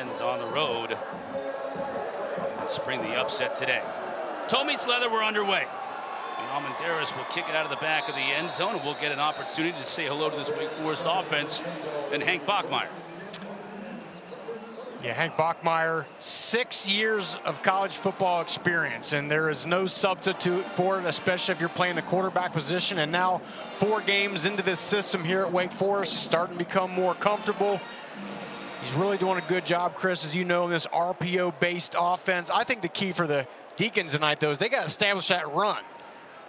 Hens on the road and spring the upset today. Toe meets leather, we're underway. Almendares will kick it out of the back of the end zone, and we'll get an opportunity to say hello to this Wake Forest offense and Hank Bachmeier. Yeah, Hank Bachmeier, 6 years of college football experience, and there is no substitute for it, especially if you're playing the quarterback position. And now 4 games into this system here at Wake Forest, starting to become more comfortable. He's really doing a good job, Chris, as you know, in this RPO-based offense. I think the key for the Deacons tonight, though, is they got to establish that run.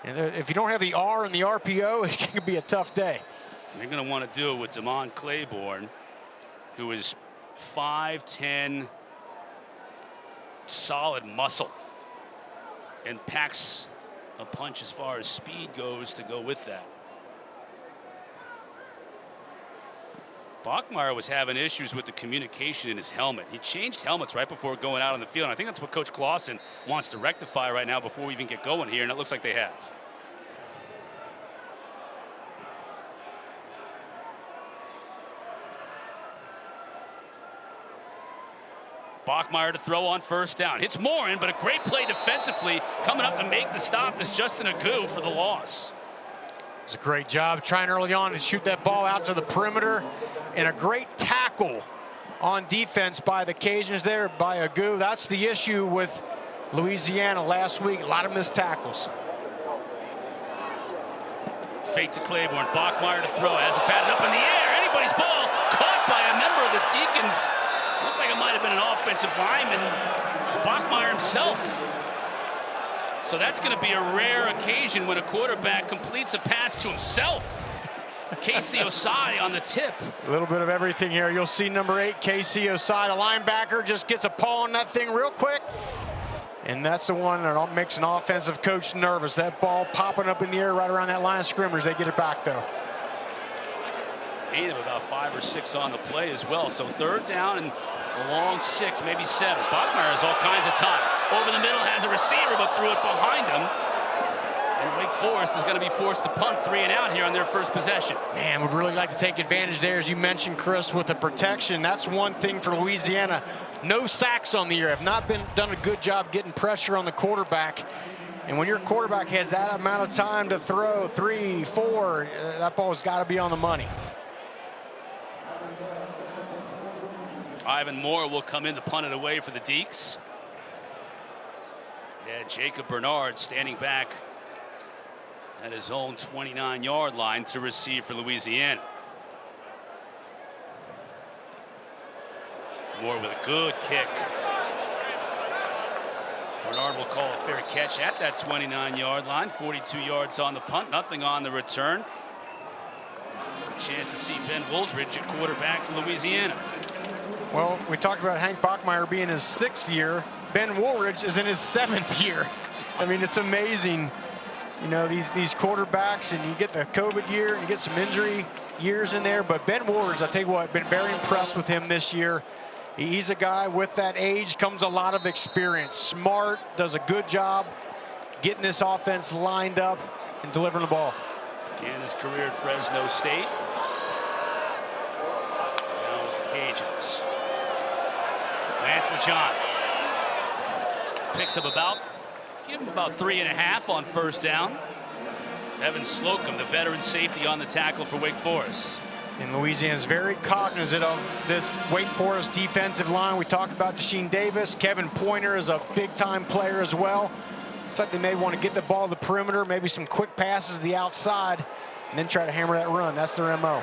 And if you don't have the R and the RPO, it's going to be a tough day. They're going to want to do it with Demond Claiborne, who is 5'10", solid muscle, and packs a punch as far as speed goes to go with that. Bachmeier was having issues with the communication in his helmet. He changed helmets right before going out on the field. And I think that's what Coach Clausen wants to rectify right now before we even get going here, and it looks like they have. Bachmeier to throw on first down. Hits Morin, but a great play defensively. Coming up to make the stop is Justin Agu for the loss. It's a great job trying early on to shoot that ball out to the perimeter, and a great tackle on defense by the Cajuns there by Agu. That's the issue with Louisiana last week. A lot of missed tackles. Fake to Clayborn. Bachmeier to throw. Has it batted up in the air. Anybody's ball. Caught by a member of the Deacons. Looked like it might have been an offensive lineman. It was Bachmeier himself. So that's going to be a rare occasion when a quarterback completes a pass to himself. Casey Osai on the tip. A little bit of everything here. You'll see number 8, Casey Osai, the linebacker, just gets a paw on that thing real quick. And that's the one that makes an offensive coach nervous. That ball popping up in the air right around that line of scrimmage. They get it back, though. Gain of about 5 or 6 on the play as well. So third down and a long 6, maybe 7. Bachmeier has all kinds of time. Over the middle, has a receiver, but threw it behind him. And Wake Forest is going to be forced to punt 3 and out here on their first possession. Man, would really like to take advantage there, as you mentioned, Chris, with the protection. That's one thing for Louisiana. No sacks on the year. Have not done a good job getting pressure on the quarterback. And when your quarterback has that amount of time to throw, 3, 4, that ball's got to be on the money. Ivan Moore will come in to punt it away for the Deeks. And Jacob Bernard standing back at his own 29-yard line to receive for Louisiana. Moore with a good kick. Bernard will call a fair catch at that 29-yard line. 42 yards on the punt, nothing on the return. A chance to see Ben Wooldridge at quarterback for Louisiana. Well, we talked about Hank Bachmeier being his 6th year. Ben Wooldridge is in his 7th year. I mean, it's amazing. You know, these quarterbacks, and you get the COVID year and you get some injury years in there. But Ben Wooldridge, I'll tell you what, been very impressed with him this year. He's a guy with that age comes a lot of experience. Smart, does a good job getting this offense lined up and delivering the ball. Began his career at Fresno State. Now with the Cajuns. Lance LeJohn picks up give him about 3.5 on first down. Evan Slocum, the veteran safety, on the tackle for Wake Forest. And Louisiana's very cognizant of this Wake Forest defensive line. We talked about Desheen Davis. Kevin Pointer is a big-time player as well. Looks like they may want to get the ball to the perimeter, maybe some quick passes to the outside, and then try to hammer that run. That's their MO.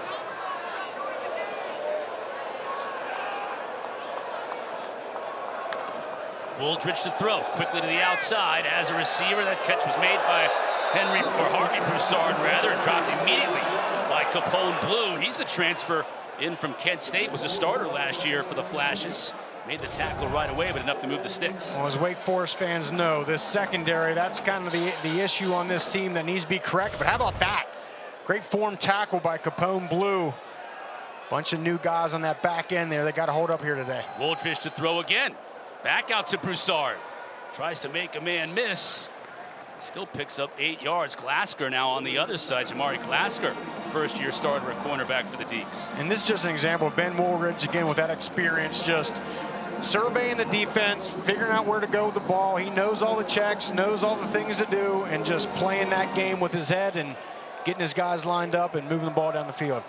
Wooldridge to throw quickly to the outside as a receiver. That catch was made by Harvey Broussard, rather, and dropped immediately by Capone Blue. He's the transfer in from Kent State, was a starter last year for the Flashes. Made the tackle right away, but enough to move the sticks. Well, as Wake Forest fans know, this secondary, that's kind of the issue on this team that needs to be corrected. But how about that? Great form tackle by Capone Blue. Bunch of new guys on that back end there. They got to hold up here today. Wooldridge to throw again. Back out to Broussard. Tries to make a man miss. Still picks up 8 yards. Glasker now on the other side. Jamari Glasker, first-year starter at cornerback for the Deeks. And this is just an example of Ben Wooldridge, again, with that experience, just surveying the defense, figuring out where to go with the ball. He knows all the checks, knows all the things to do, and just playing that game with his head and getting his guys lined up and moving the ball down the field.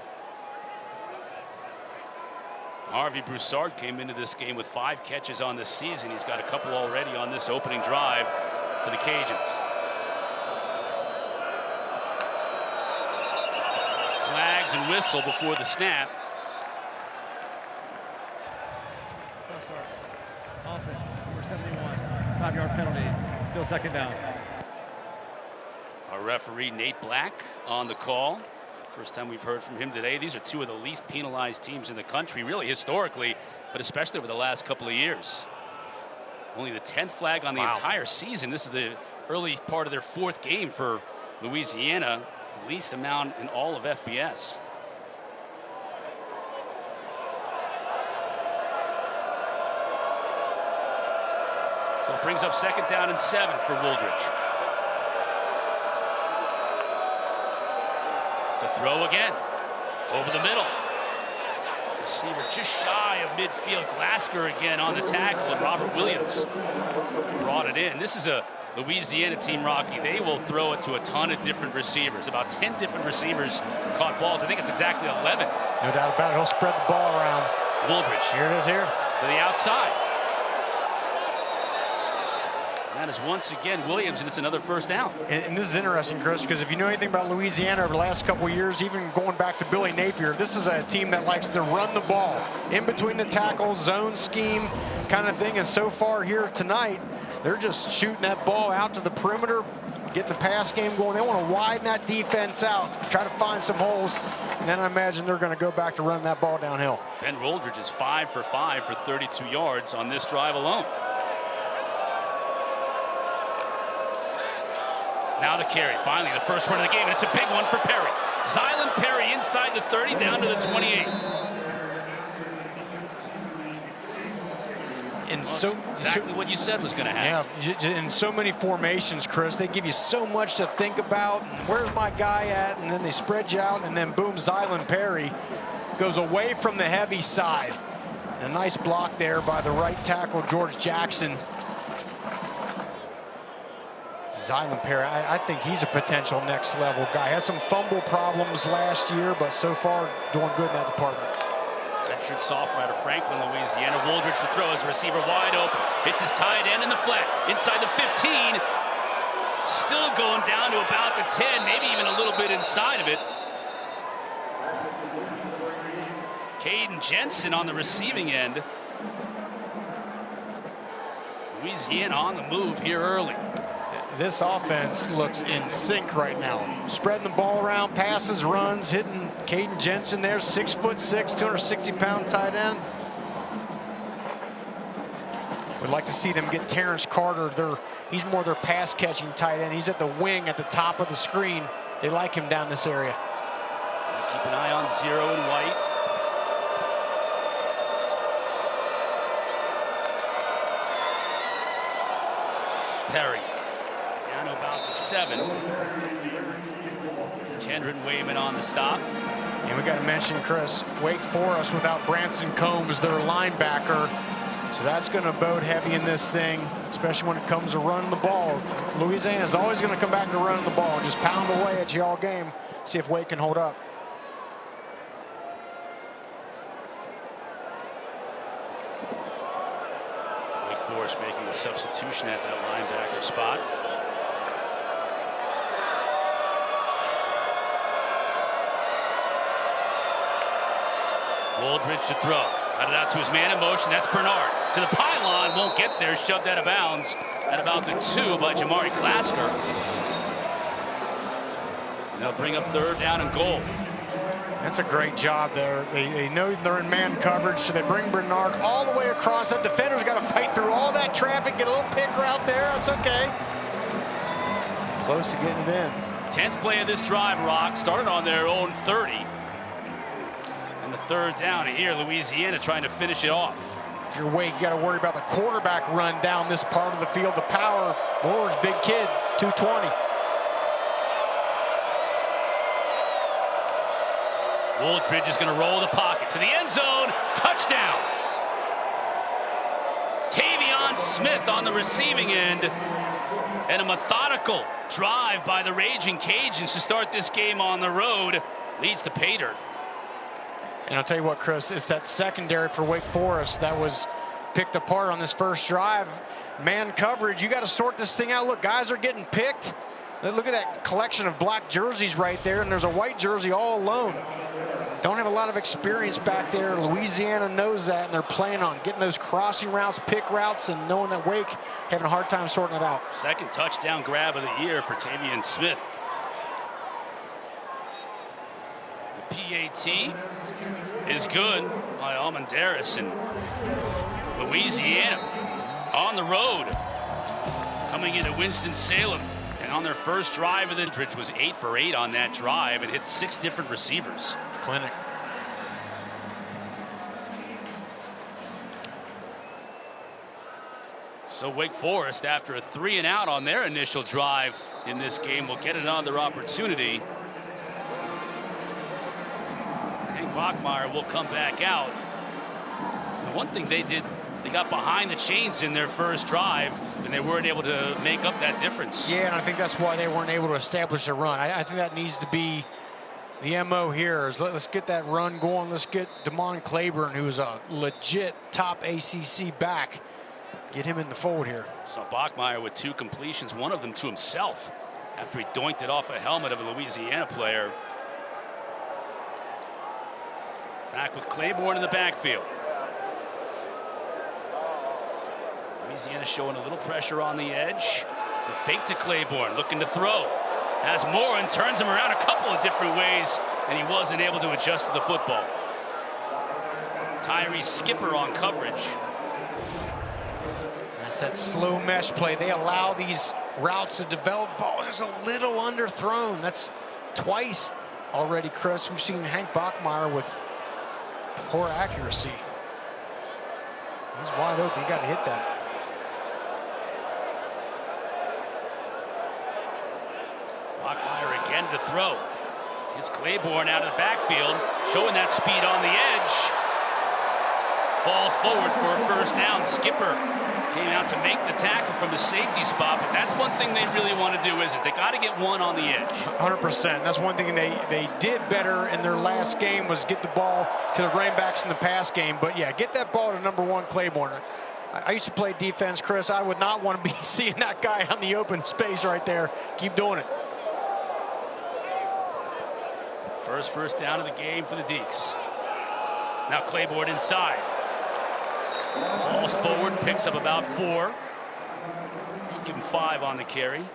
Harvey Broussard came into this game with 5 catches on this season. He's got a couple already on this opening drive for the Cajuns. Flags and whistle before the snap. Offense, number 71, 5-yard penalty, still second down. Our referee, Nate Black, on the call. First time we've heard from him today. These are 2 of the least penalized teams in the country, really historically, but especially over the last couple of years. Only the 10th flag on the entire season. This is the early part of their 4th game for Louisiana, least amount in all of FBS. So it brings up 2nd down and 7 for Wooldridge. To throw again, over the middle. Receiver just shy of midfield. Glasgow again on the tackle, and Robert Williams brought it in. This is a Louisiana team, Rocky. They will throw it to a ton of different receivers. About 10 different receivers caught balls. I think it's exactly 11. No doubt about it. He'll spread the ball around. Wooldridge. Here it is here. To the outside. That is once again Williams, and it's another 1st down. And this is interesting, Chris, because if you know anything about Louisiana over the last couple of years, even going back to Billy Napier, this is a team that likes to run the ball in between the tackles, zone scheme kind of thing. And so far here tonight, they're just shooting that ball out to the perimeter, getting the pass game going. They want to widen that defense out, try to find some holes, and then I imagine they're going to go back to run that ball downhill. Ben Wooldridge is 5 for 5 for 32 yards on this drive alone. Now the carry, finally the first run of the game, and it's a big one for Perry. Zylan Perry inside the 30, down to the 28. And exactly what you said was going to happen. Yeah, in so many formations, Chris, they give you so much to think about. Where's my guy at? And then they spread you out, and then boom, Zylan Perry goes away from the heavy side. And a nice block there by the right tackle, George Jackson. Zylan Perry, I think he's a potential next level guy. Had some fumble problems last year, but so far doing good in that department. Redshirt sophomore out of Franklin, Louisiana. Wooldridge to throw as a receiver wide open. Hits his tight end in the flat. Inside the 15. Still going down to about the 10, maybe even a little bit inside of it. Caden Jensen on the receiving end. Louisiana on the move here early. This offense looks in sync right now. Spreading the ball around, passes, runs, hitting Caden Jensen there, 6'6", 260-pound tight end. Would like to see them get Terrence Carter. He's more their pass-catching tight end. He's at the wing at the top of the screen. They like him down this area. Keep an eye on 0 and White. Perry. Down to about the 7. Kendron Wayman on the stop. And we got to mention, Chris, Wake Forest without Branson Combs, their linebacker. So that's going to bode heavy in this thing, especially when it comes to running the ball. Louisiana is always going to come back to running the ball and just pound away at you all game, see if Wake can hold up. Wake Forest making a substitution at that linebacker spot. Wooldridge to throw. Cut it out to his man in motion. That's Bernard. To the pylon. Won't get there. Shoved out of bounds at about the 2 by Jamari Glasgow. They'll bring up 3rd down and goal. That's a great job there. They know they're in man coverage, so they bring Bernard all the way across. That defender's got to fight through all that traffic, get a little pick route there. It's okay. Close to getting it in. 10th play of this drive, Rock. Started on their own 30. And the 3rd down here, Louisiana trying to finish it off. If you're Wake, you got to worry about the quarterback run down this part of the field. The power, Moore's big kid, 220. Wooldridge is going to roll the pocket to the end zone. Touchdown. Smith on the receiving end. And a methodical drive by the Ragin Cajuns to start this game on the road leads to pay dirt. And I'll tell you what, Chris, it's that secondary for Wake Forest that was picked apart on this first drive. Man coverage, you got to sort this thing out. Look, guys are getting picked. Look at that collection of black jerseys right there, and there's a white jersey all alone. Don't have a lot of experience back there. Louisiana knows that, and they're playing on getting those crossing routes, pick routes, and knowing that Wake having a hard time sorting it out. Second touchdown grab of the year for Tavian Smith. The PAT is good by Almendaris, and Louisiana on the road coming into Winston-Salem. And on their first drive, Wooldridge was 8 for 8 on that drive and hit 6 different receivers. Clinic. So Wake Forest, after a 3 and out on their initial drive in this game, will get another opportunity. Hank Bachmeier will come back out. The one thing they did, they got behind the chains in their first drive, and they weren't able to make up that difference. Yeah, and I think that's why they weren't able to establish a run. I think that needs to be the MO here. Is let's get that run going. Let's get Demond Claiborne, who is a legit top ACC back, get him in the fold here. So Bachmeier with 2 completions, one of them to himself, after he doinked it off a helmet of a Louisiana player. Back with Clayborn in the backfield. Louisiana showing a little pressure on the edge. The fake to Clayborn, looking to throw. Has more and turns him around a couple of different ways, and he wasn't able to adjust to the football. Tyree Skipper on coverage. That's that slow mesh play. They allow these routes to develop. Ball just a little underthrown. That's twice already, Chris. We've seen Hank Bachmeier with poor accuracy. He's wide open. You got to hit that. Bachmeier again to throw. It's Clayborn out of the backfield, showing that speed on the edge. Falls forward for a first down. Skipper came out to make the tackle from the safety spot, but that's one thing they really want to do, isn't it? They got to get one on the edge. 100%. That's one thing they did better in their last game, was get the ball to the running backs in the pass game. But yeah, get that ball to number 1 Clayborn. I used to play defense, Chris. I would not want to be seeing that guy on the open space right there. Keep doing it. First down of the game for the Deeks. Now Clayborn inside. Falls forward, picks up about 4. Give him 5 on the carry.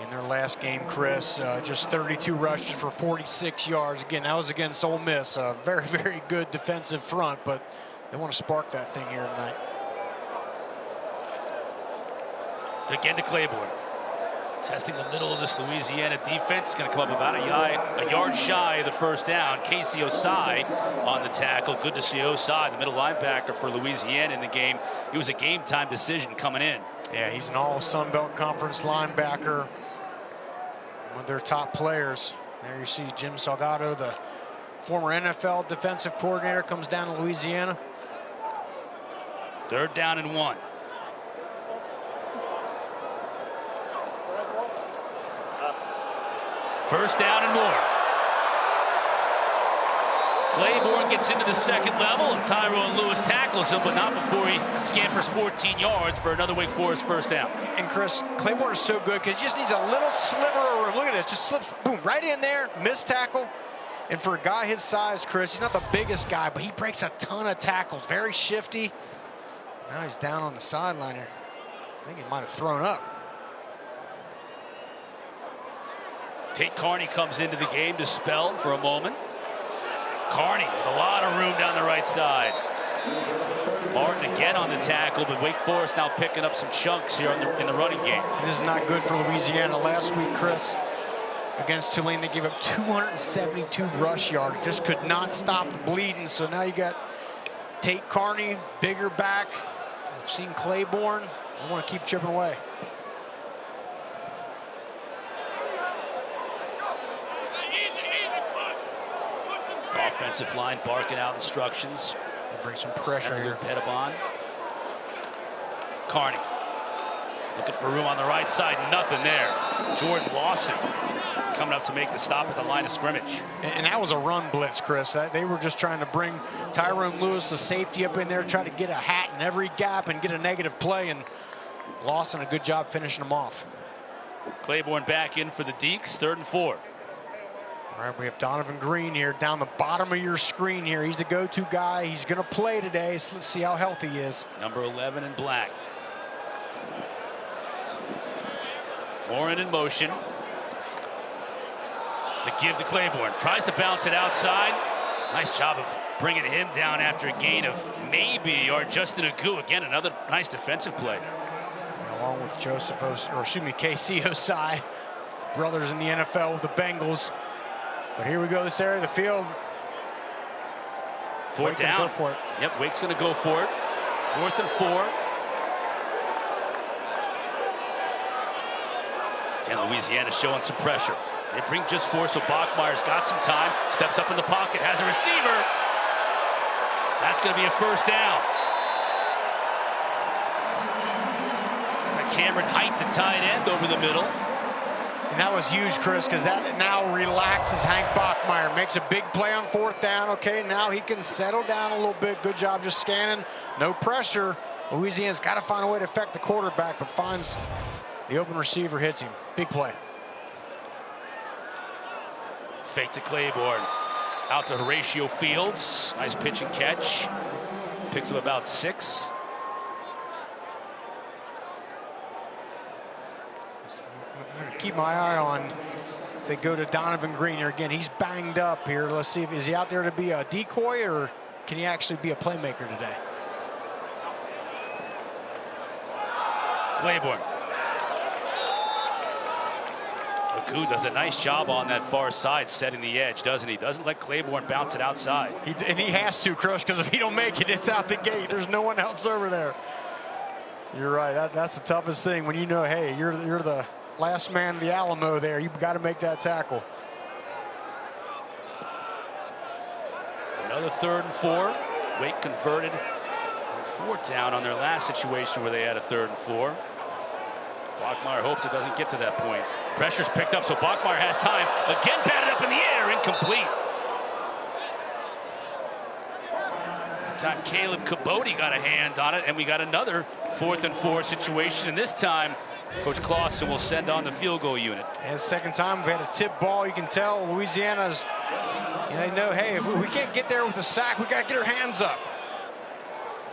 In their last game, Chris, just 32 rushes for 46 yards. Again, that was against Ole Miss. A very, very good defensive front, but they want to spark that thing here tonight. Again to Clayborn. Testing the middle of this Louisiana defense. It's going to come up about a yard shy of the first down. Casey Osai on the tackle. Good to see Osai, the middle linebacker for Louisiana in the game. It was a game-time decision coming in. Yeah, he's an all Sun Belt Conference linebacker. One of their top players. There you see Jim Salgado, the former NFL defensive coordinator, comes down to Louisiana. 3rd down and 1. First down and more. Clayborn gets into the second level, and Tyrone Lewis tackles him, but not before he scampers 14 yards for another Wake Forest first down. And Chris, Clayborn is so good because he just needs a little sliver of room. Look at this, just slips, boom, right in there, missed tackle. And for a guy his size, Chris, he's not the biggest guy, but he breaks a ton of tackles, very shifty. Now he's down on the sideline here. I think he might have thrown up. Tate Carney comes into the game, dispelled for a moment. Carney with a lot of room down the right side. Martin again on the tackle, but Wake Forest now picking up some chunks here in the running game. This is not good for Louisiana. Last week, Chris, against Tulane, they gave up 272 rush yards. Just could not stop the bleeding. So now you got Tate Carney, bigger back. We've seen Clayborn. I want to keep chipping away. Offensive line barking out instructions. Bring some pressure here. Pettibon. Carney. Looking for room on the right side, nothing there. Jordan Lawson coming up to make the stop at the line of scrimmage. And that was a run blitz, Chris. They were just trying to bring Tyrone Lewis, the safety, up in there, try to get a hat in every gap and get a negative play, and Lawson a good job finishing them off. Clayborn back in for the Deeks, 3rd and 4. All right, we have Donovan Green here down the bottom of your screen here. He's the go-to guy. He's going to play today, so let's see how healthy he is. Number 11 in black. Warren in motion. The give to Clayborn. Tries to bounce it outside. Nice job of bringing him down after a gain of maybe a yard. Justin Agu, again, another nice defensive play. Along with KC Osai, brothers in the NFL with the Bengals. But here we go, this area of the field. 4th down. Go for it. Yep, Wake's going to go for it. 4th and 4. And Louisiana showing some pressure. They bring just 4, so Bachmeier's got some time. Steps up in the pocket, has a receiver. That's going to be a 1st down. Cameron Height, the tight end, over the middle. And that was huge, Chris, because that now relaxes Hank Bachmeier. Makes a big play on 4th down. Okay, now he can settle down a little bit. Good job just scanning. No pressure. Louisiana's got to find a way to affect the quarterback, but finds the open receiver, hits him. Big play. Fake to Clayborn. Out to Horatio Fields. Nice pitch and catch. Picks up about 6. I'm going to keep my eye on if they go to Donovan Green here again. He's banged up here. Let's see, is he out there to be a decoy, or can he actually be a playmaker today? Clayborn. Agu does a nice job on that far side, setting the edge, doesn't he? Doesn't let Clayborn bounce it outside. And he has to, Chris, because if he don't make it, it's out the gate. There's no one else over there. You're right. That's the toughest thing when you know, hey, you're the last man in the Alamo there. You've got to make that tackle. Another 3rd and 4. Wake converted on 4th down on their last situation where they had a 3rd and 4. Bachmeier hopes it doesn't get to that point. Pressure's picked up, so Bachmeier has time. Again, batted up in the air, incomplete. That time Caleb Cabote got a hand on it, and we got another 4th and 4 situation. And this time, Coach Clausen will send on the field goal unit. And second time we've had a tip ball. You can tell Louisiana's, they know, hey, if we can't get there with a sack, we got to get our hands up.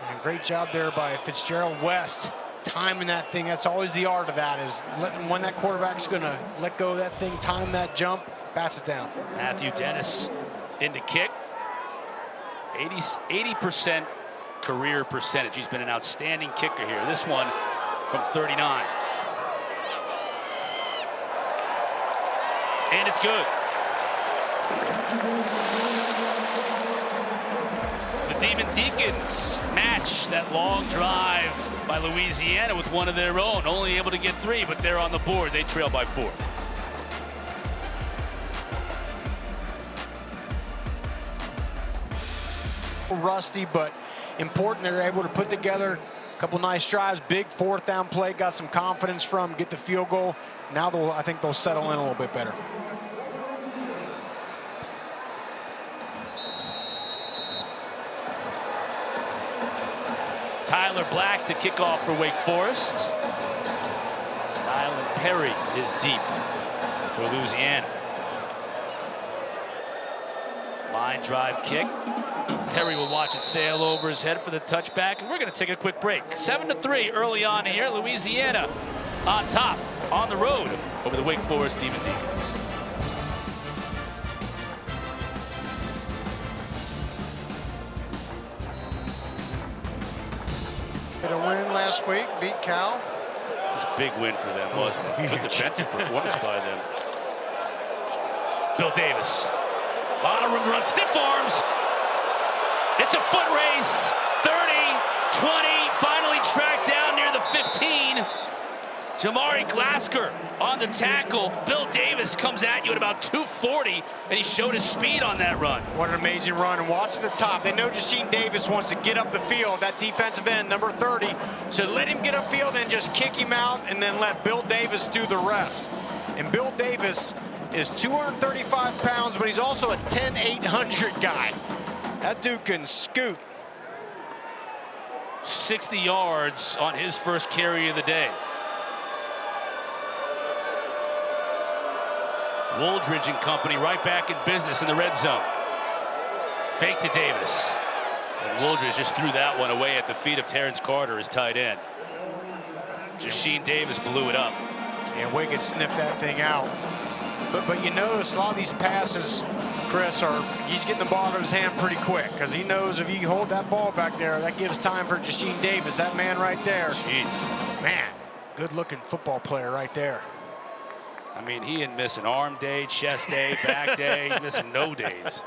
And a great job there by Fitzgerald West. Timing that thing, that's always the art of that, is letting when that quarterback's going to let go of that thing, time that jump, bats it down. Matthew Dennis in to kick. 80% career percentage. He's been an outstanding kicker here. This one from 39. And it's good. The Demon Deacons match that long drive by Louisiana with one of their own. Only able to get 3, but they're on the board. They trail by 4. Rusty, but important. They're able to put together a couple nice drives. Big 4th down play, got some confidence from, get the field goal. Now I think they'll settle in a little bit better. Tyler Black to kick off for Wake Forest. Silent Perry is deep for Louisiana. Line drive kick. Perry will watch it sail over his head for the touchback, and we're going to take a quick break. 7-3 early on here. Louisiana on top on the road over the Wake Forest Demon Deacons. Get a win last week, beat Cal. It was a big win for them, wasn't it? Good defensive performance by them. Bill Davis. A lot of room to run. Stiff arms. It's a foot race. 30, 20, finally tracked down near the 15. Jamari Glass. Lasker on the tackle. Bill Davis comes at you at about 240, and he showed his speed on that run. What an amazing run. And watch the top. They know Jasheen Davis wants to get up the field, that defensive end, number 30. So let him get upfield and just kick him out and then let Bill Davis do the rest. And Bill Davis is 235 pounds, but he's also a 10-800 guy. That dude can scoot. 60 yards on his first carry of the day. Wooldridge and company right back in business in the red zone. Fake to Davis. And Wooldridge just threw that one away at the feet of Terrence Carter, his tight end. Jasheen Davis blew it up. And Wake could sniff that thing out. But you notice a lot of these passes, Chris, he's getting the ball out of his hand pretty quick because he knows if you hold that ball back there, that gives time for Jasheen Davis, that man right there. Jeez. Man, good-looking football player right there. I mean, he didn't miss an arm day, chest day, back day. He's missing no days.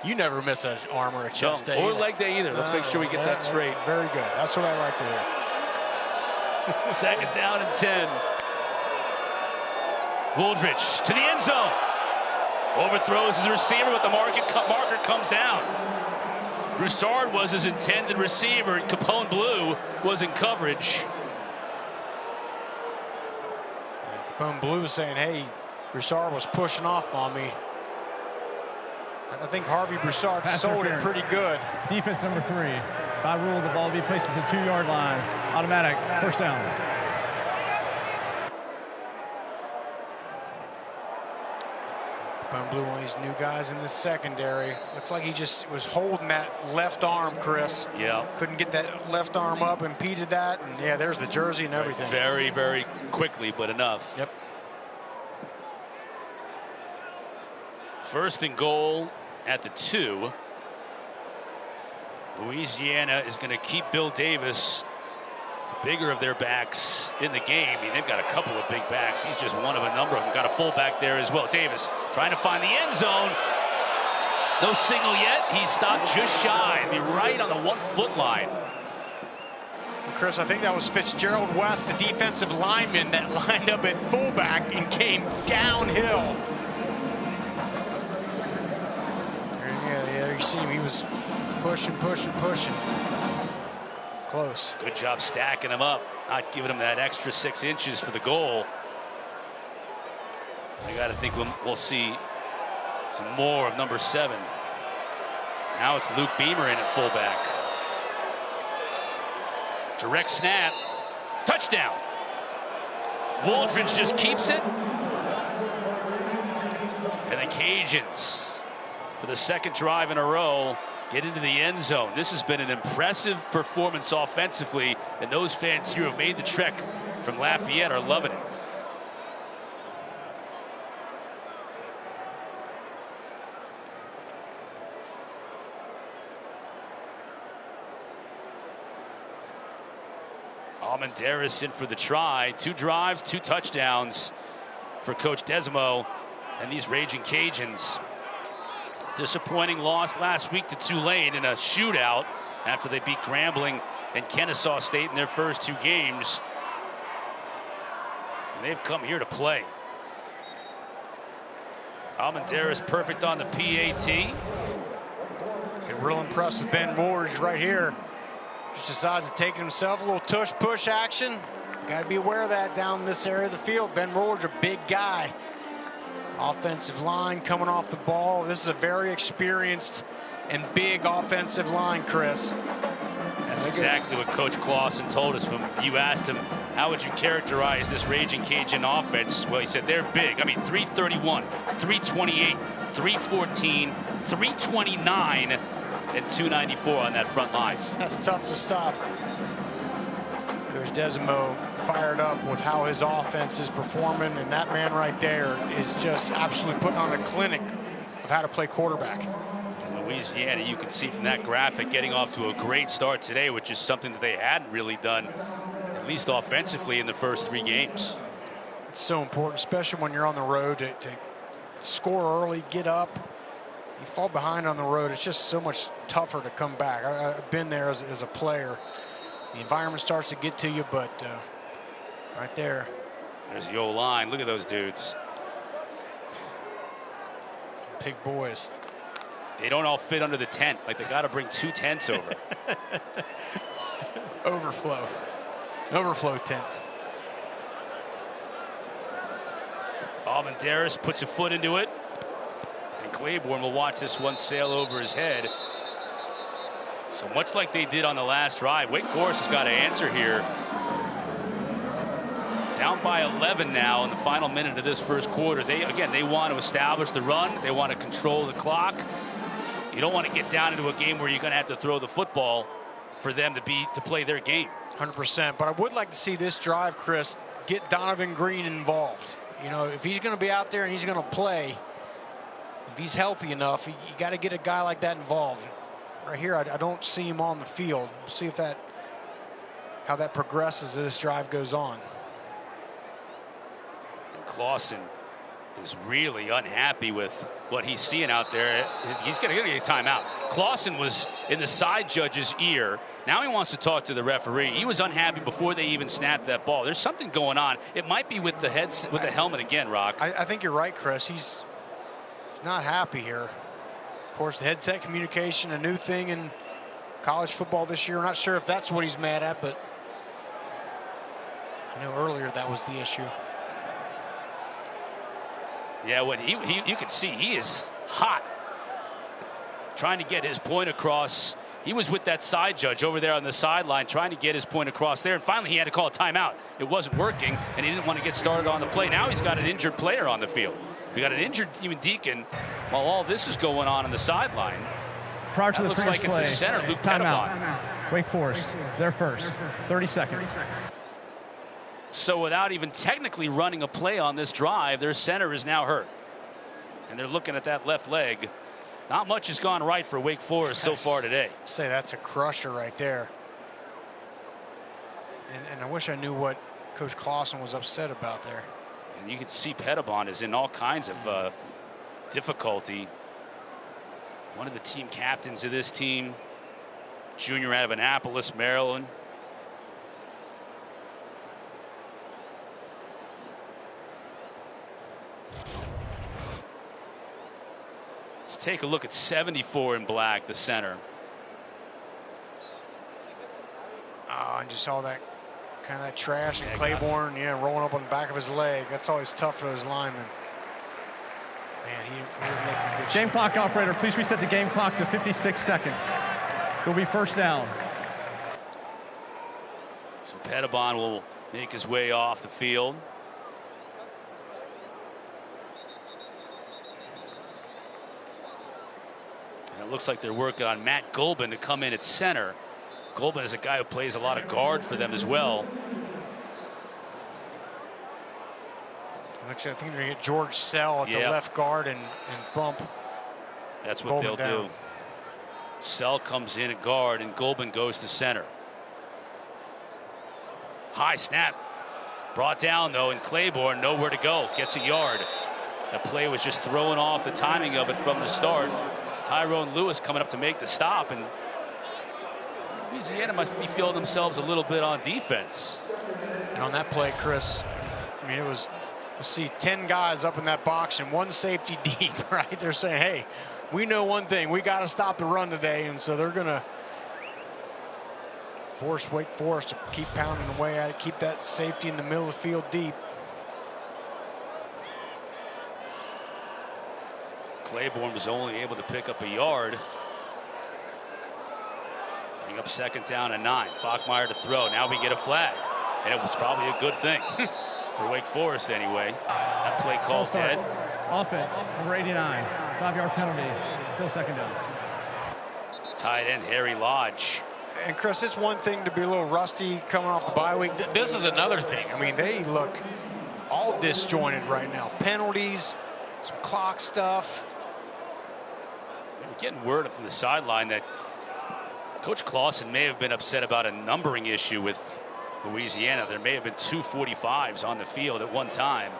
You never miss an arm or a chest day. Or leg day either. Let's make sure we get that straight. Very good. That's what I like to hear. Second down and 10. Wooldridge to the end zone. Overthrows his receiver, but the marker comes down. Broussard was his intended receiver. Capone Blue was in coverage. Capone Blue saying, hey, Broussard was pushing off on me. I think Harvey Broussard sold it pretty good. Defense number 3. By rule, the ball will be placed at the 2-yard line. Automatic, first down. Capone Blue, one of these new guys in the secondary. Looks like he just was holding that left arm, Chris. Yeah. Couldn't get that left arm up, impeded that, and yeah, there's the jersey and everything. Very, very quickly, but enough. Yep. First and goal at the 2. Louisiana is going to keep Bill Davis, the bigger of their backs in the game. I mean, they've got a couple of big backs. He's just one of a number of them. Got a fullback there as well. Davis trying to find the end zone. No signal yet. He stopped just shy. Be right on the 1-foot line. Chris, I think that was Fitzgerald West, the defensive lineman that lined up at fullback and came downhill. Yeah, there you see him. He was pushing. Close. Good job stacking him up, not giving him that extra 6 inches for the goal. You got to think we'll see some more of number 7. Now it's Luke Beamer in at fullback. Direct snap, touchdown. Wooldridge just keeps it. And the Cajuns, for the second drive in a row, get into the end zone. This has been an impressive performance offensively, and those fans here who have made the trek from Lafayette are loving it. Almendaris in for the try. 2 drives, 2 touchdowns for Coach Desimo and these Ragin Cajuns. Disappointing loss last week to Tulane in a shootout after they beat Grambling and Kennesaw State in their first 2 games. And they've come here to play. Almendaris perfect on the PAT. Get real impressed with Ben Wooldridge right here. Just decides to take himself a little tush-push action. Got to be aware of that down this area of the field. Ben Wooldridge, a big guy. Offensive line coming off the ball. This is a very experienced and big offensive line, Chris. That's exactly what Coach Clausen told us when you asked him, how would you characterize this Ragin Cajun offense? Well, he said they're big. I mean, 331, 328, 314, 329, and 294 on that front line. That's tough to stop. Coach Desimo fired up with how his offense is performing, and that man right there is just absolutely putting on a clinic of how to play quarterback. Louisiana, you can see from that graphic, getting off to a great start today, which is something that they hadn't really done, at least offensively, in the first 3 games. It's so important, especially when you're on the road, to score early, get up. You fall behind on the road, it's just so much tougher to come back. I've been there as a player. The environment starts to get to you, but Right there. There's the O-line. Look at those dudes. Big boys. They don't all fit under the tent. Like, they got to bring 2 tents over. Overflow. Overflow tent. Almendaris puts a foot into it. And Clayborn will watch this one sail over his head. So much like they did on the last drive, Wake Forest has got to answer here. Down by 11 now in the final minute of this first quarter. They want to establish the run. They want to control the clock. You don't want to get down into a game where you're going to have to throw the football for them to play their game. 100%. But I would like to see this drive, Chris, get Donovan Green involved. You know, if he's going to be out there and he's going to play, if he's healthy enough, you got to get a guy like that involved. Right here, I don't see him on the field. We'll see if how that progresses as this drive goes on. And Clausen is really unhappy with what he's seeing out there. He's going to get a timeout. Clausen was in the side judge's ear. Now he wants to talk to the referee. He was unhappy before they even snapped that ball. There's something going on. It might be with the helmet again, Rock. I think you're right, Chris. He's not happy here. Of course, the headset communication, a new thing in college football this year. I'm not sure if that's what he's mad at, but I know earlier that was the issue. Yeah, you can see he is hot, trying to get his point across. He was with that side judge over there on the sideline trying to get his point across there, and finally he had to call a timeout. It wasn't working, and he didn't want to get started on the play. Now he's got an injured player on the field. We got an injured Demon Deacon while all this is going on the sideline. Prior to the looks like it's the center, Luke timeout. Wake Forest, they're first. 30 seconds. So without even technically running a play on this drive, their center is now hurt. And they're looking at that left leg. Not much has gone right for Wake Forest so far today. Say that's a crusher right there. And I wish I knew what Coach Clausen was upset about there. And you can see Pettibon is in all kinds of difficulty. One of the team captains of this team, junior out of Annapolis, Maryland. Let's take a look at 74 in black, the center. Oh, I just saw that kind of that trash and Clayborn, rolling up on the back of his leg. That's always tough for those linemen. Man, he was making good. Game clock operator, please reset the game clock to 56 seconds. It'll be first down. So Pettibon will make his way off the field. And it looks like they're working on Matt Golban to come in at center. Golban is a guy who plays a lot of guard for them as well. Actually, I think they're going to get George Sell at the left guard and bump. That's what they'll do. Sell comes in at guard and Golban goes to center. High snap. Brought down though, and Clayborn nowhere to go. Gets a yard. That play was just throwing off the timing of it from the start. Tyrone Lewis coming up to make the stop, and Louisiana must be feeling themselves a little bit on defense. And on that play, Chris, I mean, it was, you see 10 guys up in that box and one safety deep, right? They're saying, hey, we know one thing, we got to stop the run today, and so they're going to force Wake Forest to keep pounding away at it, keep that safety in the middle of the field deep. Clayborn was only able to pick up a yard. Bring up second down and 9. Bachmeier to throw. Now we get a flag. And it was probably a good thing for Wake Forest anyway. That play called dead. Offense, number 89. 5-yard penalty. Still second down. Tight end Harry Lodge. And Chris, it's one thing to be a little rusty coming off the bye week. This is another thing. I mean, they look all disjointed right now. Penalties, some clock stuff. We're getting word from the sideline that Coach Clausen may have been upset about a numbering issue with Louisiana. There may have been 2 45s on the field at one time.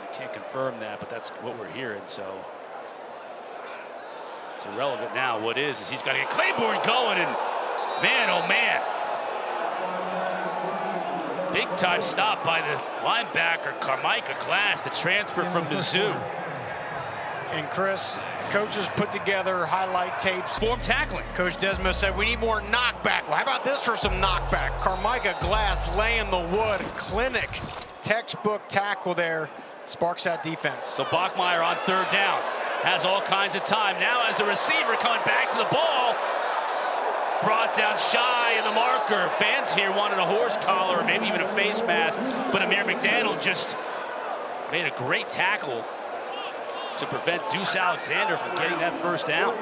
I can't confirm that, but that's what we're hearing, so it's irrelevant now. What is he's got to get Clayborn going, and man, oh man. Big time stop by the linebacker, Carmichael Glass, the transfer from Mizzou. And Chris, coaches put together highlight tapes. Form tackling. Coach Desmo said, we need more knockback. Well, how about this for some knockback? Carmichael Glass laying the wood. Clinic, textbook tackle there. Sparks that defense. So Bachmeier on third down. Has all kinds of time. Now as a receiver coming back to the ball. Brought down shy of the marker. Fans here wanted a horse collar or maybe even a face mask. But Amir McDaniel just made a great tackle to prevent Deuce Alexander from getting that first down.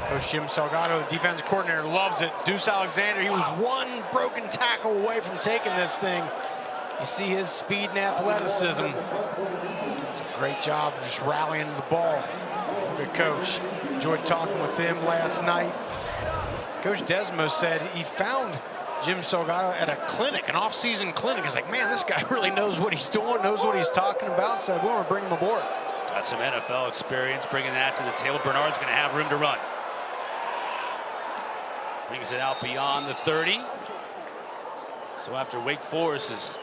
Coach Jim Salgado, the defensive coordinator, loves it. Deuce Alexander, he was one broken tackle away from taking this thing. You see his speed and athleticism. It's a great job just rallying the ball. Good coach. Enjoyed talking with him last night. Coach Desmo said he found Jim Salgado at a clinic, an off-season clinic. He's like, man, this guy really knows what he's doing, knows what he's talking about. Said, we want to bring him aboard. Got some NFL experience, bringing that to the table. Bernard's going to have room to run. Brings it out beyond the 30. So after Wake Forest's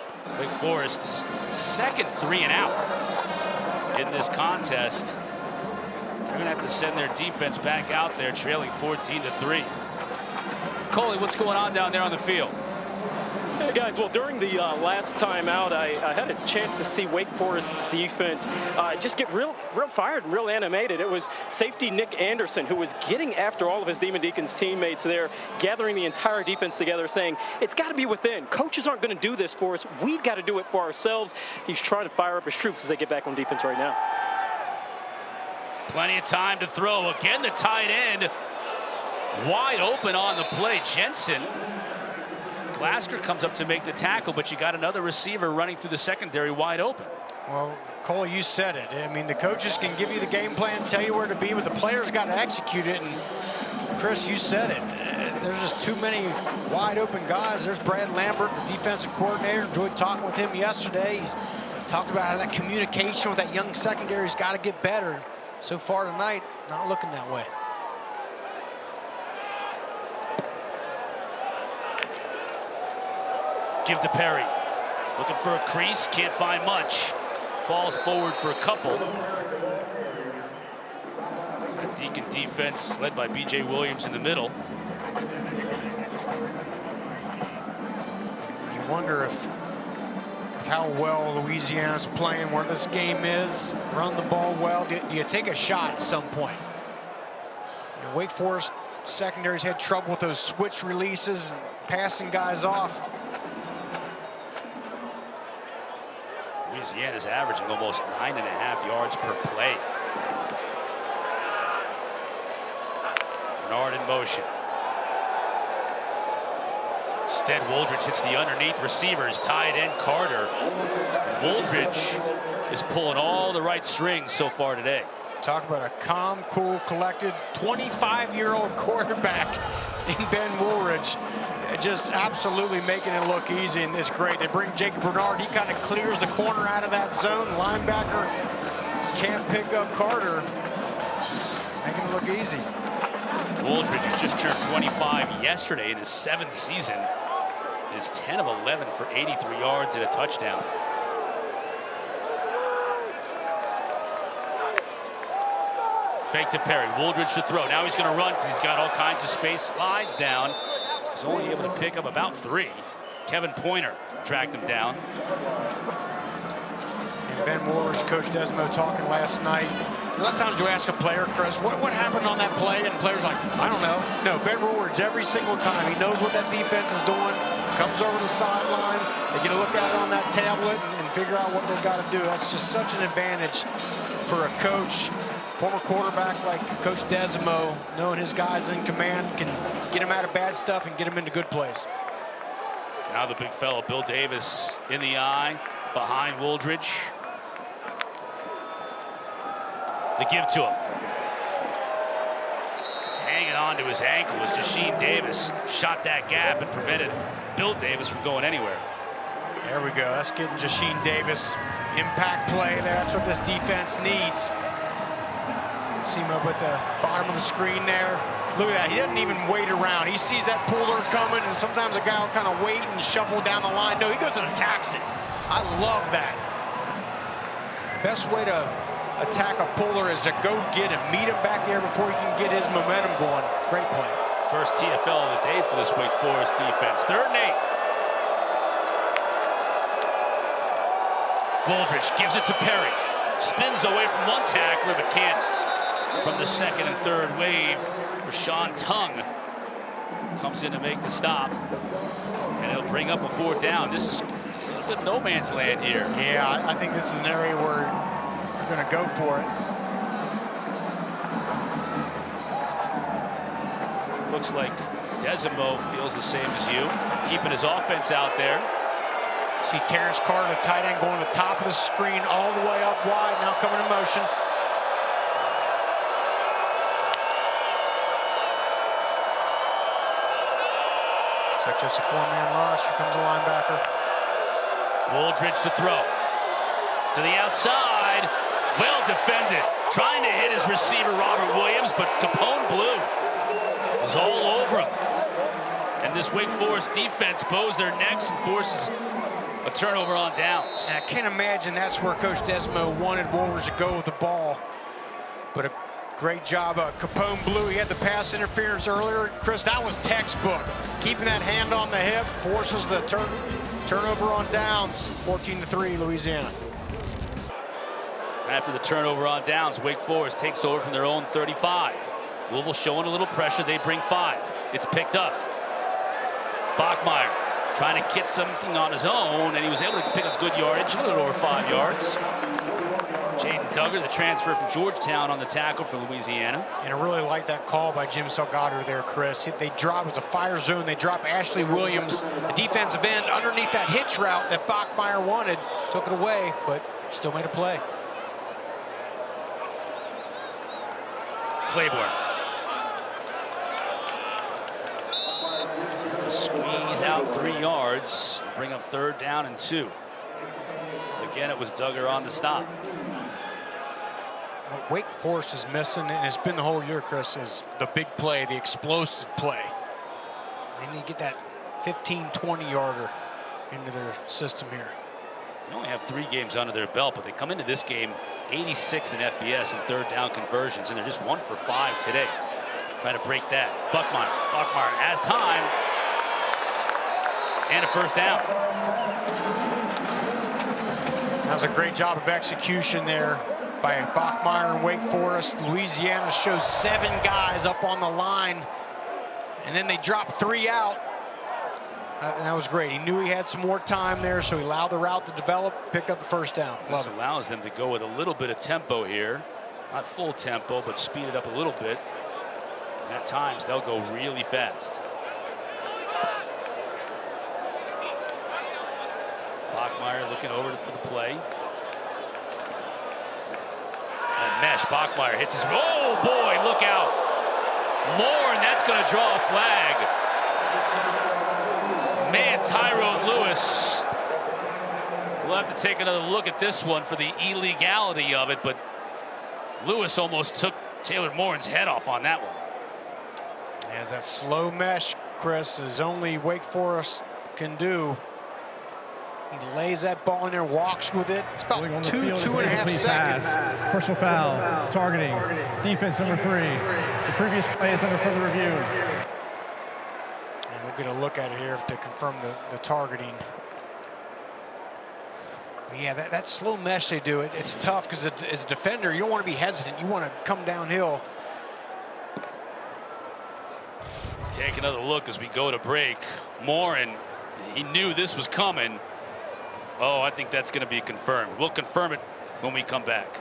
second 3 and out in this contest, they're going to have to send their defense back out there, trailing 14-3. Coley, what's going on down there on the field? Hey guys, well, during the last time out, I had a chance to see Wake Forest's defense just get real fired and real animated. It was safety Nick Anderson who was getting after all of his Demon Deacons teammates there, gathering the entire defense together, saying, it's got to be within. Coaches aren't going to do this for us. We've got to do it for ourselves. He's trying to fire up his troops as they get back on defense right now. Plenty of time to throw. Again, the tight end wide open on the play. Jensen. Glasgow comes up to make the tackle, but you got another receiver running through the secondary wide open. Well, Cole, you said it. I mean, the coaches can give you the game plan, tell you where to be, but the players got to execute it. And Chris, you said it. There's just too many wide open guys. There's Brad Lambert, the defensive coordinator. Enjoyed talking with him yesterday. He's talked about how that communication with that young secondary's got to get better. So far tonight, not looking that way. Give to Perry. Looking for a crease, can't find much. Falls forward for a couple. That Deacon defense led by B.J. Williams in the middle. You wonder if, with how well Louisiana's playing, where this game is, run the ball well, do you take a shot at some point? You know, Wake Forest secondaries had trouble with those switch releases and passing guys off. Louisiana's averaging almost 9.5 yards per play. Bernard in motion. Instead, Wooldridge hits the underneath receivers. Tight end Carter. Wooldridge is pulling all the right strings so far today. Talk about a calm, cool, collected 25-year-old quarterback in Ben Wooldridge. Just absolutely making it look easy, and it's great. They bring Jacob Bernard. He kind of clears the corner out of that zone. Linebacker can't pick up Carter. Just making it look easy. Wooldridge, who just turned 25 yesterday in his 7th season, is 10 of 11 for 83 yards and a touchdown. Fake to Perry. Wooldridge to throw. Now he's going to run because he's got all kinds of space. Slides down. He's only able to pick up about 3. Kevin Pointer dragged him down. And Ben Wooldridge, Coach Desmo talking last night. A lot of times you ask a player, Chris, what happened on that play? And the player's like, I don't know. No, Ben Wooldridge, every single time, he knows what that defense is doing, comes over the sideline, they get a look at it on that tablet and figure out what they've got to do. That's just such an advantage for a coach. Former quarterback like Coach Desmo, knowing his guys in command, can get him out of bad stuff and get him into good plays. Now the big fellow, Bill Davis, in the eye, behind Wooldridge. The give to him. Hanging on to his ankle was Jasheen Davis. Shot that gap and prevented Bill Davis from going anywhere. There we go. That's getting Jasheen Davis. Impact play there. That's what this defense needs. See him up at the bottom of the screen there. Look at that, he doesn't even wait around. He sees that puller coming, and sometimes a guy will kind of wait and shuffle down the line. No, he goes and attacks it. I love that. Best way to attack a puller is to go get him, meet him back there before he can get his momentum going. Great play. First TFL of the day for this Wake Forest defense. 3rd and 8. Wooldridge gives it to Perry. Spins away from one tackler, but can't from the 2nd and 3rd wave. Rashawn Tongue comes in to make the stop, and it'll bring up a 4th down. This is a little bit no man's land here. Yeah, I think this is an area where you're going to go for it. Looks like Desimo feels the same as you, keeping his offense out there. See Terrence Carter, the tight end, going to the top of the screen all the way up wide, now coming in motion. Looks like just a 4-man rush. Here comes the linebacker. Wooldridge to throw. To the outside. Well defended. Trying to hit his receiver, Robert Williams, but Capone Blue was all over him. And this Wake Forest defense bows their necks and forces a turnover on downs. And I can't imagine that's where Coach Desmo wanted Wooldridge to go with the ball. But a great job. Capone Blue, he had the pass interference earlier. Chris, that was textbook. Keeping that hand on the hip forces the turnover on downs. 14-3, Louisiana. After the turnover on downs, Wake Forest takes over from their own 35. Louisville showing a little pressure. They bring 5. It's picked up. Bachmeier trying to get something on his own, and he was able to pick up good yardage, a little over 5 yards. Jaden Duggar, the transfer from Georgetown, on the tackle for Louisiana. And I really like that call by Jim Salgado there, Chris. They drop, it's a fire zone. They drop Ashley Williams, the defensive end, underneath that hitch route that Bachmeier wanted. Took it away, but still made a play. Clayborn. Squeeze out 3 yards, bring up 3rd down and 2. Again, it was Duggar on the stop. What Wake Forest is missing, and it's been the whole year, Chris, is the big play, the explosive play. They need to get that 15, 20-yarder into their system here. They only have 3 games under their belt, but they come into this game 86th in FBS and 3rd down conversions, and they're just 1 for 5 today. Trying to break that. Bachmeier has time. And a 1st down. That was a great job of execution there by Bachmeier and Wake Forest. Louisiana shows 7 guys up on the line, and then they drop 3 out. And that was great. He knew he had some more time there, so he allowed the route to develop, picked up the 1st down. This allows them to go with a little bit of tempo here. Not full tempo, but speed it up a little bit. And at times, they'll go really fast. Bachmeier looking over for the play. And mesh, Bachmeier hits his, oh boy, look out. More, and that's gonna draw a flag. Man, Tyrone Lewis. We'll have to take another look at this one for the illegality of it, but Lewis almost took Taylor Morin's head off on that one. As that slow mesh, Chris, is only Wake Forest can do. He lays that ball in there, walks with it. It's about 2.5 seconds. Personal foul, targeting, defense number 3. The previous play is under further review. And we'll get a look at it here to confirm the targeting. But yeah, that slow mesh they do, it's tough because as a defender, you don't want to be hesitant. You want to come downhill. Take another look as we go to break. Morin, he knew this was coming. Oh, I think that's going to be confirmed. We'll confirm it when we come back.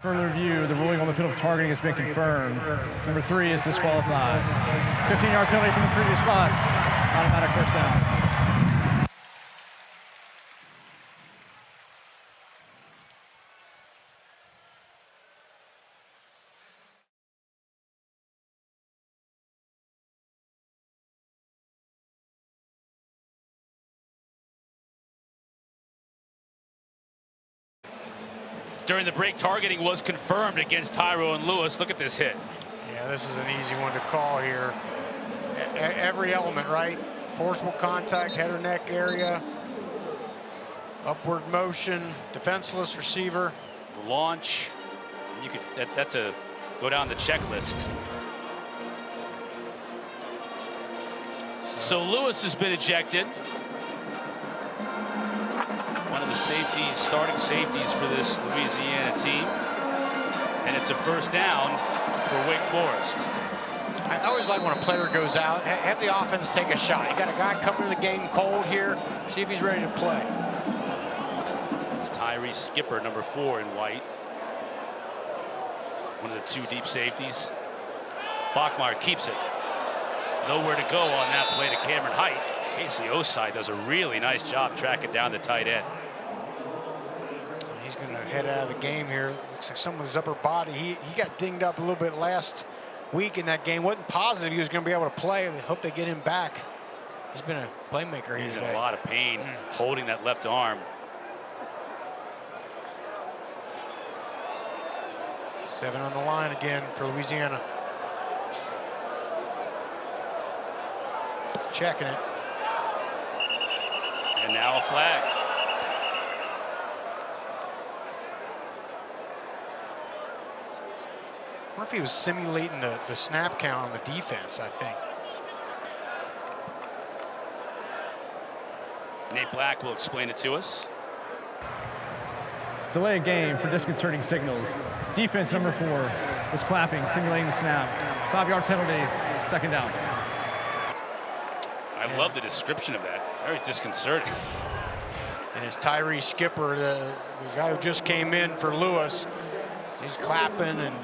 Further review, the ruling on the penalty targeting has been confirmed. Number 3 is disqualified. 15-yard penalty from the previous spot. Automatic first down. During the break, targeting was confirmed against Tyrone Lewis. Look at this hit. Yeah, this is an easy one to call here. Every element, right? Forcible contact, head or neck area, upward motion, defenseless receiver. Launch. You could that's a go down the checklist. So Lewis has been ejected. One of the safeties, starting safeties for this Louisiana team. And it's a first down for Wake Forest. I always like when a player goes out, have the offense take a shot. You got a guy coming to the game cold here, see if he's ready to play. It's Tyree Skipper, number 4 in white. One of the 2 deep safeties. Bachmeier keeps it. Nowhere to go on that play to Cameron Height. Casey Osai does a really nice job tracking down the tight end. He's going to head out of the game here. Looks like some of his upper body. He got dinged up a little bit last week in that game. Wasn't positive he was going to be able to play. I hope they get him back. He's been a playmaker here He's today. in a lot of pain holding that left arm. 7 on the line again for Louisiana. Checking it. And now a flag. I wonder if he was simulating the snap count on the defense, I think. Nate Black will explain it to us. Delay a game for disconcerting signals. Defense number 4 was clapping, simulating the snap. 5-yard penalty, second down. I love the description of that. Very disconcerting. And it's Tyree Skipper, the guy who just came in for Lewis. He's clapping and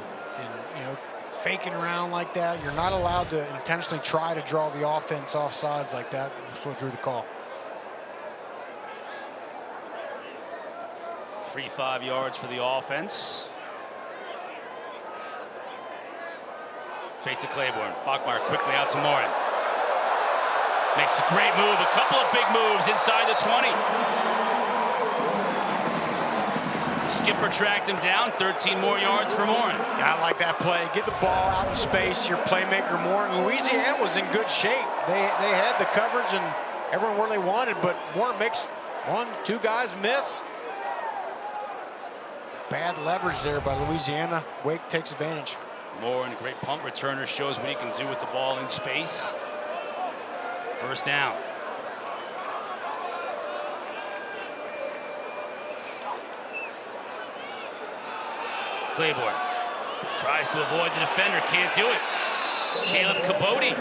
you know, faking around like that. You're not allowed to intentionally try to draw the offense off sides like that. That's what drew the call. Free 5 yards for the offense. Fake to Clayborn. Bachmeier quickly out to Morin. Makes a great move. A couple of big moves inside the 20. Skipper tracked him down. 13 more yards for Morin. I like that play. Get the ball out of space. Your playmaker Morin. Louisiana was in good shape. They had the coverage and everyone where they wanted, but Morin makes 1, 2 guys miss. Bad leverage there by Louisiana. Wake takes advantage. Morin, a great punt returner, shows what he can do with the ball in space. First down. Clayborn tries to avoid the defender, can't do it. Caleb Cabote.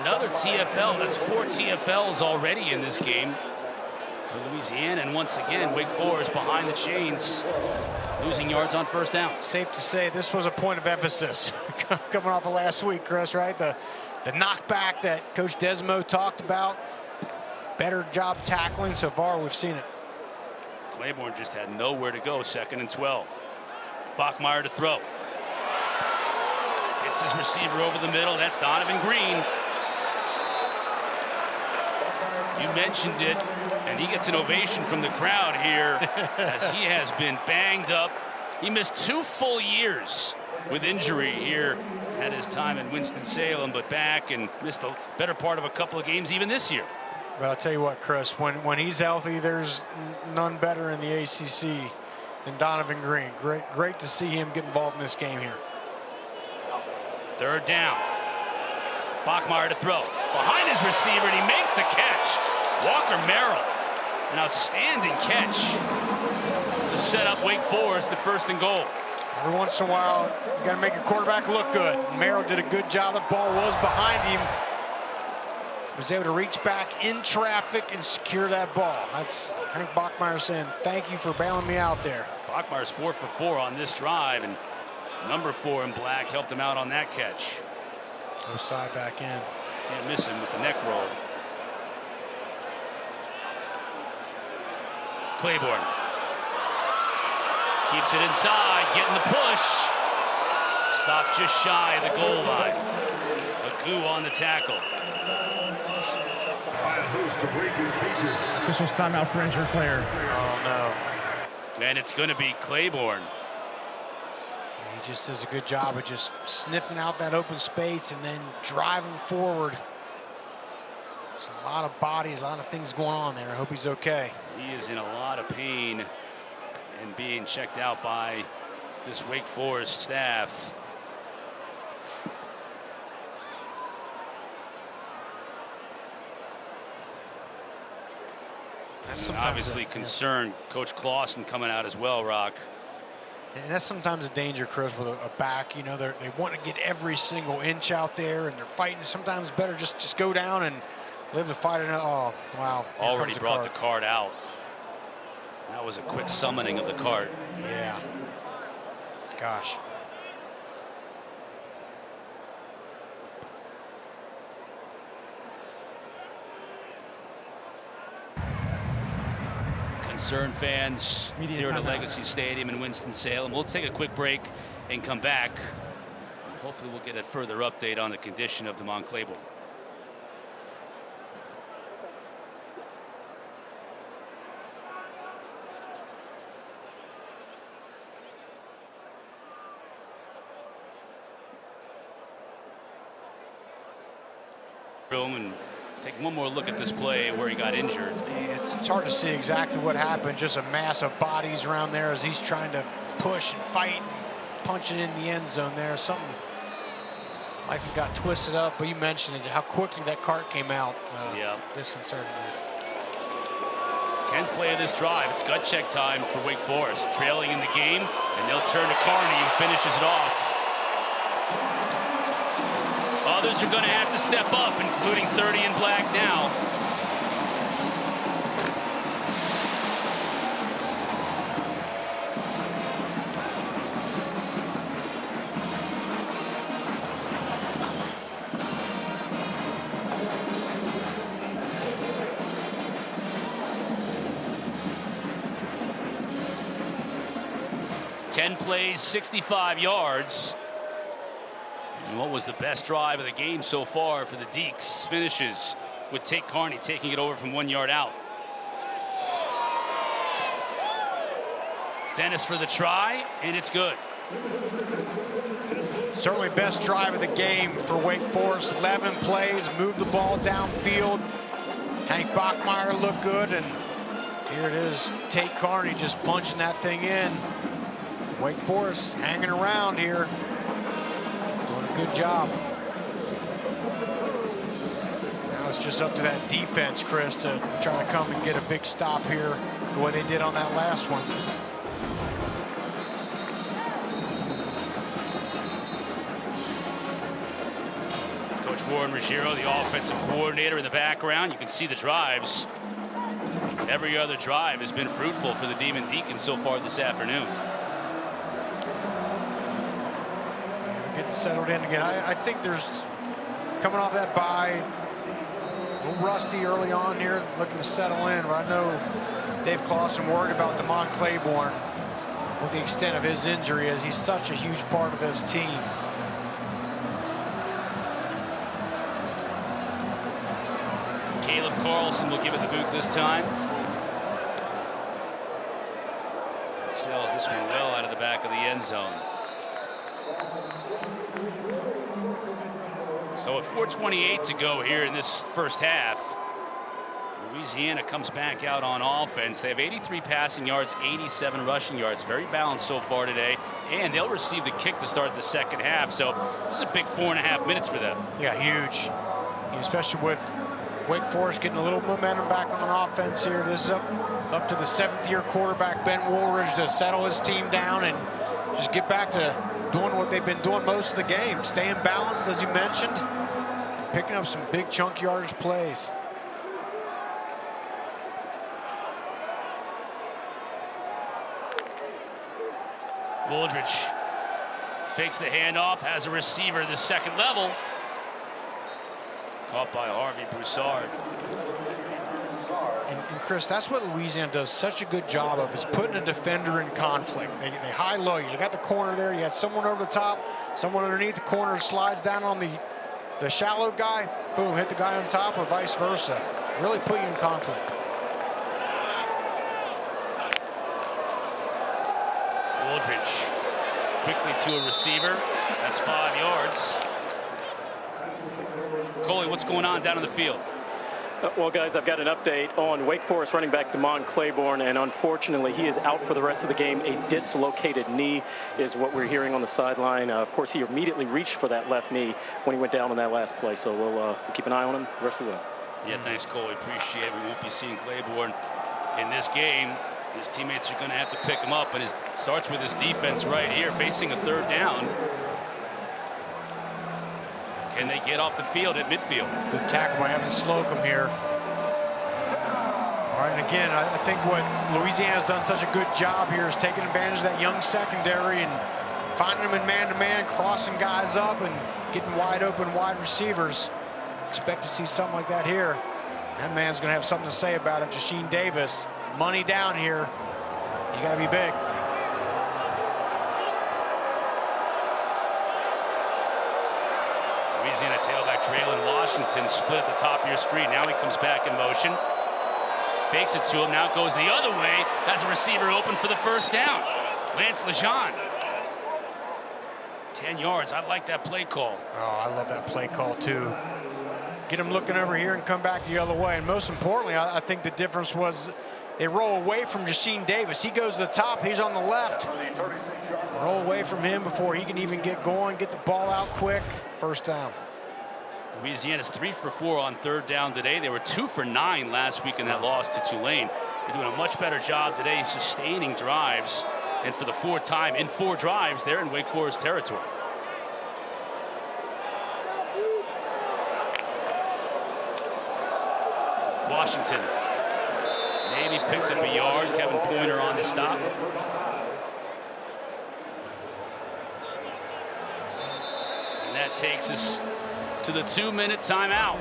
Another TFL, that's 4 TFLs already in this game for Louisiana, and once again, Wake Forest behind the chains, losing yards on first down. Safe to say this was a point of emphasis coming off of last week, Chris, right? The knockback that Coach Desmo talked about. Better job tackling so far, we've seen it. Clayborn just had nowhere to go, 2nd and 12. Bachmeier to throw. Hits his receiver over the middle, that's Donovan Green. You mentioned it, and he gets an ovation from the crowd here as he has been banged up. He missed 2 full years with injury here at his time in Winston-Salem, but back and missed a better part of a couple of games even this year. But I'll tell you what, Chris, when he's healthy, there's none better in the ACC than Donovan Green. Great to see him get involved in this game here. Third down. Bachmeier to throw. Behind his receiver, and he makes the catch. Walker Merrill, an outstanding catch to set up Wake Forest the 1st and goal. Every once in a while, you got to make your quarterback look good. Merrill did a good job. The ball was behind him. was able to reach back in traffic and secure that ball. That's Hank Bachmeier saying, thank you for bailing me out there. Bachmeier's 4 for 4 on this drive, and number 4 in black helped him out on that catch. Go side back in. Can't miss him with the neck roll. Clayborn keeps it inside, getting the push. Stopped just shy of the goal line. Agu on the tackle. Officials timeout for injured player. Oh, no. And it's going to be Clayborn. He just does a good job of just sniffing out that open space and then driving forward. There's a lot of bodies, a lot of things going on there. I hope he's okay. He is in a lot of pain and being checked out by this Wake Forest staff. Obviously concerned. Coach Clausen coming out as well, Rock. And that's sometimes a danger, Chris, with a back. You know, they want to get every single inch out there, and they're fighting. Sometimes better just go down and live the fight. Oh, wow. Already brought the cart out. That was a quick summoning of the cart. Yeah. Gosh. Concerned fans here at Legacy Stadium in Winston-Salem. We'll take a quick break and come back. Hopefully we'll get a further update on the condition of Demond Claiborne. And take one more look at this play where he got injured. It's hard to see exactly what happened. Just a mass of bodies around there as he's trying to push and fight and punch it in the end zone there. Something like he got twisted up, but you mentioned it, how quickly that cart came out. Yeah. Disconcerting. 10th play of this drive. It's gut check time for Wake Forest. Trailing in the game, and they'll turn to Carney, who finishes it off. Others are going to have to step up, including 30 in black now. Ten plays, 65 yards. And what was the best drive of the game so far for the Deeks? Finishes with Tate Carney taking it over from 1 yard out. Dennis for the try, and it's good. Certainly best drive of the game for Wake Forest. 11 plays, moved the ball downfield. Hank Bachmeier looked good, and here it is, Tate Carney just punching that thing in. Wake Forest hanging around here. Good job. Now it's just up to that defense, Chris, to try to come and get a big stop here the way they did on that last one. Coach Warren Ruggiero, the offensive coordinator, in the background. You can see the drives. Every other drive has been fruitful for the Demon Deacons so far this afternoon. Getting settled in again. I think there's, coming off that bye, a little rusty early on here, looking to settle in. But I know Dave Clausen worried about Demond Claiborne with the extent of his injury, as he's such a huge part of this team. Caleb Carlson will give it the boot this time. Sails this one well out of the back of the end zone. So with 4:28 to go here in this first half, Louisiana comes back out on offense. They have 83 passing yards, 87 rushing yards. Very balanced so far today. And they'll receive the kick to start the second half. So this is a big 4.5 minutes for them. Yeah, huge. Especially with Wake Forest getting a little momentum back on offense here. This is up to the 7th-year quarterback, Ben Wooldridge, to settle his team down and just get back to doing what they've been doing most of the game. Staying balanced, as you mentioned. picking up some big chunk yardage plays. Wooldridge fakes the handoff, has a receiver at the second level. Caught by Harvey Broussard. And Chris, that's what Louisiana does such a good job of, is putting a defender in conflict. They high-low you. You got the corner there. You had someone over the top, someone underneath the corner slides down on the shallow guy. Boom, hit the guy on top, or vice versa. Really put you in conflict. Wooldridge quickly to a receiver. That's 5 yards. Coley, what's going on down on the field? Well, guys, I've got an update on Wake Forest running back Demond Claiborne, and unfortunately, he is out for the rest of the game. A dislocated knee is what we're hearing on the sideline. Of course, he immediately reached for that left knee when he went down on that last play, so we'll keep an eye on him the rest of the way. Yeah, thanks, Coley. Appreciate it. We won't be seeing Claiborne in this game. His teammates are going to have to pick him up, and it starts with his defense right here, facing a 3rd down. Can they get off the field at midfield? Good tackle by Evan Slocum here. All right, and again, I think what Louisiana's done such a good job here is taking advantage of that young secondary and finding them in man-to-man, crossing guys up and getting wide open wide receivers. Expect to see something like that here. That man's going to have something to say about it. Jasheen Davis, money down here. You got to be big. Louisiana tailback Traylon Washington split at the top of your screen. Now he comes back in motion. Fakes it to him. Now goes the other way. Has a receiver open for the 1st down. Lance Lejean. 10 yards. I like that play call. Oh, I love that play call, too. Get him looking over here and come back the other way. And most importantly, I think the difference was they roll away from Jasheen Davis. He goes to the top. He's on the left. Roll away from him before he can even get going, get the ball out quick. 1st down. Louisiana's 3 for 4 on 3rd down today. They were 2 for 9 last week in that loss to Tulane. They're doing a much better job today sustaining drives. And for the 4th time in 4 drives, they're in Wake Forest territory. Washington maybe picks up a yard. Kevin Pointer on the stop. And that takes us to the 2-minute timeout.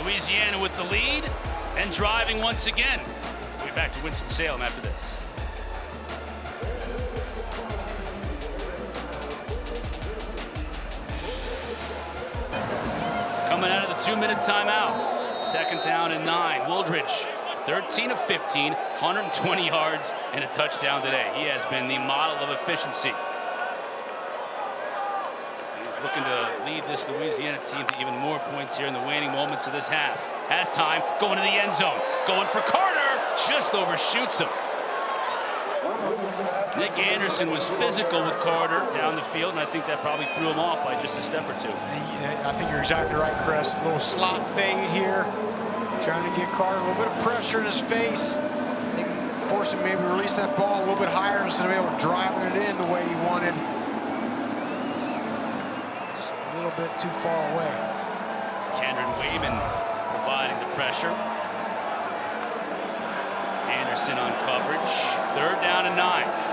Louisiana with the lead and driving once again. We'll be back to Winston-Salem after this. Coming out of the 2-minute timeout. 2nd down and 9. Wooldridge, 13 of 15, 120 yards and a touchdown today. He has been the model of efficiency. He's looking to lead this Louisiana team to even more points here in the waning moments of this half. Has time, going to the end zone. Going for Carter, just overshoots him. Nick Anderson was physical with Carter down the field, and I think that probably threw him off by just a step or 2. I think you're exactly right, Chris. A little slot fade here, trying to get Carter a little bit of pressure in his face. Force him maybe release that ball a little bit higher instead of able to driving it in the way he wanted. Just a little bit too far away. Kendron Wayman providing the pressure. Anderson on coverage. 3rd down and 9.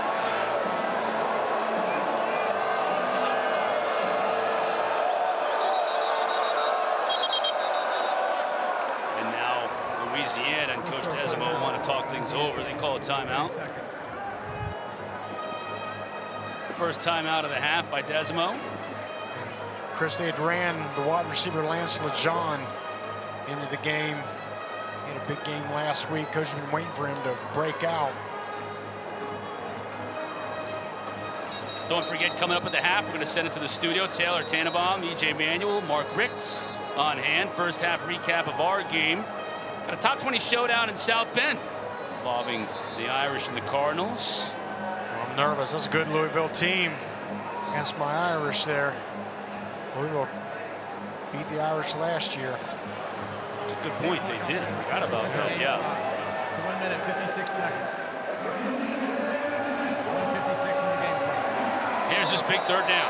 Louisiana and Coach Desimo want to talk things over. They call a timeout. First timeout of the half by Desimo. Chris, they had ran the wide receiver Lance Lejean into the game. He had a big game last week. Coach has been waiting for him to break out. Don't forget, coming up at the half, we're going to send it to the studio. Taylor Tannenbaum, E.J. Manuel, Mark Richts on hand. First half recap of our game. Got a top 20 showdown in South Bend involving the Irish and the Cardinals. Well, I'm nervous. That's a good Louisville team against my Irish there. Louisville beat the Irish last year. That's a good point. They did. I forgot about that. Yeah. 1 minute, 56 seconds. 1:56 in the game. Here's this big 3rd down.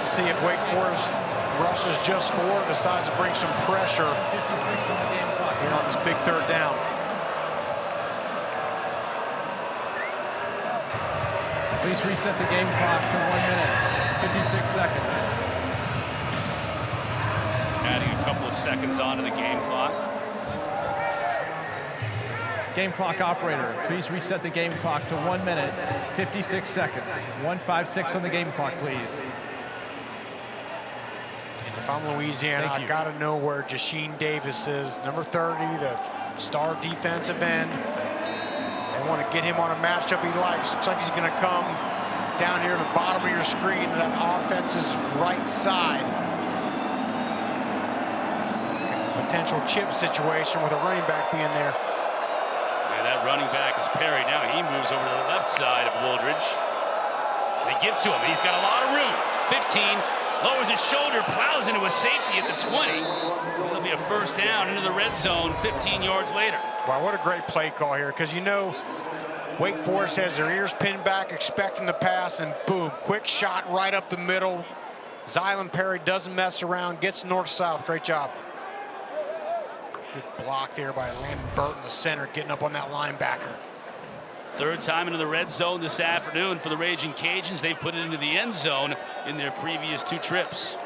to see if Wake Forest rushes just forward, decides to bring some pressure here on this big third down. Please reset the game clock to 1 minute, 56 seconds. Adding a couple of seconds onto the game clock. Game clock operator, please reset the game clock to 1 minute, 56 seconds. 1:56 on the game clock, please. If I'm Louisiana, I got to know where Jasheen Davis is. Number 30, the star defensive end. They want to get him on a matchup he likes. Looks like he's going to come down here to the bottom of your screen to that offense's right side. Potential chip situation with a running back being there. Yeah, that running back is Perry. Now he moves over to the left side of Wooldridge. They give to him. He's got a lot of room. 15, lowers his shoulder, plows into a safety at the 20. It'll be a first down into the red zone 15 yards later. Wow, what a great play call here, because you know Wake Forest has their ears pinned back, expecting the pass, and boom, quick shot right up the middle. Zylan Perry doesn't mess around, gets north-south. Great job. Good block there by Landon Burton, the center, getting up on that linebacker. Third time into the red zone this afternoon for the Ragin Cajuns. They've put it into the end zone in their previous 2 trips.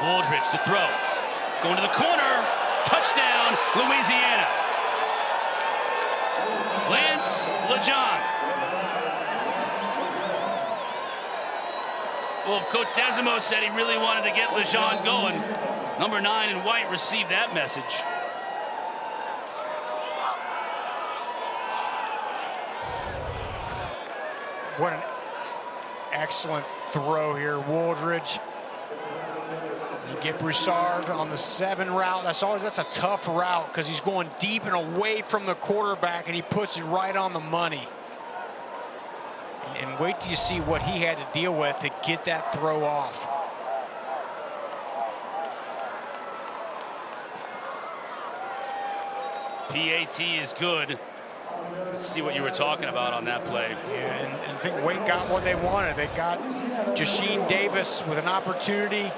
Wooldridge to throw. Going to the corner. Touchdown, Louisiana. Lance LeJean. Well, if Coach Desimo said he really wanted to get LeJean going, number 9 in white received that message. What an excellent throw here, Wooldridge. You get Broussard on the 7 route. That's a tough route because he's going deep and away from the quarterback, and he puts it right on the money. And wait till you see what he had to deal with to get that throw off. PAT is good. Let's see what you were talking about on that play. Yeah, and I think Wake got what they wanted. They got Jasheen Davis with an opportunity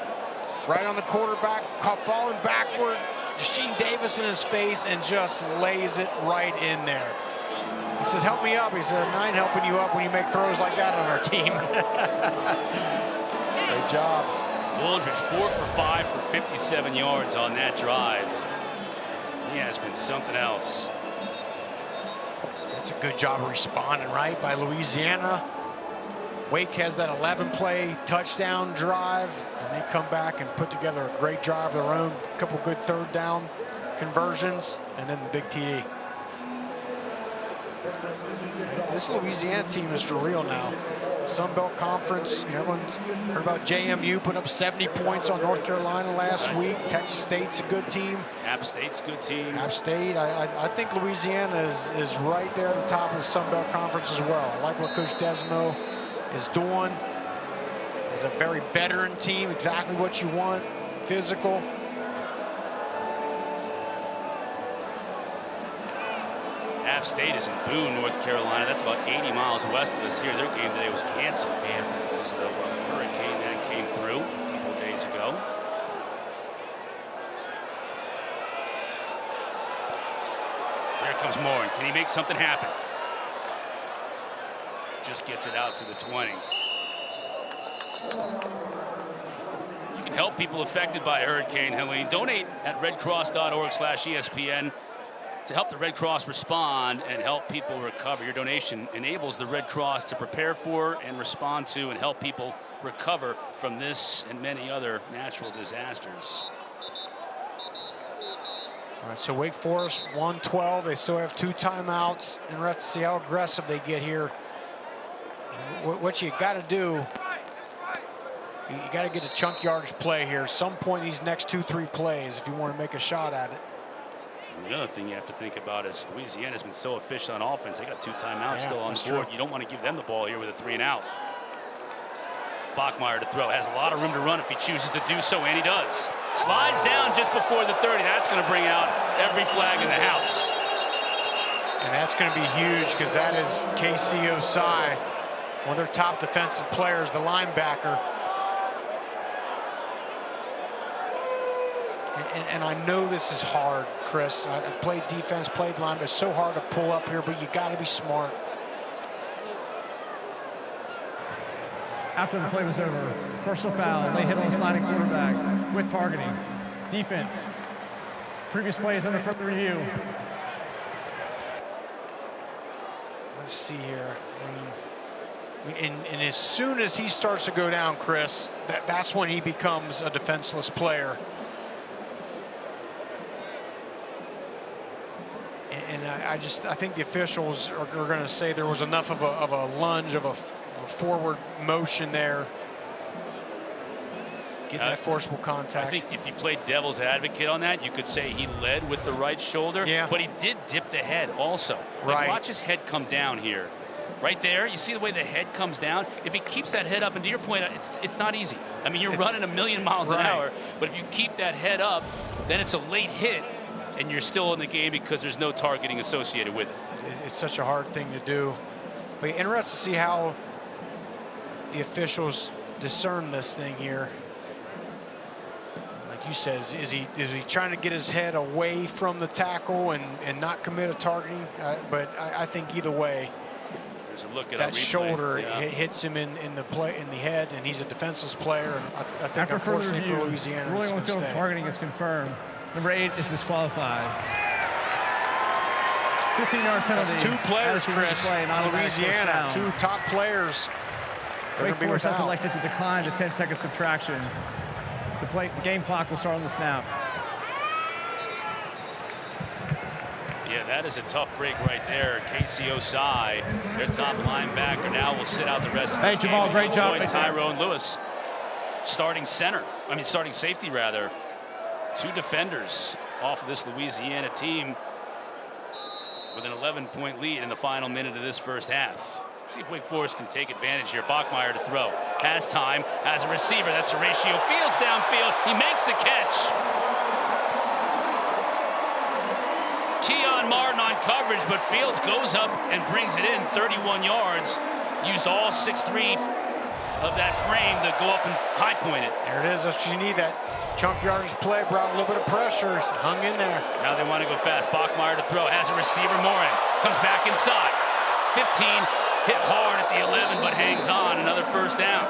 right on the quarterback, falling backward. Jasheen Davis in his face and just lays it right in there. He says, help me up. He said, I ain't helping you up when you make throws like that on our team. Great job. Wooldridge 4 for 5 for 57 yards on that drive. He has been something else. That's a good job of responding, right, by Louisiana. Wake has that 11-play touchdown drive, and they come back and put together a great drive of their own. A couple good third down conversions, and then the big TD. This Louisiana team is for real now. Sun Belt Conference, everyone's heard about JMU putting up 70 points on North Carolina last week. Texas State's a good team. App State's a good team. App State, I think Louisiana is right there at the top of the Sun Belt Conference as well. I like what Coach Desimo is doing. It's a very veteran team, exactly what you want, physical. App State is in Boone, North Carolina. That's about 80 miles west of us here. Their game today was canceled because of the hurricane that came through a couple of days ago. Here comes Morin. Can he make something happen? Just gets it out to the 20. You can help people affected by Hurricane Helene. Donate at redcross.org/ESPN. to help the Red Cross respond and help people recover. Your donation enables the Red Cross to prepare for and respond to and help people recover from this and many other natural disasters. All right, so Wake Forest 1-12. They still have 2 timeouts. Interested to see how aggressive they get here. What you got to do, you got to get a chunk yardage play here. Some point these next 2-3 plays if you want to make a shot at it. And the other thing you have to think about is Louisiana's been so efficient on offense. They got 2 timeouts still on the board. True. You don't want to give them the ball here with a 3 and out. Bachmeier to throw. Has a lot of room to run if he chooses to do so, and he does. Slides down just before the 30. That's going to bring out every flag in the house. And that's going to be huge because that is KC Osai, one of their top defensive players, the linebacker. And I know this is hard, Chris. I played defense, played line, but it's so hard to pull up here, but you got to be smart. After the play was over, personal foul, late hit on the sliding quarterback with targeting. Defense. Previous play is under further review. Let's see here. And as soon as he starts to go down, Chris, that's when he becomes a defenseless player. And I think the officials are going to say there was enough of a lunge, of a forward motion there, getting that forcible contact. I think if you played devil's advocate on that, you could say he led with the right shoulder, but he did dip the head also. Like, watch his head come down here. Right there, you see the way the head comes down? If he keeps that head up, and to your point, it's not easy. I mean, you're running a million miles an hour, but if you keep that head up, then it's a late hit, and you're still in the game because there's no targeting associated with it. It's such a hard thing to do. But interested to see how the officials discern this thing here. Like you said, is he trying to get his head away from the tackle and not commit a targeting? But I think either way, there's a look at that shoulder hits him in the head, and he's a defenseless player. And I think unfortunately for Louisiana, ruling on the field of targeting is confirmed. Number 8 is disqualified. 15-yard penalty. That's 2 players, Chris, Louisiana, 2 top players. Wake Forest has elected to decline the 10-second subtraction. The game clock will start on the snap. Yeah, that is a tough break right there. KC Osai, their top linebacker, now will sit out the rest of the game. Hey, Jamal, great job. Tyrone Lewis, starting safety rather. 2 defenders off of this Louisiana team with an 11-point lead in the final minute of this first half. See if Wake Forest can take advantage here. Bachmeier to throw. Has time, has a receiver. That's Horatio Fields downfield. He makes the catch. Keon Martin on coverage, but Fields goes up and brings it in 31 yards. Used all 6'3" of that frame to go up and high point it. There it is. That's what you need. That chunk yardage play brought a little bit of pressure. Hung in there. Now they want to go fast. Bachmeier to throw. Has a receiver. Morin comes back inside. 15. Hit hard at the 11, but hangs on. Another first down.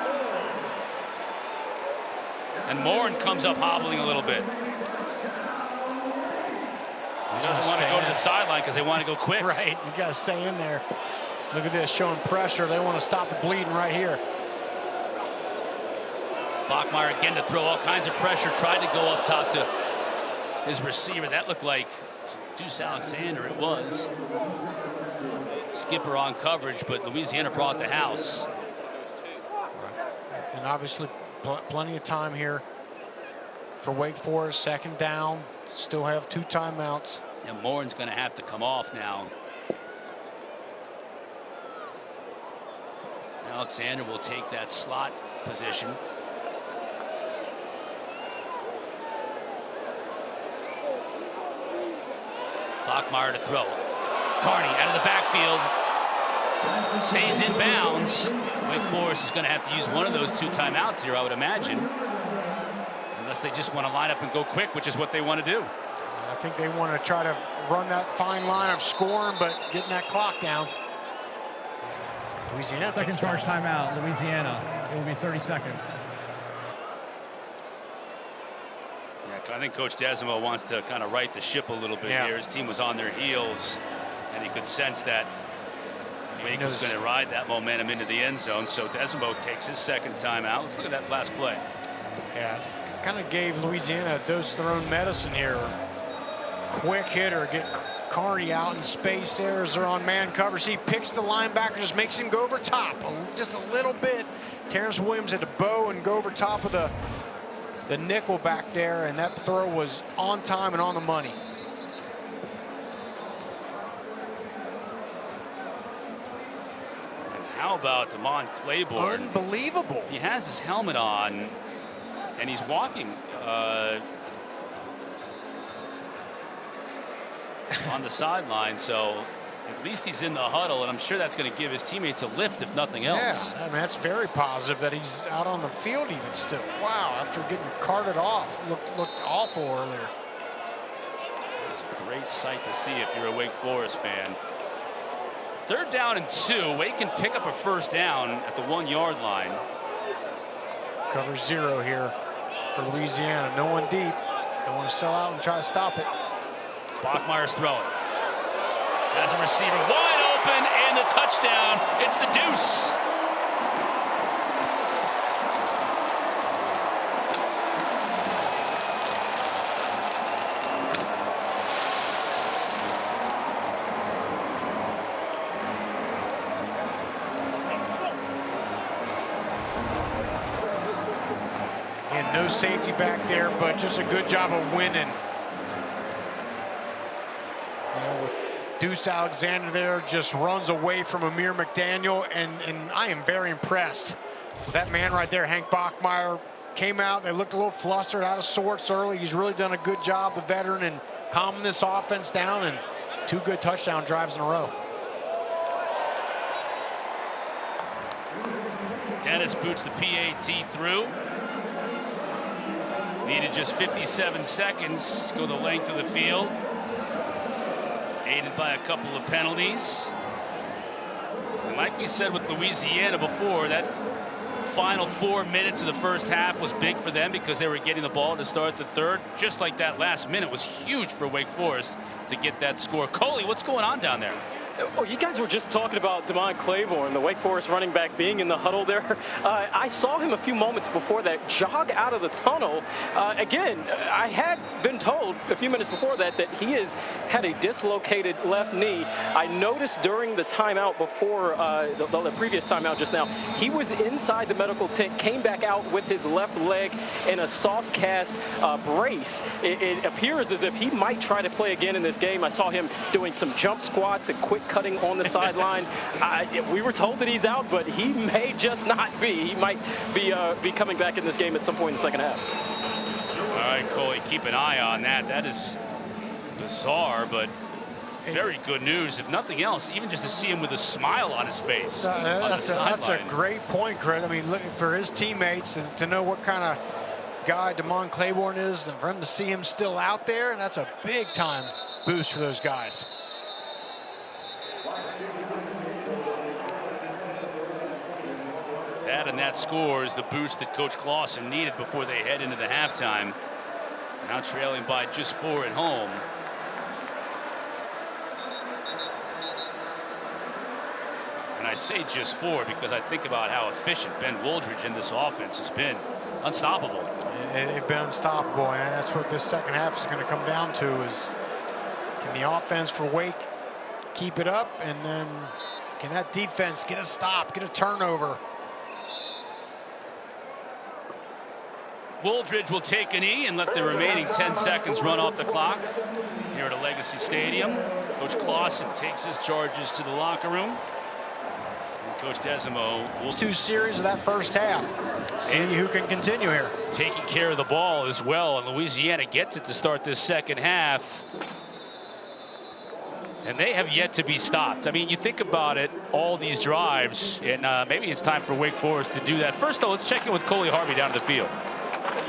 And Morin comes up hobbling a little bit. He doesn't want to go to the sideline because they want to go quick. Right, you got to stay in there. Look at this, showing pressure. They want to stop the bleeding right here. Bachmeier again to throw all kinds of pressure. Tried to go up top to his receiver. That looked like Deuce Alexander. It was. Skipper on coverage, but Louisiana brought the house. And obviously plenty of time here for Wake Forest. Second down. Still have 2 timeouts. And Morin's going to have to come off now. Alexander will take that slot position. Bachmeier to throw. Carney out of the backfield. Stays in bounds. Wake Forest is going to have to use one of those 2 timeouts here, I would imagine. Unless they just want to line up and go quick, which is what they want to do. I think they want to try to run that fine line of scoring, but getting that clock down. Louisiana second charge timeout, Louisiana. It will be 30 seconds. Yeah, I think Coach Desimo wants to kind of right the ship a little bit here. His team was on their heels, and he could sense that Wake was going to ride that momentum into the end zone. So Desimo takes his second timeout. Let's look at that last play. Yeah, kind of gave Louisiana a dose of their own medicine here. Quick hitter, get Carney out in space there as they're on man coverage. He picks the linebacker, just makes him go over top just a little bit. Terrence Williams had to bow and go over top of the nickel back there, and that throw was on time and on the money. And how about Demond Claiborne? Unbelievable. He has his helmet on, and he's walking on the sideline, so At least he's in the huddle, and I'm sure that's going to give his teammates a lift, if nothing else. Yeah, I mean, that's very positive that he's out on the field even still. Wow, after getting carted off, looked awful earlier. It's a great sight to see if you're a Wake Forest fan. 3rd down and 2. Wake can pick up a 1st down at the 1-yard line. Cover 0 here for Louisiana. No one deep. They want to sell out and try to stop it. Bachmeier's throwing. Has a receiver wide open, and the touchdown. It's the deuce. And no safety back there, but just a good job of winning. With Deuce Alexander there, just runs away from Amir McDaniel, and I am very impressed with that man right there. Hank Bachmeier came out. They looked a little flustered, out of sorts early. He's really done a good job, the veteran, in calming this offense down, and 2 good touchdown drives in a row. Dennis boots the PAT through. Needed just 57 seconds to go the length of the field. Aided by a couple of penalties. And like we said with Louisiana before, that final 4 minutes of the first half was big for them because they were getting the ball to start the 3rd. Just like that last minute was huge for Wake Forest to get that score. Coley, what's going on down there? Oh, you guys were just talking about Demond Claiborne, the Wake Forest running back, being in the huddle there. I saw him a few moments before that jog out of the tunnel. Again, I had been told a few minutes before that he has had a dislocated left knee. I noticed during the timeout before the previous timeout just now, he was inside the medical tent, came back out with his left leg in a soft cast brace. It appears as if he might try to play again in this game. I saw him doing some jump squats and quick cutting on the sideline. We were told that he's out, but he may just not be. He might be coming back in this game at some point in the second half. All right, Coley, keep an eye on that. That is bizarre, but very good news. If nothing else, even just to see him with a smile on his face. That's a great point, Craig. I mean, look, for his teammates to know what kind of guy Demond Claiborne is, and for him to see him still out there, and that's a big-time boost for those guys. That and that score is the boost that Coach Clausen needed before they head into the halftime. Now trailing by just 4 at home. And I say just 4 because I think about how efficient Ben Wooldridge in this offense has been. Unstoppable. They've been unstoppable, and that's what this second half is going to come down to, is can the offense for Wake keep it up, and then can that defense get a stop, get a turnover? Wooldridge will take a knee and let the remaining 10 seconds run off the clock here at a Legacy Stadium. Coach Clausen takes his charges to the locker room. And Coach Desimo will 2 series of that first half. See who can continue here. Taking care of the ball as well, and Louisiana gets it to start this second half. And they have yet to be stopped. I mean, you think about it, all these drives, and maybe it's time for Wake Forest to do that. First, though, let's check in with Coley Harvey down to the field.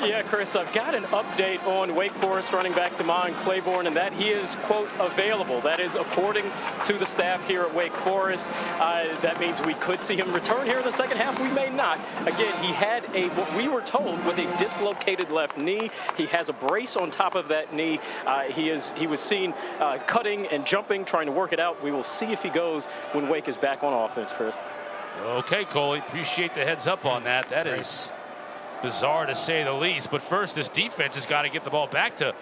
Yeah, Chris, I've got an update on Wake Forest running back Demond Claiborne, and that he is, quote, available. That is according to the staff here at Wake Forest. That means we could see him return here in the second half. We may not. Again, he had what we were told was a dislocated left knee. He has a brace on top of that knee. He was seen cutting and jumping, trying to work it out. We will see if he goes when Wake is back on offense, Chris. Okay, Coley, appreciate the heads up on that. That is bizarre to say the least, but first this defense has got to get the ball back to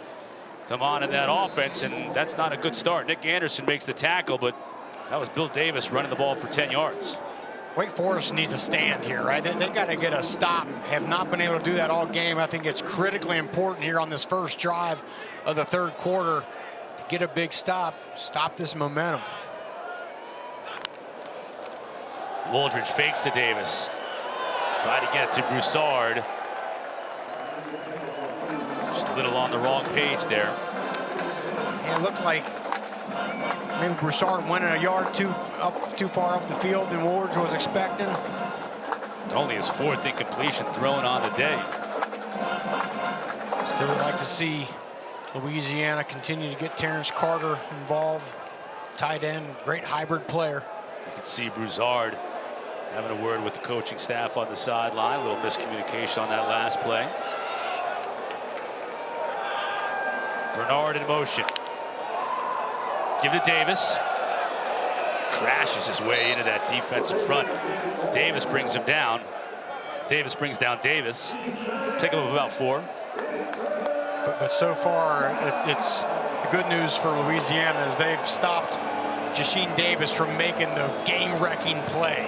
Demond in that offense, and that's not a good start. Nick Anderson makes the tackle, but that was Bill Davis running the ball for 10 yards. Wake Forest needs a stand here, right? They got to get a stop. Have not been able to do that all game. I think it's critically important here on this first drive of the 3rd quarter to get a big stop this momentum. Wooldridge fakes to Davis. Try to get it to Broussard. Just a little on the wrong page there. Yeah, it looked like Maybe Broussard went a yard too far up the field than Wooldridge was expecting. It's only his 4th incompletion thrown on the day. Still would like to see Louisiana continue to get Terrence Carter involved. Tight end, great hybrid player. You can see Broussard having a word with the coaching staff on the sideline. A little miscommunication on that last play. Bernard in motion. Give it to Davis. Crashes his way into that defensive front. Davis brings him down. Davis brings down Davis. Take him up about 4. But so far, it's the good news for Louisiana is they've stopped Jasheen Davis from making the game-wrecking play.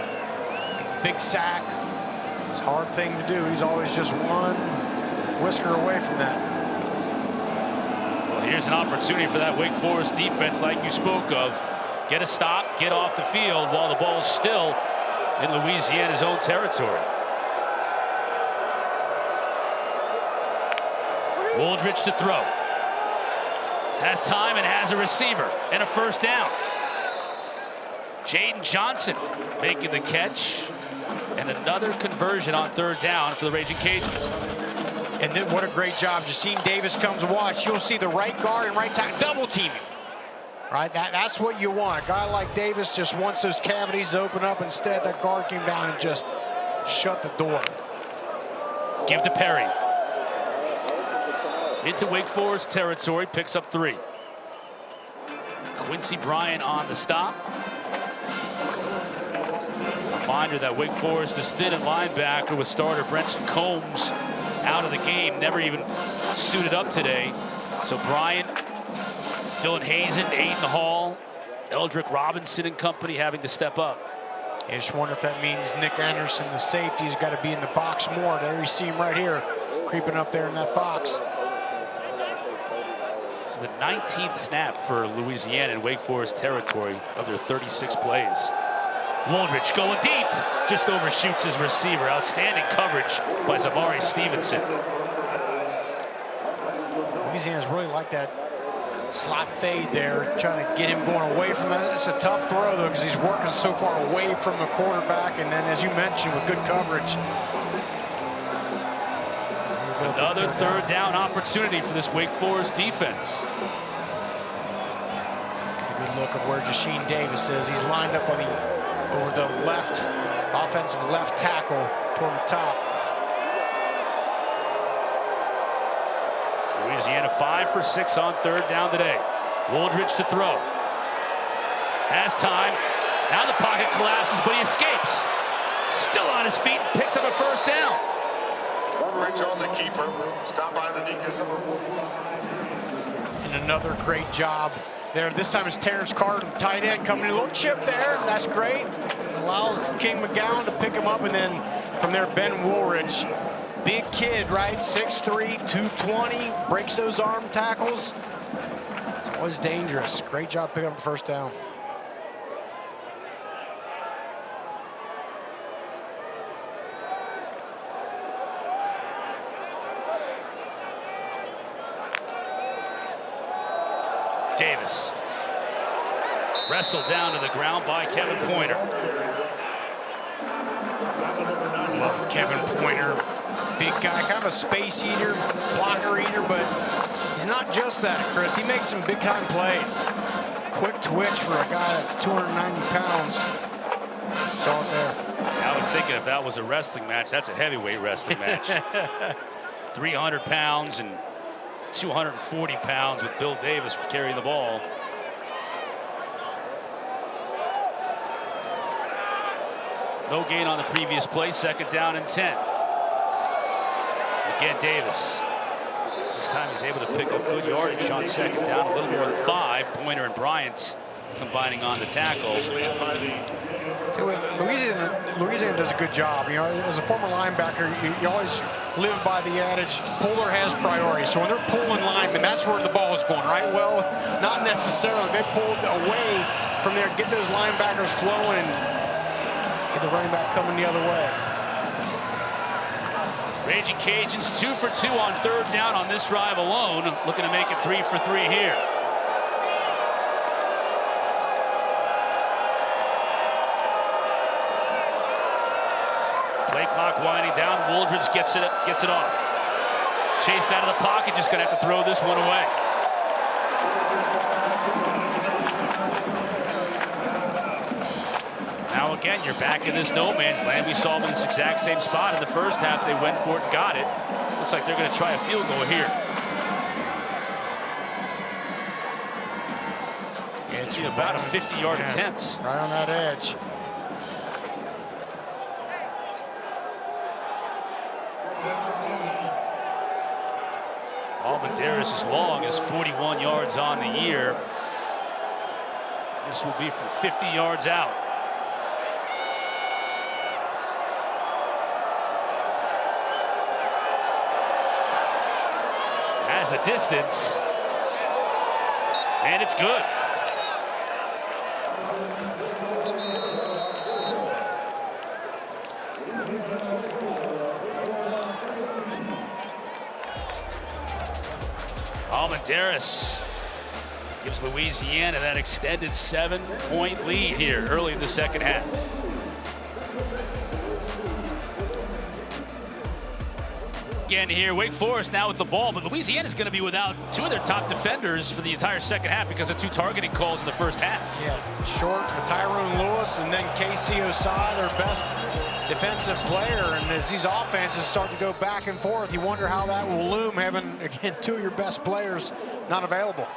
Big sack. It's a hard thing to do. He's always just one whisker away from that. Well, here's an opportunity for that Wake Forest defense like you spoke of. Get a stop, get off the field while the ball is still in Louisiana's own territory. Wooldridge to throw. Has time and has a receiver and a first down. Jaden Johnson making the catch and another conversion on 3rd down for the Ragin Cajuns. And then what a great job. Jasheen Davis comes to watch. You'll see the right guard and right tackle double teaming. Right, that's what you want. A guy like Davis just wants those cavities to open up. Instead, that guard came down and just shut the door. Give to Perry. Into Wake Forest territory, picks up 3. Quincy Bryant on the stop. Reminder that Wake Forest is thin at linebacker with starter Brenton Combs out of the game, never even suited up today. So Bryant, Dylan Hazen, Aiden Hall, Eldrick Robinson and company having to step up. I just wonder if that means Nick Anderson, the safety, has got to be in the box more. There you see him right here, creeping up there in that box. It's the 19th snap for Louisiana in Wake Forest territory of their 36 plays. Wooldridge going deep, just overshoots his receiver. Outstanding coverage by Zamari Stevenson. Louisiana's really like that slot fade there, trying to get him going away from that. It's a tough throw, though, because he's working so far away from the quarterback, and then, as you mentioned, with good coverage. Another 3rd down opportunity for this Wake Forest defense. Get a good look of where Jasheen Davis is. He's lined up on over the left, offensive left tackle toward the top. Louisiana 5 for 6 on 3rd down today. Wooldridge to throw. Has time. Now the pocket collapses, but he escapes. Still on his feet, picks up a first down. Wooldridge on the keeper. Stop by the Deacons. And another great job there. This time it's Terrence Carter, the tight end, coming in. A little chip there. That's great. Allows King McGowan to pick him up, and then from there, Ben Wooldridge. Big kid, right? 6'3", 220, breaks those arm tackles. It's always dangerous. Great job picking up the first down. Davis. Wrestled down to the ground by Kevin Pointer. Love Kevin Pointer. Big guy, kind of a space eater, blocker eater, but he's not just that, Chris. He makes some big-time plays. Quick twitch for a guy that's 290 pounds. Saw it there. I was thinking if that was a wrestling match, that's a heavyweight wrestling match. 300 pounds and 240 pounds with Bill Davis carrying the ball. No gain on the previous play, 2nd down and 10. Again, Davis. This time he's able to pick up good yardage on 2nd down, a little more than 5. Pointer and Bryant combining on the tackle. Louisiana does a good job. You know, as a former linebacker, you always live by the adage, puller has priority. So when they're pulling linemen, that's where the ball is going, right? Well, not necessarily. They pulled away from there, get those linebackers flowing, and get the running back coming the other way. Ragin Cajuns 2 for 2 on 3rd down on this drive alone, looking to make it 3 for 3 here. Play clock winding down. Wooldridge gets it off. Chased out of the pocket, just gonna have to throw this one away. Now again, you're back in this no man's land. We saw them in this exact same spot in the first half. They went for it, got it. Looks like they're gonna try a field goal here. It's about a 50-yard attempt. Right on that edge. Almendaris as long as 41 yards on the year. This will be from 50 yards out. Has the distance. And it's good. Almendaris gives Louisiana that extended 7-point lead here early in the second half. Again here, Wake Forest now with the ball, but Louisiana is going to be without two of their top defenders for the entire second half because of two targeting calls in the first half. Yeah, short with Tyrone Lewis and then Casey Osai, their best defensive player. And as these offenses start to go back and forth, you wonder how that will loom, having, again, two of your best players not available.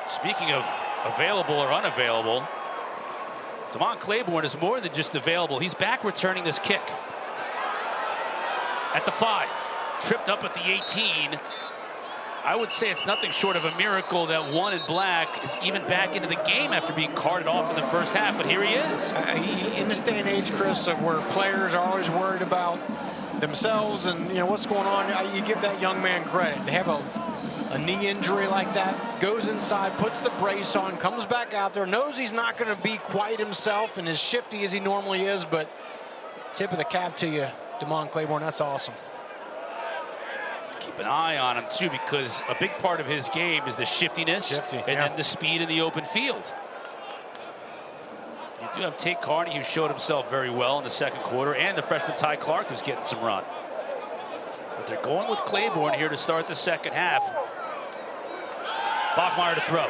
Speaking of available or unavailable, Demond Claiborne is more than just available. He's back returning this kick. At the 5, tripped up at the 18. I would say it's nothing short of a miracle that one in black is even back into the game after being carted off in the first half, but here he is. In this day and age, Chris, of where players are always worried about themselves and, you know, what's going on, you give that young man credit. They have a knee injury like that, goes inside, puts the brace on, comes back out there, knows he's not going to be quite himself and as shifty as he normally is, but tip of the cap to you, Demond Claiborne. That's awesome. Let's keep an eye on him, too, because a big part of his game is the shiftiness and then the speed in the open field. You do have Tate Carney, who showed himself very well in the second quarter, and the freshman Ty Clark, who's getting some run. But they're going with Clayborn here to start the second half. Bachmeier to throw.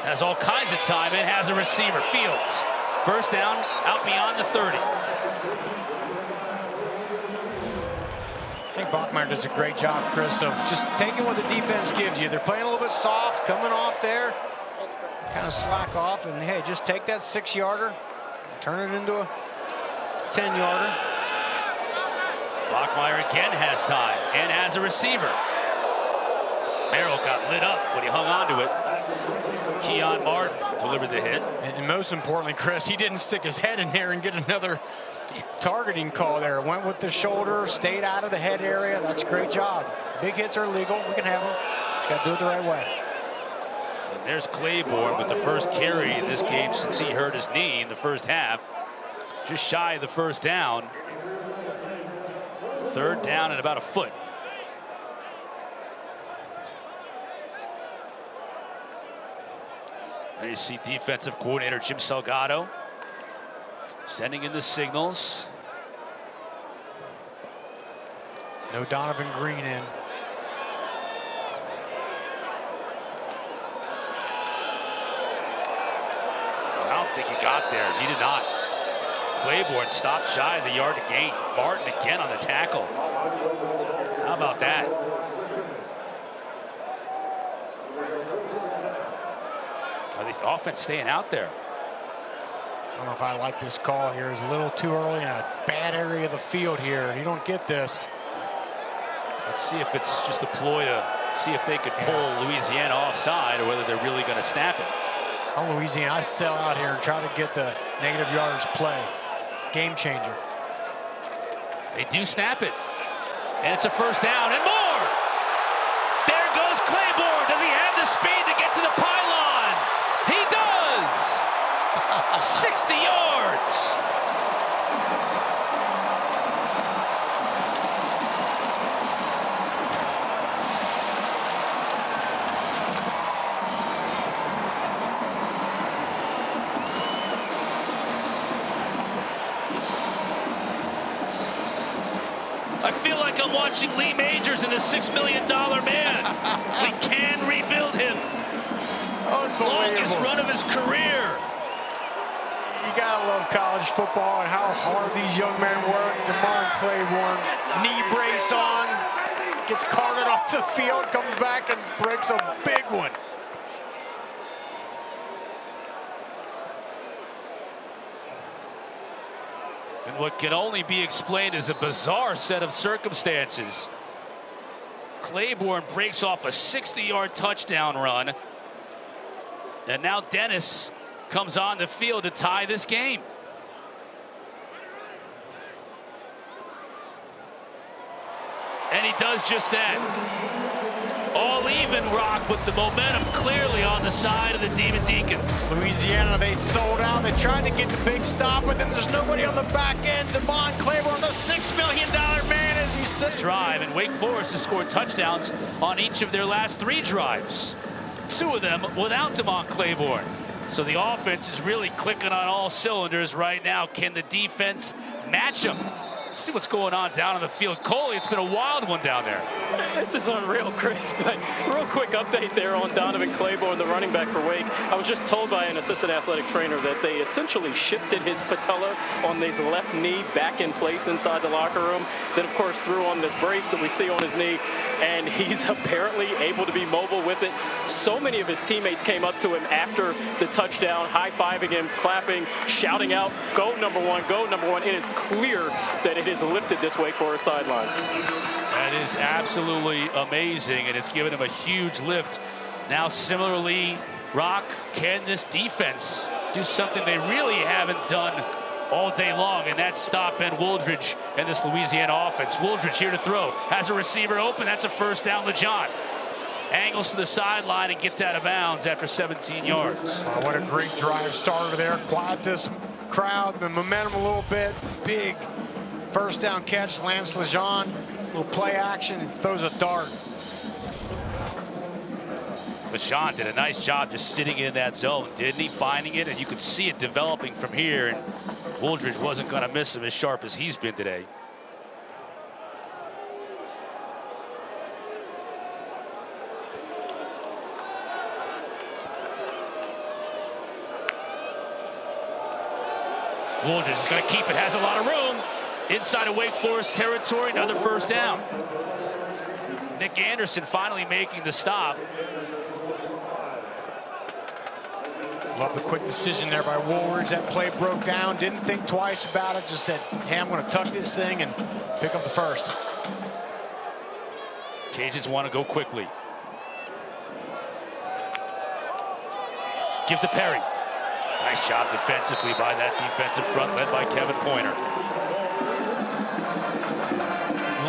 Has all kinds of time and has a receiver. Fields. First down, out beyond the 30. I think Bachmeier does a great job, Chris, of just taking what the defense gives you. They're playing a little bit soft, coming off there, kind of slack off, and hey, just take that 6-yarder, turn it into a 10-yarder. Bachmeier again has time and has a receiver. Merrill got lit up, but he hung on to it. Keon Martin delivered the hit. And most importantly, Chris, he didn't stick his head in there and get another targeting call there. Went with the shoulder, stayed out of the head area. That's a great job. Big hits are legal. We can have them. Just got to do it the right way. And there's Clayborn with the first carry in this game since he hurt his knee in the first half. Just shy of the first down. Third down and about a foot. There you see defensive coordinator Jim Salgado sending in the signals. No Donovan Green in. I don't think he got there. He did not. Clayborn stopped shy of the yard to gain. Martin again on the tackle. How about that? Are these offense staying out there? I don't know if I like this call here. It's a little too early in a bad area of the field here. You don't get this. Let's see if it's just a ploy to see if they could pull Louisiana offside or whether they're really going to snap it. Oh, Louisiana, I sell out here and try to get the negative yardage play. Game changer. They do snap it. And it's a first down and more. There goes Clayborn. Does he have the speed to get to the pylon? He does. 60 yards. I feel like I'm watching Lee Majors in the $6 Million Man. We can rebuild him. Longest run of his career. You gotta love college football and how hard these young men work. Demond Claiborne, knee brace on, gets carted off the field, comes back and breaks a big one. And what can only be explained as a bizarre set of circumstances. Clayborn breaks off a 60-yard touchdown run. And now Dennis comes on the field to tie this game. And he does just that. All even, Rock, with the momentum clearly on the side of the Demon Deacons. Louisiana, they sold out. They tried to get the big stop, but then there's nobody on the back end. Demond Claiborne, the $6 Million Man, as you said. Drive, and Wake Forest has scored touchdowns on each of their last 3 drives. 2 of them without Demond Claiborne. So the offense is really clicking on all cylinders right now. Can the defense match them? Let's see what's going on down on the field. Coley, it's been a wild one down there. This is unreal, Chris, but real quick update there on Demond Claiborne, the running back for Wake. I was just told by an assistant athletic trainer that they essentially shifted his patella on his left knee back in place inside the locker room. Then, of course, threw on this brace that we see on his knee, and he's apparently able to be mobile with it. So many of his teammates came up to him after the touchdown, high-fiving him, clapping, shouting out, "Go number one, go number one." It is clear that it has lifted this Wake Forest sideline. That is absolutely amazing, and it's given him a huge lift. Now, similarly, Rock, can this defense do something they really haven't done all day long, and that's stop Ben Wooldridge and this Louisiana offense. Wooldridge here to throw, has a receiver open. That's a first down. LeJohn angles to the sideline and gets out of bounds after 17 yards. Oh, what a great drive starter there. Quiet this crowd, the momentum a little bit. Big first down catch. Lance LeJohn, little play action, and throws a dart. LeJohn did a nice job just sitting in that zone, didn't he? Finding it, and you could see it developing from here. And Wooldridge wasn't going to miss him as sharp as he's been today. Wooldridge is going to keep it, has a lot of room. Inside of Wake Forest territory, another first down. Nick Anderson finally making the stop. Love the quick decision there by Wooldridge. That play broke down, didn't think twice about it, just said, hey, I'm going to tuck this thing and pick up the first. Cajuns want to go quickly. Give to Perry. Nice job defensively by that defensive front led by Kevin Pointer.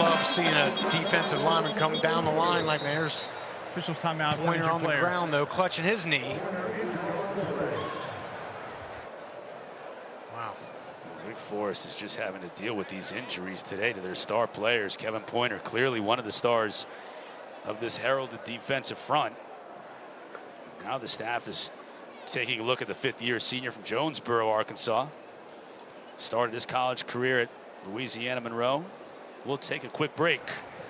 Love seeing a defensive lineman come down the line like there's Officials timeout. Pointer on the ground, though, clutching his knee. Wow. Wake Forest is just having to deal with these injuries today to their star players. Kevin Pointer, clearly one of the stars of this heralded defensive front. Now the staff is taking a look at the 5th-year senior from Jonesboro, Arkansas. Started his college career at Louisiana Monroe. We'll take a quick break.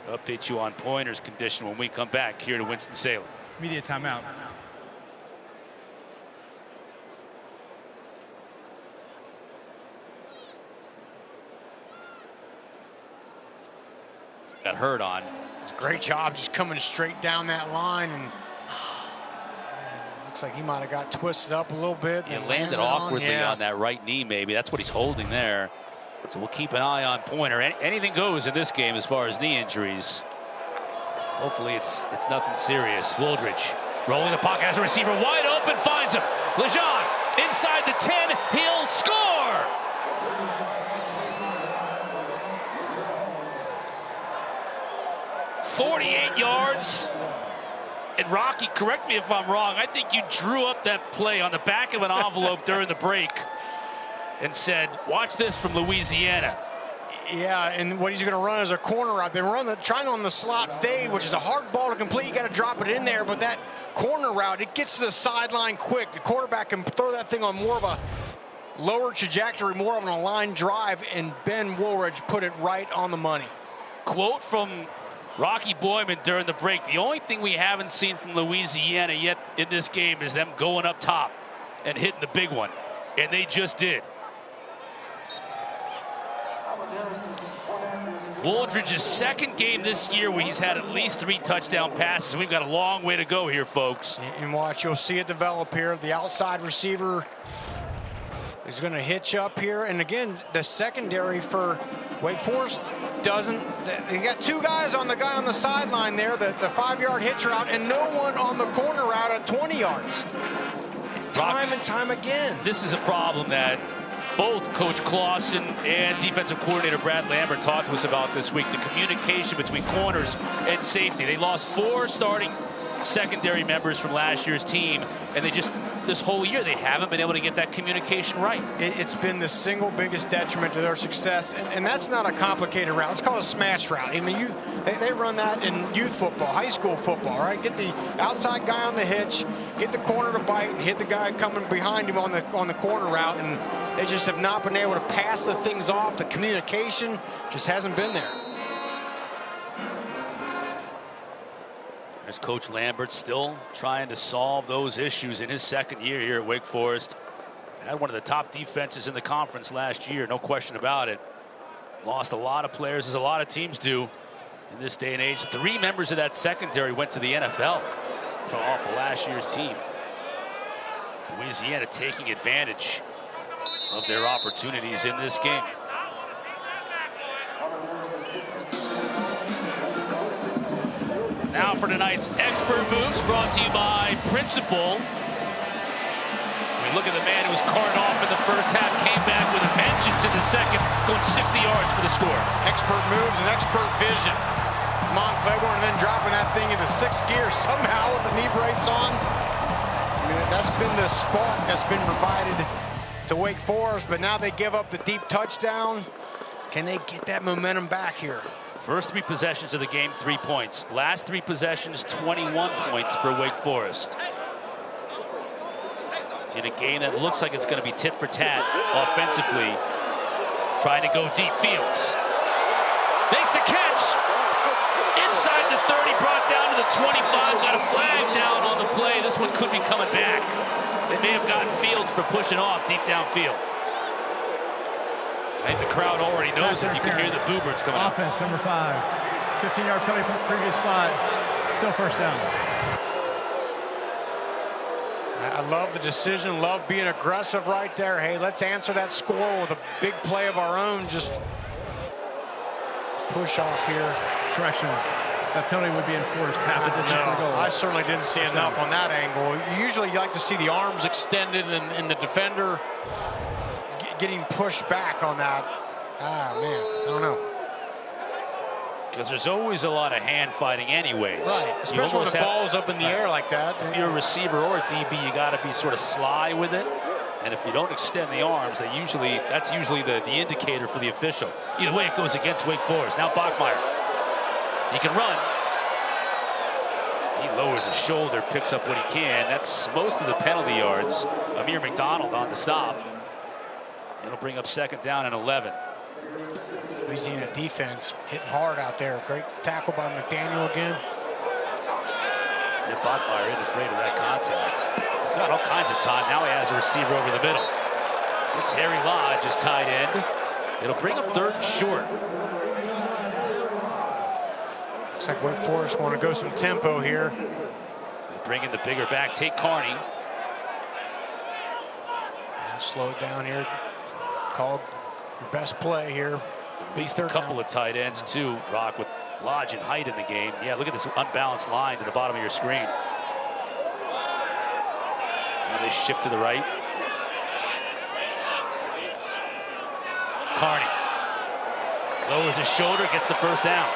Update you on Pointer's condition when we come back here to Winston-Salem. Media timeout. Got hurt on. Great job just coming straight down that line, and looks like he might have got twisted up a little bit. He landed awkwardly on that right knee, maybe. That's what he's holding there. So we'll keep an eye on Pointer. Anything goes in this game as far as knee injuries. Hopefully it's nothing serious. Wooldridge rolling the pocket as a receiver wide open, finds him. LeJohn inside the 10, he'll score! "48 yards. And Rocky, correct me if I'm wrong, I think you drew up that play on the back of an envelope during the break and said, watch this from Louisiana. Yeah, and what he's going to run is a corner route. They run trying on the slot fade, which is a hard ball to complete. You got to drop it in there, but that corner route, it gets to the sideline quick. The quarterback can throw that thing on more of a lower trajectory, more of an aligned drive, and Ben Wooldridge put it right on the money. quote from Rocky Boyman during the break. The only thing we haven't seen from Louisiana yet in this game is them going up top and hitting the big one. And they just did. Wooldridge's second game this year where he's had at least 3 touchdown passes. We've got a long way to go here, folks. And watch, you'll see it develop here. The outside receiver is going to hitch up here. And again, the secondary for Wake Forest doesn't. They got 2 guys on the guy on the sideline there, the 5-yard hitch route, and no one on the corner route at 20 yards. Time and time again. This is a problem that both Coach Clausen and defensive coordinator Brad Lambert talked to us about this week, the communication between corners and safety. They lost 4 starting secondary members from last year's team, and they just, this whole year, they haven't been able to get that communication right. It's been the single biggest detriment to their success, and that's not a complicated route. It's called a smash route. I mean, they run that in youth football, high school football, right? Get the outside guy on the hitch, get the corner to bite, and hit the guy coming behind him on the corner route, and they just have not been able to pass the things off. The communication just hasn't been there. There's Coach Lambert still trying to solve those issues in his second year here at Wake Forest. Had one of the top defenses in the conference last year, no question about it. Lost a lot of players, as a lot of teams do in this day and age. 3 members of that secondary went to the NFL from off of last year's team. Louisiana taking advantage of their opportunities in this game. Now for tonight's Expert Moves, brought to you by Principal. We look at the man who was carted off in the first half, came back with a vengeance in the second, going 60 yards for the score. Expert moves and expert vision. Demond Claiborne, and then dropping that thing into 6th gear somehow with the knee brace on. I mean, that's been the spark that's been provided to Wake Forest, but now they give up the deep touchdown. Can they get that momentum back here? First 3 possessions of the game, 3 points. Last 3 possessions, 21 points for Wake Forest. In a game that looks like it's going to be tit for tat offensively. Trying to go deep. Fields makes the catch. Inside the 30, brought down to the 25. Got a flag down on the play. This one could be coming back. They may have gotten Fields for pushing off deep downfield. I think the crowd already knows it. You can hear the boobers coming up. Offense, number 5. 15-yard penalty from the previous spot. Still first down. I love the decision, love being aggressive right there. Hey, let's answer that score with a big play of our own. Just push off here. Correction. That penalty would be enforced half the distance to the goal. I certainly didn't see enough on that angle. Usually you like to see the arms extended and the defender getting pushed back on that. Ah, man, I don't know. Because there's always a lot of hand fighting anyways. Right, especially when the ball's up in the air like that. If you're a receiver or a DB, you got to be sort of sly with it. And if you don't extend the arms, that's usually the indicator for the official. Either way, it goes against Wake Forest. Now Bachmeier. He can run. He lowers his shoulder, picks up what he can. That's most of the penalty yards. Amir McDonald on the stop. It'll bring up 2nd down and 11. Louisiana defense hitting hard out there. Great tackle by McDaniel again. And Bachmeier isn't afraid of that contact. He's got all kinds of time. Now he has a receiver over the middle. It's Harry Lodge, his tight end. It'll bring up 3rd and short. Looks like Wake Forest want to go some tempo here. They bring in the bigger back, Tate Carney. Slow it down here. Call your best play here. At least a couple of tight ends too, Rock, with Lodge and height in the game. Yeah, look at this unbalanced line to the bottom of your screen. Now they shift to the right. Carney lowers his shoulder, gets the 1st down.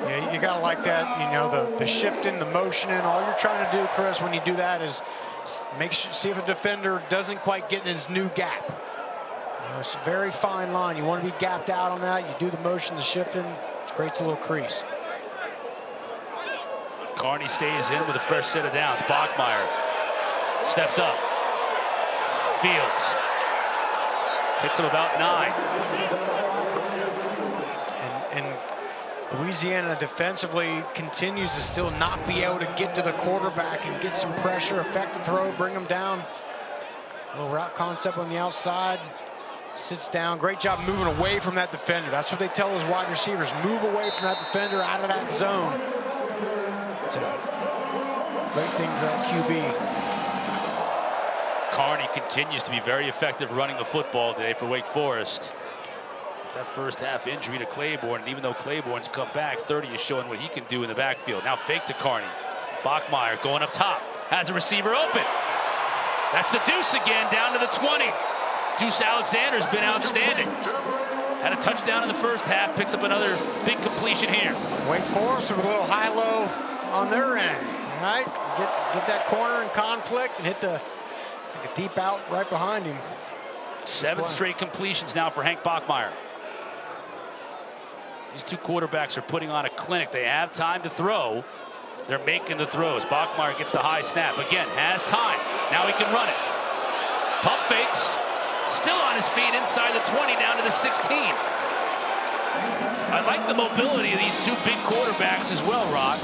Yeah, you gotta like that, you know, the shifting, the motion, and all you're trying to do, Chris, when you do that is see if a defender doesn't quite get in his new gap. You know, it's a very fine line. You want to be gapped out on that. You do the motion, the shifting, creates a little crease. Carney stays in with a fresh set of downs. Bachmeier steps up. Fields Hits him about 9. And Louisiana defensively continues to still not be able to get to the quarterback and get some pressure, affect the throw, bring him down. A little route concept on the outside. Sits down. Great job moving away from that defender. That's what they tell those wide receivers. Move away from that defender, out of that zone. It's a great thing for that QB. Carney continues to be very effective running the football today for Wake Forest. That first half injury to Clayborn, and even though Claiborne's come back, 30 is showing what he can do in the backfield. Now fake to Carney. Bachmeier going up top. Has a receiver open. That's the Deuce again, down to the 20. Deuce Alexander's been outstanding. Had a touchdown in the first half, picks up another big completion here. Wake Forest with a little high-low on their end. All right, get that corner in conflict and hit the like a deep out right behind him. 7 straight completions now for Hank Bachmeier. These two quarterbacks are putting on a clinic. They have time to throw. They're making the throws. Bachmeier gets the high snap. Again, has time. Now he can run it. Pump fakes. Still on his feet inside the 20, down to the 16. I like the mobility of these two big quarterbacks as well, Rod.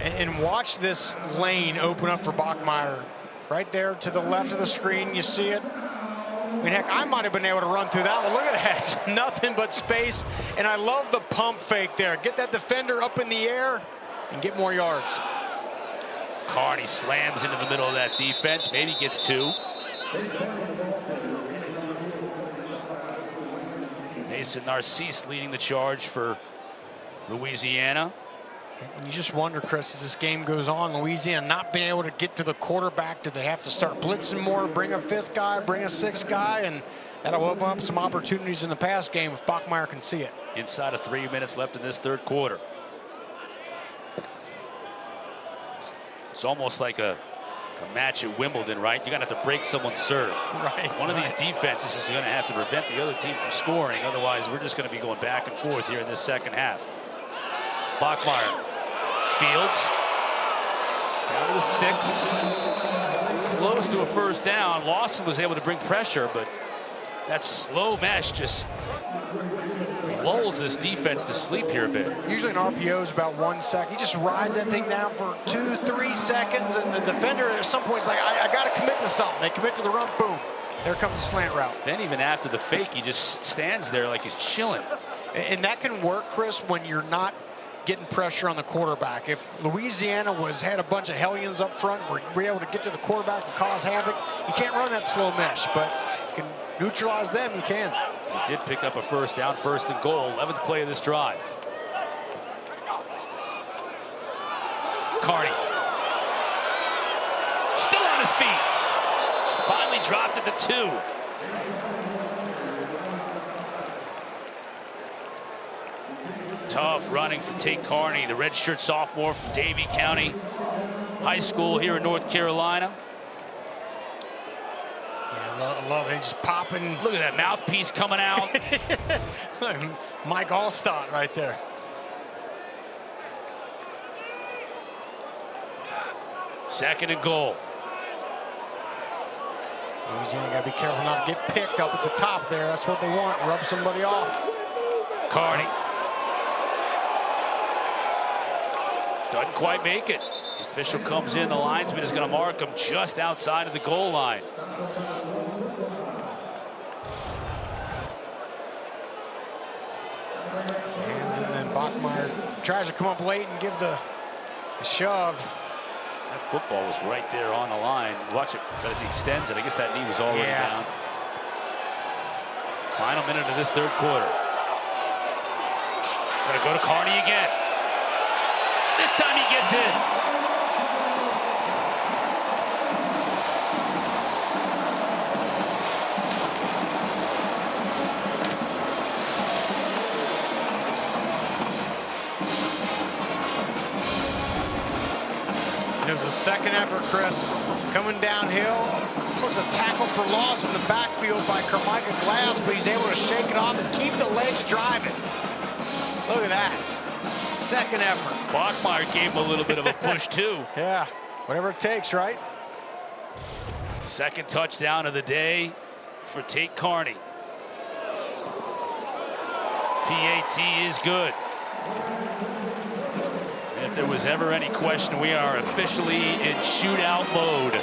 And watch this lane open up for Bachmeier. Right there to the left of the screen, you see it. I mean, heck, I might have been able to run through that one. Look at that. Nothing but space. And I love the pump fake there. Get that defender up in the air and get more yards. Carney slams into the middle of that defense. Maybe gets 2. Mason Narcisse leading the charge for Louisiana. And you just wonder, Chris, as this game goes on, Louisiana not being able to get to the quarterback, do they have to start blitzing more, bring a 5th guy, bring a 6th guy, and that'll open up some opportunities in the pass game if Bachmeier can see it. Inside of 3 minutes left in this third quarter. It's almost like a match at Wimbledon, right? You're going to have to break someone's serve. Right. One of these defenses is going to have to prevent the other team from scoring. Otherwise, we're just going to be going back and forth here in this second half. Bachmeier. Fields. Down to the 6. Close to a first down. Lawson was able to bring pressure, but that slow mesh just lulls this defense to sleep here a bit. Usually an RPO is about 1 second. He just rides that thing down for 2-3 seconds, and the defender at some point is like, I got to commit to something. They commit to the run, boom. There comes the slant route. Then even after the fake, he just stands there like he's chilling. And that can work, Chris, when you're not getting pressure on the quarterback. If Louisiana had a bunch of hellions up front, were able to get to the quarterback and cause havoc, you can't run that slow mesh, but you can neutralize them, you can. He did pick up a first down, 1st and goal, 11th play of this drive. Carney. Still on his feet. Finally dropped it to 2. Tough running for Tate Carney, the redshirt sophomore from Davie County High School here in North Carolina. Yeah, I love it. He's just popping. Look at that mouthpiece coming out. Mike Allstott right there. Second and goal. Louisiana got to be careful not to get picked up at the top there. That's what they want, rub somebody off. Carney. Doesn't quite make it. The official comes in. The linesman is going to mark him just outside of the goal line. Hands, and then Bachmeier tries to come up late and give the shove. That football was right there on the line. Watch it as he extends it. I guess that knee was already down. Final minute of this third quarter. Gonna go to Carney again. This time he gets in. It was a second effort, Chris. Coming downhill. It was a tackle for loss in the backfield by Carmichael Glass, but he's able to shake it off and keep the legs driving. Look at that. Second effort. Bachmeier gave him a little bit of a push, too. Yeah, whatever it takes, right? Second touchdown of the day for Tate Carney. PAT is good. If there was ever any question, we are officially in shootout mode.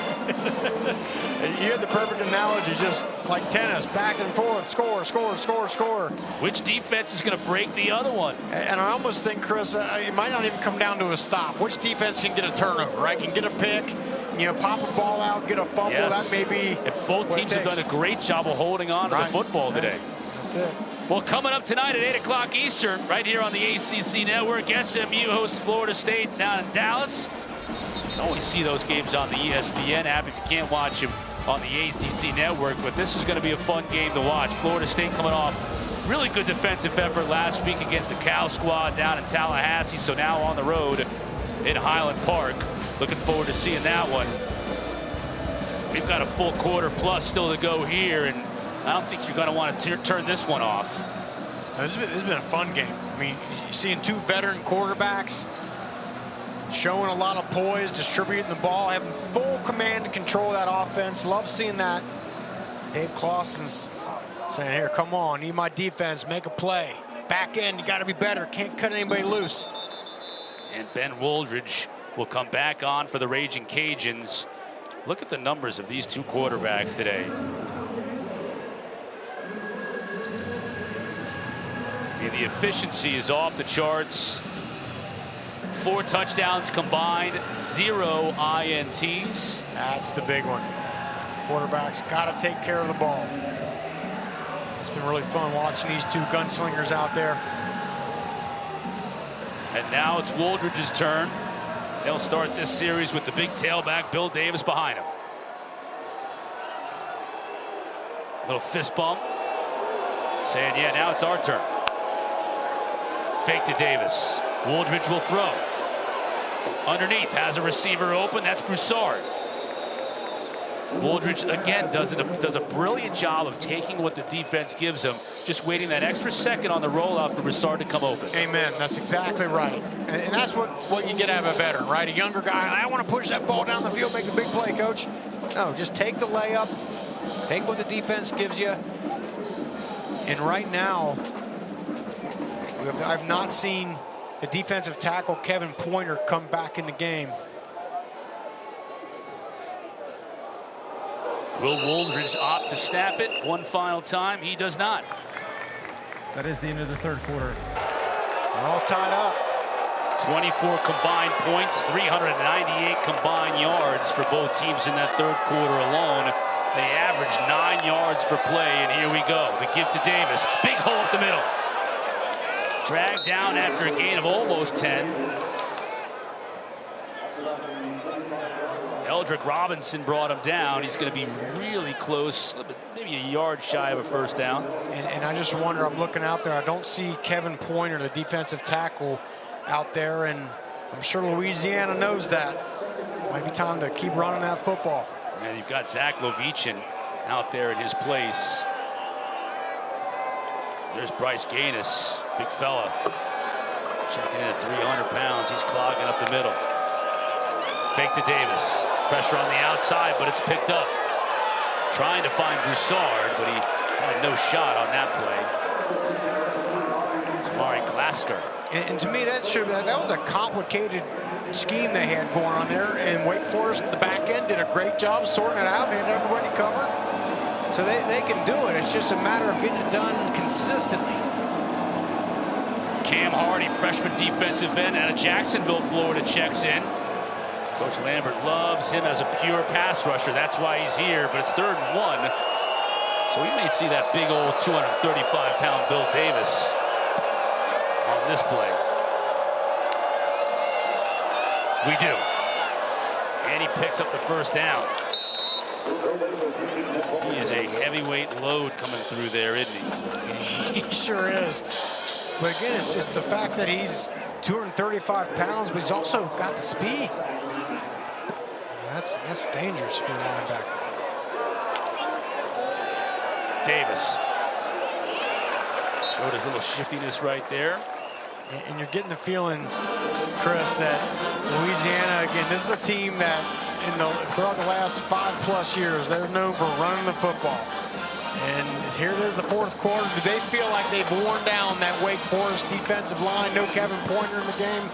You had the perfect analogy, just like tennis, back and forth, score, score, score, score. Which defense is going to break the other one? And I almost think, Chris, it might not even come down to a stop. Which defense can get a turnover, right? Can get a pick, pop a ball out, get a fumble. Yes. That may be. If both teams have done a great job of holding on to the football today. That's it. Well, coming up tonight at 8 o'clock Eastern, right here on the ACC Network, SMU hosts Florida State down in Dallas. You can always see those games on the ESPN app if you can't watch them on the ACC Network, but this is going to be a fun game to watch. Florida State coming off really good defensive effort last week against the Cal squad down in Tallahassee, so now on the road in Highland Park. Looking forward to seeing that one. We've got a full quarter plus still to go here, and I don't think you're going to want to turn this one off. This has been a fun game. I mean, you're seeing two veteran quarterbacks showing a lot of poise, distributing the ball, having full command and control of that offense. Love seeing that. Dave Clawson's saying, here, come on, need my defense, make a play. Back end, you got to be better. Can't cut anybody loose. And Ben Wooldridge will come back on for the Ragin Cajuns. Look at the numbers of these two quarterbacks today. And the efficiency is off the charts. 4 touchdowns combined, 0 INTs. That's the big one. Quarterbacks got to take care of the ball. It's been really fun watching these two gunslingers out there. And now it's Wooldridge's turn. They'll start this series with the big tailback, Bill Davis, behind him. Little fist bump. Saying, yeah, now it's our turn. Fake to Davis. Wooldridge will throw. Underneath, has a receiver open. That's Broussard. Wooldridge, again, does a brilliant job of taking what the defense gives him, just waiting that extra second on the rollout for Broussard to come open. Amen. That's exactly right. And that's what you get out of a veteran, right? A younger guy, I want to push that ball down the field, make a big play, coach. No, just take the layup, take what the defense gives you. And right now, I've not seen the defensive tackle, Kevin Pointer, come back in the game. Will Wooldridge opt to snap it one final time? He does not. That is the end of the third quarter. We're all tied up. 24 combined points, 398 combined yards for both teams in that third quarter alone. They averaged 9 yards for play, and here we go. The give to Davis. Big hole up the middle. Dragged down after a gain of almost 10. Eldrick Robinson brought him down. He's going to be really close, maybe a yard shy of a first down. And I just wonder, I'm looking out there, I don't see Kevin Pointer, the defensive tackle, out there, and I'm sure Louisiana knows that. Might be time to keep running that football. And you've got Zach Lovichin out there in his place. There's Bryce Gaines, big fella. Checking in at 300 pounds. He's clogging up the middle. Fake to Davis. Pressure on the outside, but it's picked up. Trying to find Broussard, but he had no shot on that play. Jamari Glasgow. And to me, that was a complicated scheme they had going on there. And Wake Forest, the back end, did a great job sorting it out. They had everybody covered. So they can do it. It's just a matter of getting it done consistently. Cam Hardy, freshman defensive end out of Jacksonville, Florida, checks in. Coach Lambert loves him as a pure pass rusher. That's why he's here, but it's 3rd and 1. So we may see that big old 235-pound Bill Davis on this play. We do. And he picks up the first down. He is a heavyweight load coming through there, isn't he? He sure is. But again, it's just the fact that he's 235 pounds, but he's also got the speed. That's dangerous for a linebacker. Davis. Showed his little shiftiness right there. And you're getting the feeling, Chris, that Louisiana, again, this is a team that throughout the last 5+ years, they're known for running the football. And here it is, the fourth quarter. Do they feel like they've worn down that Wake Forest defensive line? No Kevin Pointer in the game.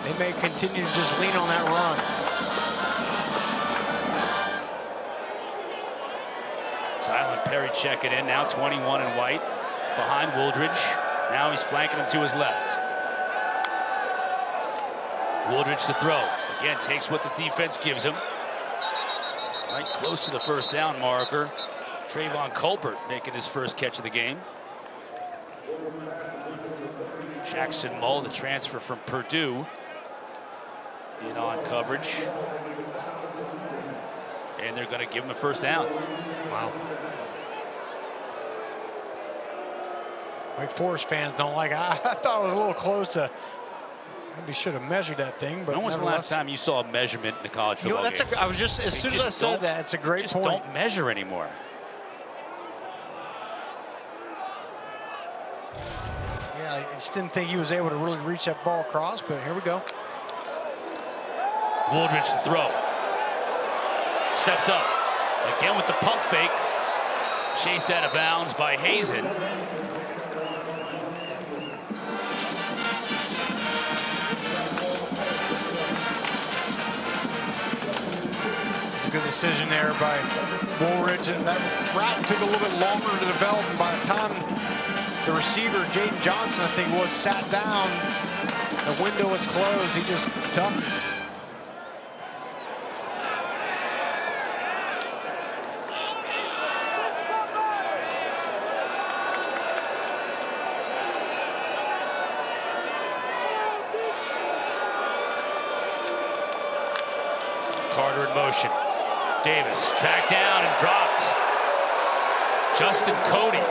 They may continue to just lean on that run. Silent Perry checking in now, 21 in white, behind Wooldridge. Now he's flanking him to his left. Wooldridge to throw. Again, takes what the defense gives him. Right close to the first down marker. Trayvon Colbert making his first catch of the game. Jackson Mull, the transfer from Purdue, in on coverage. And they're going to give him a first down. Wow. Wake Forest fans don't like it. I thought it was a little close to, maybe should have measured that thing. But when was the last time you saw a measurement in a college football game? I was just, as soon as I said that, it's a great point. Just don't measure anymore. Yeah, I just didn't think he was able to really reach that ball across, but here we go. Wooldridge to throw. Steps up. Again with the pump fake. Chased out of bounds by Hazen. Good decision there by Wooldridge, and that route took a little bit longer to develop. And by the time the receiver, Jaden Johnson, I think, was sat down, the window was closed. He just ducked it. Carter in motion. Davis tracked down and dropped. Justin Cody.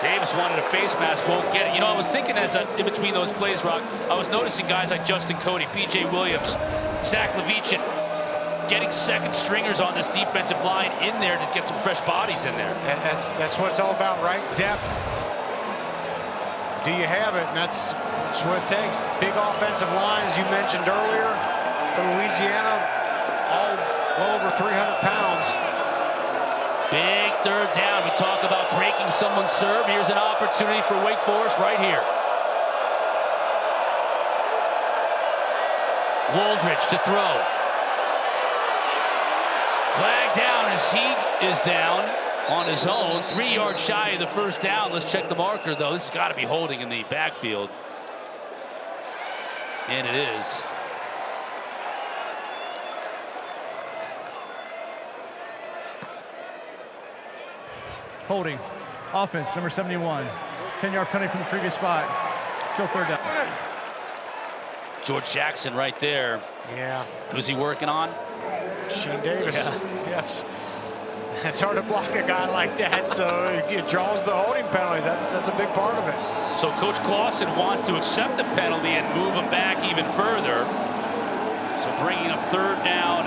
Davis wanted a face mask, won't get it. You know, I was thinking as in between those plays, Rock, I was noticing guys like Justin Cody, P.J. Williams, Zach Levichin, getting second stringers on this defensive line in there to get some fresh bodies in there. And that's what it's all about, right? Depth. Do you have it? And that's what it takes. Big offensive line, as you mentioned earlier, for Louisiana. All well over 300 pounds. Big third down. We talk about breaking someone's serve. Here's an opportunity for Wake Forest right here. Wooldridge to throw. Flag down as he is down on his own. 3 yards shy of the first down. Let's check the marker, though. This has got to be holding in the backfield. And it is. Holding. Offense, number 71. 10-yard penalty from the previous spot. Still third down. George Jackson right there. Yeah. Who's he working on? Shane Davis. Yeah. Yes. It's hard to block a guy like that, so it draws the holding penalties. That's a big part of it. So Coach Clausen wants to accept the penalty and move him back even further. So bringing up third down.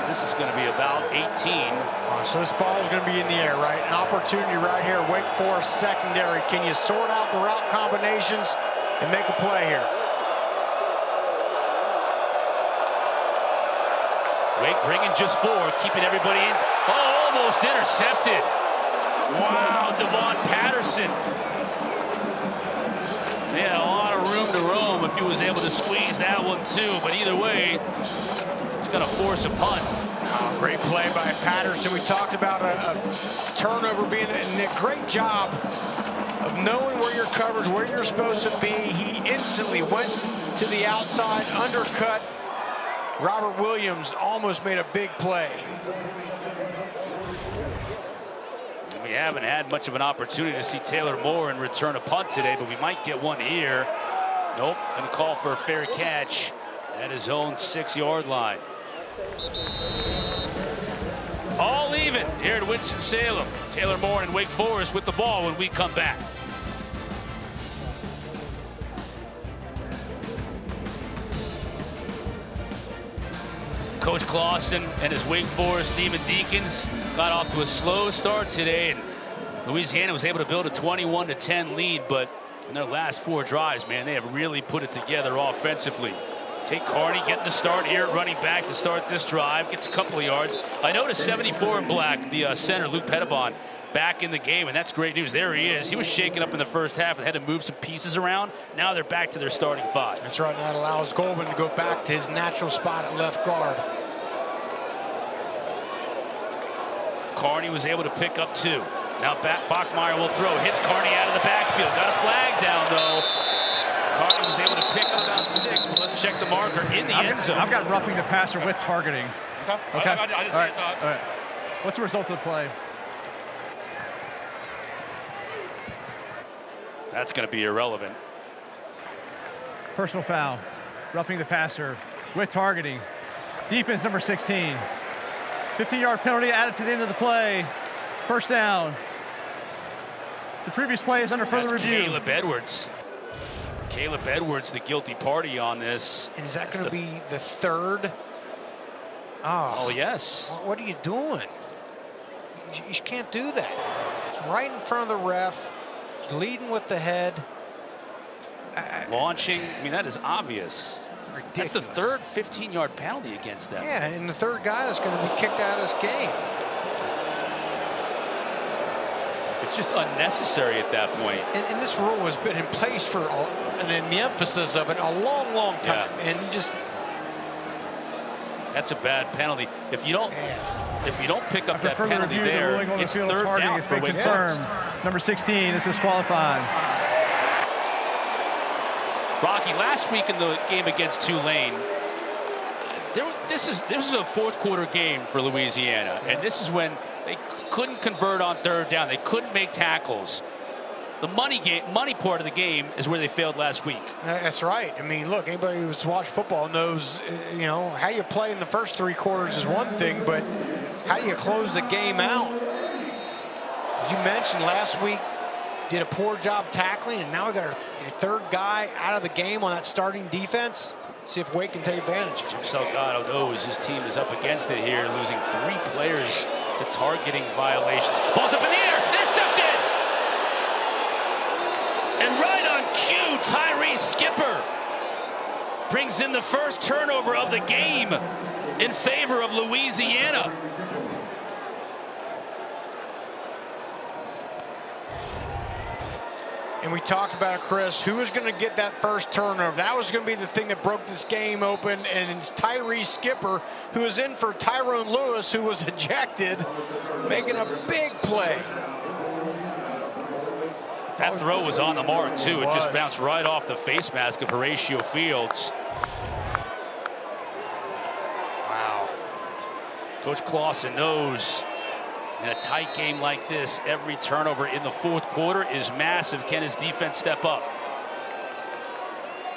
This is going to be about 18. So this ball is going to be in the air, right? An opportunity right here. Wake Forest secondary. Can you sort out the route combinations and make a play here? Wake bringing just 4, keeping everybody in. Oh, almost intercepted. Wow, Devon Patterson. They had a lot of room to roam if he was able to squeeze that one too. But either way, it's going to force a punt. Oh, great play by Patterson. We talked about a turnover being a great job of knowing where your coverage, where you're supposed to be. He instantly went to the outside, undercut. Robert Williams almost made a big play. We haven't had much of an opportunity to see Taylor Moore and return a punt today, but we might get one here. Nope, gonna call for a fair catch at his own 6-yard line. All even here at Winston-Salem. Taylor Moore and Wake Forest with the ball when we come back. Coach Clausen and his Wake Forest Demon Deacons got off to a slow start today, and Louisiana was able to build a 21-10 lead, but in their last 4 drives, man, they have really put it together offensively. Tate Carney getting the start here at running back to start this drive. Gets a couple of yards. I noticed 74 in black, the center, Luke Pettibon, back in the game, and that's great news. There he is. He was shaken up in the first half and had to move some pieces around. Now they're back to their starting 5. That's right. That allows Goldman to go back to his natural spot at left guard. Carney was able to pick up 2. Now Bachmeier will throw. Hits Carney out of the backfield. Got a flag down, though. Carney was able to pick up about 6, but let's check the marker in the end zone. I've got roughing the passer with targeting. Okay. All right. What's the result of the play? That's going to be irrelevant. Personal foul. Roughing the passer with targeting. Defense number 16. 15-yard penalty added to the end of the play. First down. The previous play is under further review. Caleb Edwards. Caleb Edwards, the guilty party on this. And is that going to be the 3rd? Oh, yes. What are you doing? You can't do that. It's right in front of the ref. Leading with the head. Launching. I mean, that is obvious. Ridiculous. That's the 3rd 15-yard penalty against them. Yeah, and the 3rd guy that's going to be kicked out of this game. It's just unnecessary at that point. And this rule has been in place for, and in the emphasis of it, a long, long time. Yeah. And you just... That's a bad penalty. If you don't pick up that further penalty review, there, the ruling on the it's field 3rd targeting down has for been Wake confirmed. Forest. Number 16 is disqualified. Rocky, last week in the game against Tulane, this is a 4th quarter game for Louisiana, and this is when they couldn't convert on 3rd down. They couldn't make tackles. The money part of the game is where they failed last week. That's right. I mean, look, anybody who's watched football knows, you know, how you play in the first 3 quarters is one thing, but how do you close the game out? As you mentioned, last week did a poor job tackling, and now we got our 3rd guy out of the game on that starting defense. See if Wake can take advantage. Jim Salgado knows his team is up against it here, losing 3 players to targeting violations. Ball's up in the air, intercepted! And right on cue, Tyree Skipper brings in the first turnover of the game in favor of Louisiana. And we talked about it, Chris. Who was going to get that first turnover? That was going to be the thing that broke this game open. And it's Tyree Skipper, who is in for Tyrone Lewis, who was ejected, making a big play. That throw was on the mark, too. It just bounced right off the face mask of Horatio Fields. Wow. Coach Clausen knows in a tight game like this, every turnover in the 4th quarter is massive. Can his defense step up?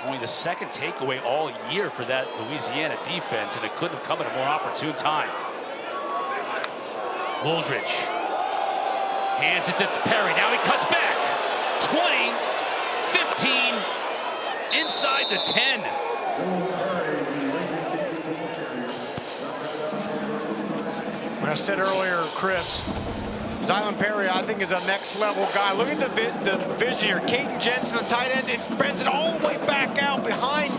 Only the 2nd takeaway all year for that Louisiana defense, and it couldn't have come at a more opportune time. Wooldridge hands it to Perry. Now he cuts back. 20, 15, inside the 10. When I said earlier, Chris, Zylan Perry, I think, is a next-level guy. Look at the vision here. Caden Jensen, the tight end, it bends it all the way back out behind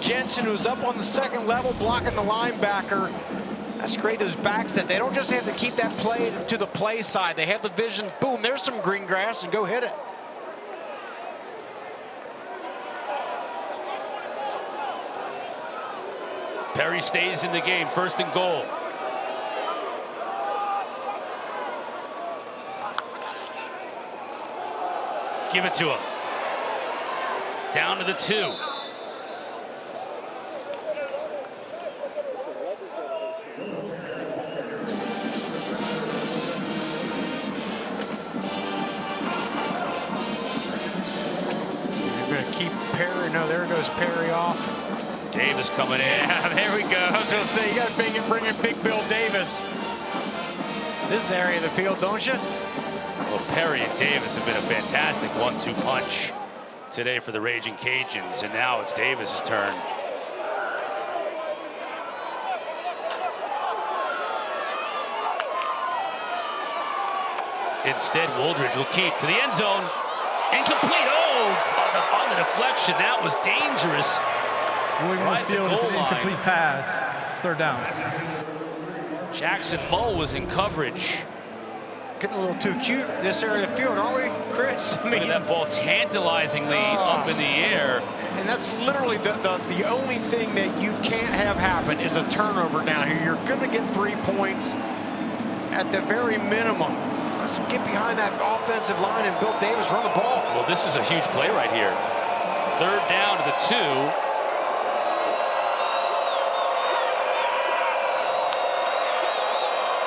Jensen, who's up on the 2nd level, blocking the linebacker. That's great, those backs that they don't just have to keep that play to the play side. They have the vision. Boom, there's some green grass, and go hit it. Perry stays in the game, 1st and goal. Give it to him. Down to the 2. You're going to keep Perry. No, there goes Perry off. Davis coming in. Yeah, there we go. I was going to say, you got to bring in Big Bill Davis. This area of the field, don't you? Well, Perry and Davis have been a fantastic 1-2 punch today for the Ragin Cajuns, and now it's Davis's turn. Instead, Wooldridge will keep to the end zone. Incomplete. Oh, on the deflection. That was dangerous. Ruling Right on at the the field is an goal line. incomplete pass. It's third down. Jackson Mull was in coverage. Getting a little too cute in this area of the field, aren't we, Chris? I Look mean, at that ball tantalizingly up in the air. and that's literally the only thing that you can't have happen is a turnover down here. You're going to get 3 points at the very minimum. Let's get behind that offensive line and Bill Davis run the ball. Well, this is a huge play right here. Third down to the 2.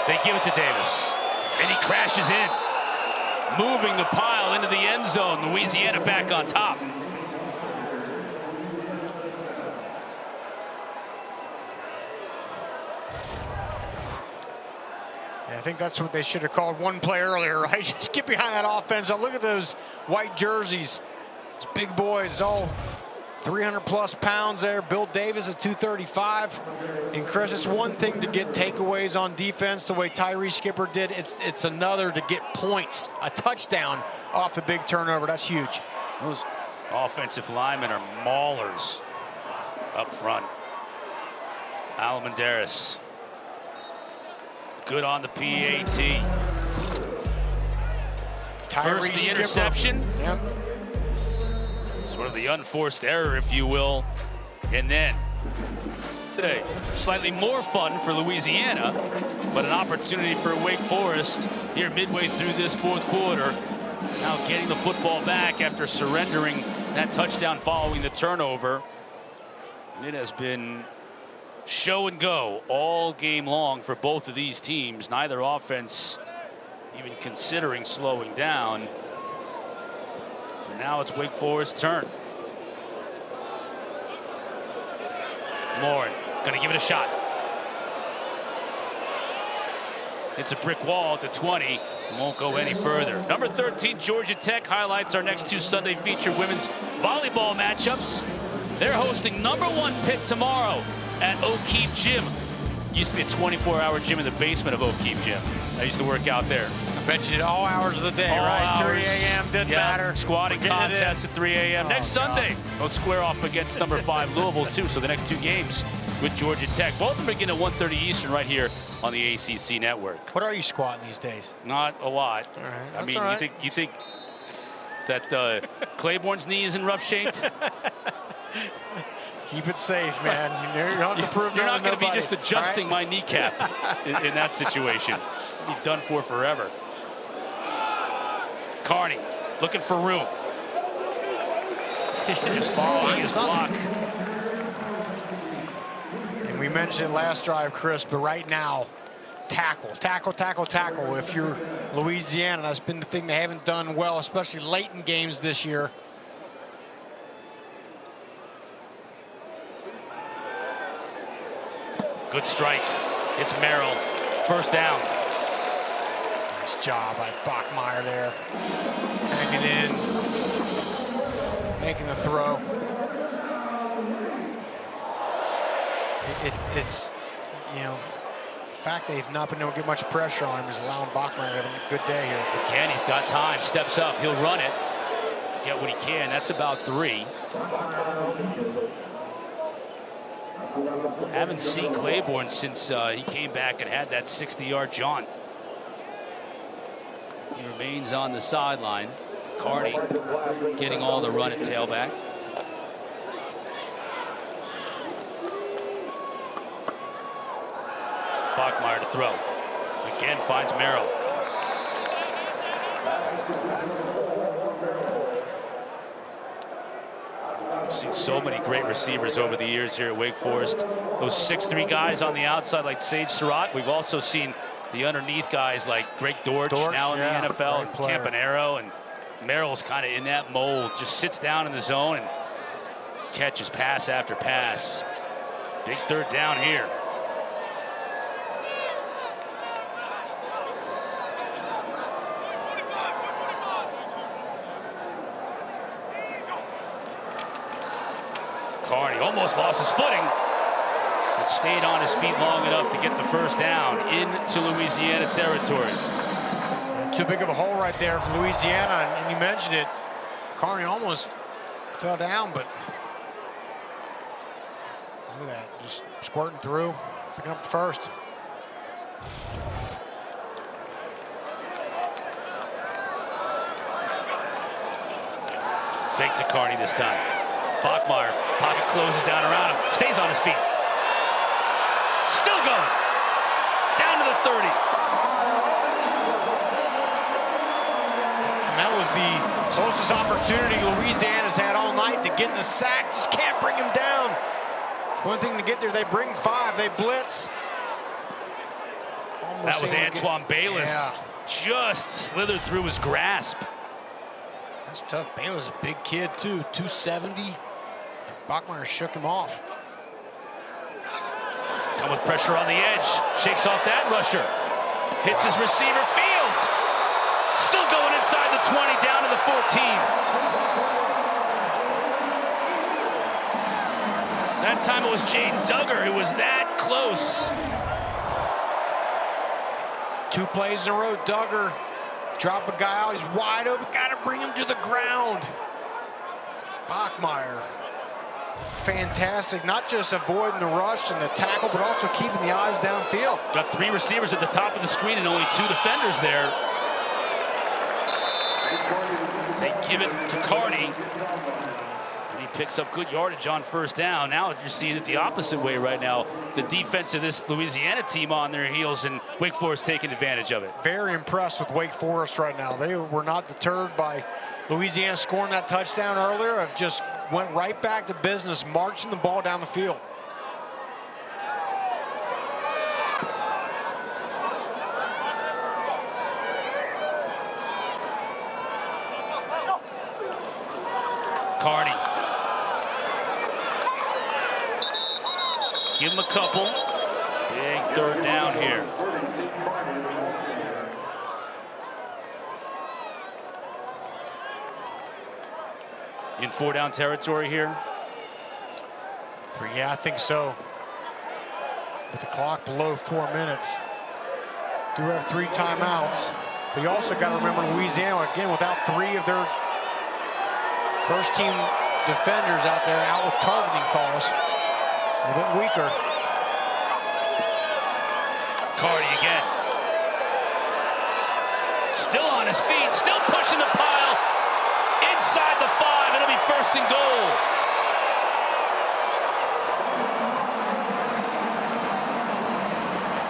They give it to Davis, and he crashes in, moving the pile into the end zone. Louisiana back on top. I think that's what they should have called one play earlier, right? Just get behind that offense. Now look at those white jerseys. It's big boys, all 300-plus pounds there. Bill Davis at 235. And Chris, it's one thing to get takeaways on defense the way Tyree Skipper did. It's another to get points, a touchdown off the big turnover. That's huge. Those offensive linemen are maulers up front. Alamandaris. Good on the PAT. First the Skipper. interception. Yep. Sort of the unforced error, if you will. And then today, slightly more fun for Louisiana, but an opportunity for Wake Forest here midway through this fourth quarter. Now getting the football back after surrendering that touchdown following the turnover. It has been show and go all game long for both of these teams. Neither offense even considering slowing down. And now it's Wake Forest's turn. Lauren gonna give it a shot. It's a brick wall at the 20. Won't go any further. Number 13, Georgia Tech highlights our next 2 Sunday feature women's volleyball matchups. They're hosting number 1 pick tomorrow at O'Keefe Gym. Used to be a 24-hour gym in the basement of O'Keefe Gym. I used to work out there. I bet you did all hours of the day, All right? hours. 3 a.m. didn't matter. Squatting We're getting it in. contest at 3 a.m. Next God. Sunday, they'll square off against number 5 Louisville too. So the next 2 games with Georgia Tech. Both of them begin at 1:30 Eastern right here on the ACC network. What are you squatting these days? Not a lot. All right, I that's mean, all right. you think that Clayborn's knee is in rough shape? Keep it safe, man. You don't have to prove You're not nothing going to be nobody, just adjusting all right? my kneecap in that situation. Be done for forever. Carney looking for room. Just following his block. And we mentioned it last drive, Chris, but right now, tackle. If you're Louisiana, that's been the thing they haven't done well, especially late in games this year. Good strike. It's Merrill. First down. Nice job by Bachmeier there. Hanging in. Making the throw. It's, you know, the fact they've not been able to get much pressure on him is allowing Bachmeier to have a good day here. Again, he's got time. Steps up. He'll run it. Get what he can. That's about 3. Haven't seen Clayborn since he came back and had that 60-yard jaunt. He remains on the sideline. Carney getting all the run at tailback. Bachmeier to throw. Again finds Merrill. We've seen so many great receivers over the years here at Wake Forest. Those 6'3" guys on the outside like Sage Surratt. We've also seen the underneath guys like Greg Dortch now in the NFL, and Campanaro, and Merrill's kind of in that mold. Just sits down in the zone and catches pass after pass. Big third down here. Carney almost lost his footing, but stayed on his feet long enough to get the first down into Louisiana territory. Too big of a hole right there for Louisiana, and you mentioned it. Carney almost fell down, but Look at that, just squirting through, picking up the first. Fake to Carney this time. Bachmeier, pocket closes down around him, stays on his feet. Still going. Down to the 30. And that was the closest opportunity Louisiana's had all night to get in the sack. Just can't bring him down. One thing to get there, they bring 5, they blitz. Almost that was Antoine Bayless. Yeah. Just slithered through his grasp. That's tough. Bayless is a big kid too, 270. Bachmeier shook him off. Come with pressure on the edge. Shakes off that rusher. Hits his receiver, Fields. Still going inside the 20, down to the 14. That time it was Jaden Duggar who was that close. 2 plays in a row, Duggar. Drop a guy out, he's wide open, gotta bring him to the ground. Bachmeier, fantastic, not just avoiding the rush and the tackle, but also keeping the eyes downfield. Got 3 receivers at the top of the screen and only 2 defenders there. They give it to Carney. And he picks up good yardage on first down. Now you're seeing it the opposite way right now. The defense of this Louisiana team on their heels, and Wake Forest taking advantage of it. Very impressed with Wake Forest right now. They were not deterred by Louisiana scoring that touchdown earlier. Have just went right back to business, marching the ball down the field. Carney. Give him a couple. Big third down here. In 4-down territory here. 3, yeah, I think so. With the clock below 4 minutes. Do have 3 timeouts. But you also got to remember Louisiana, again, without 3 of their first team defenders out there, out with targeting calls. A little bit weaker. Carney again. Still on his feet, still pushing the pile. Inside the 5, it'll be 1st and goal.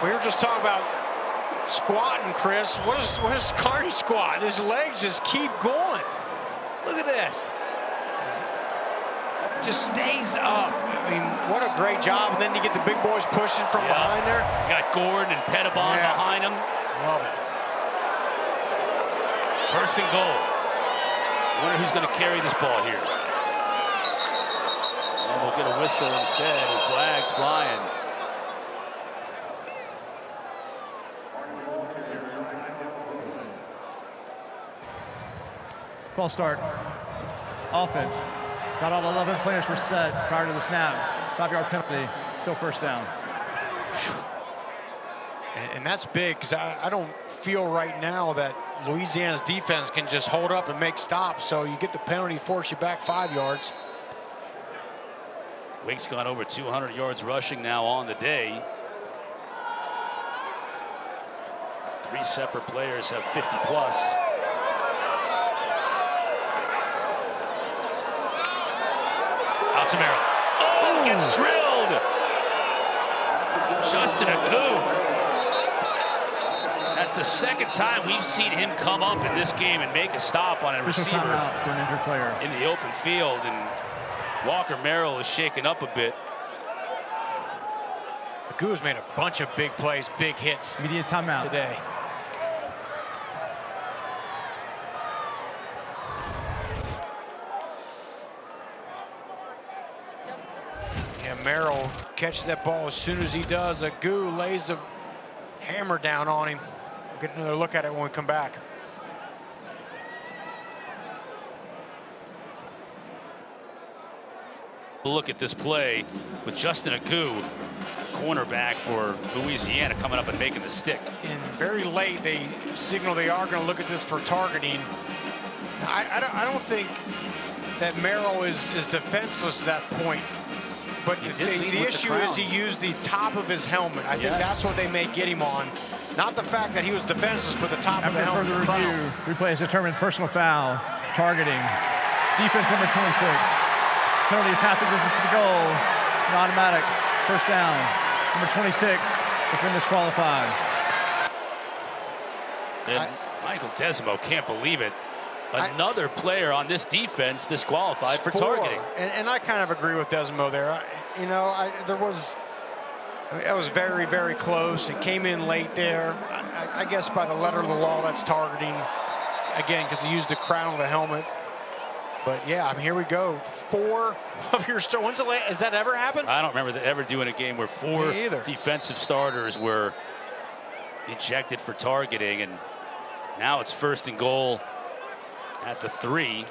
We were just talking about squatting, Chris. What is Carney squat? His legs just keep going. Look at this. Just stays up. I mean, what a great job. And then you get the big boys pushing from behind there. You got Gordon and Pettibon behind him. Love it. 1st and goal. Wonder who's going to carry this ball here. And we'll get a whistle instead, and flags flying. False start. Offense. Got all 11 players were set prior to the snap. 5-yard penalty, still 1st down. And that's big, because I don't feel right now that Louisiana's defense can just hold up and make stops. So you get the penalty, force you back 5 yards. Wake's gone over 200 yards rushing now on the day. 3 separate players have 50 plus. Out to Merrill. Oh, gets drilled. Justin Agu. That's the 2nd time we've seen him come up in this game and make a stop on a receiver for an injured player in the open field, and Walker Merrill is shaken up a bit. Agu's made a bunch of big plays, big hits immediate timeout today. Merrill catches that ball as soon as he does. Agu lays a hammer down on him. We'll get another look at it when we come back. Look at this play with Justin Agu, cornerback for Louisiana, coming up and making the stick. And very late, they signal they are going to look at this for targeting. I don't think that Merrill is defenseless at that point. but He the did lead with the issue is crown. he used the top of his helmet. I think Yes. that's what they may get him on. Not the fact that he was defenseless, but the top of the After helmet. further the crown. review, replay has determined personal foul, targeting. Defense number 26. Penalty is half the distance to the goal. An automatic first down. Number 26 has been disqualified. And Michael Desmo can't believe it. Another player on this defense disqualified for targeting. And I kind of agree with Desmo there. That was very, very close. It came in late there. I guess by the letter of the law, that's targeting. Again, because he used the crown of the helmet. But yeah, I mean, here we go. 4 of your starters. When's the last? Has that ever happened? I don't remember ever doing a game where 4 Me either. defensive starters were ejected for targeting, and now it's 1st and goal at the 3.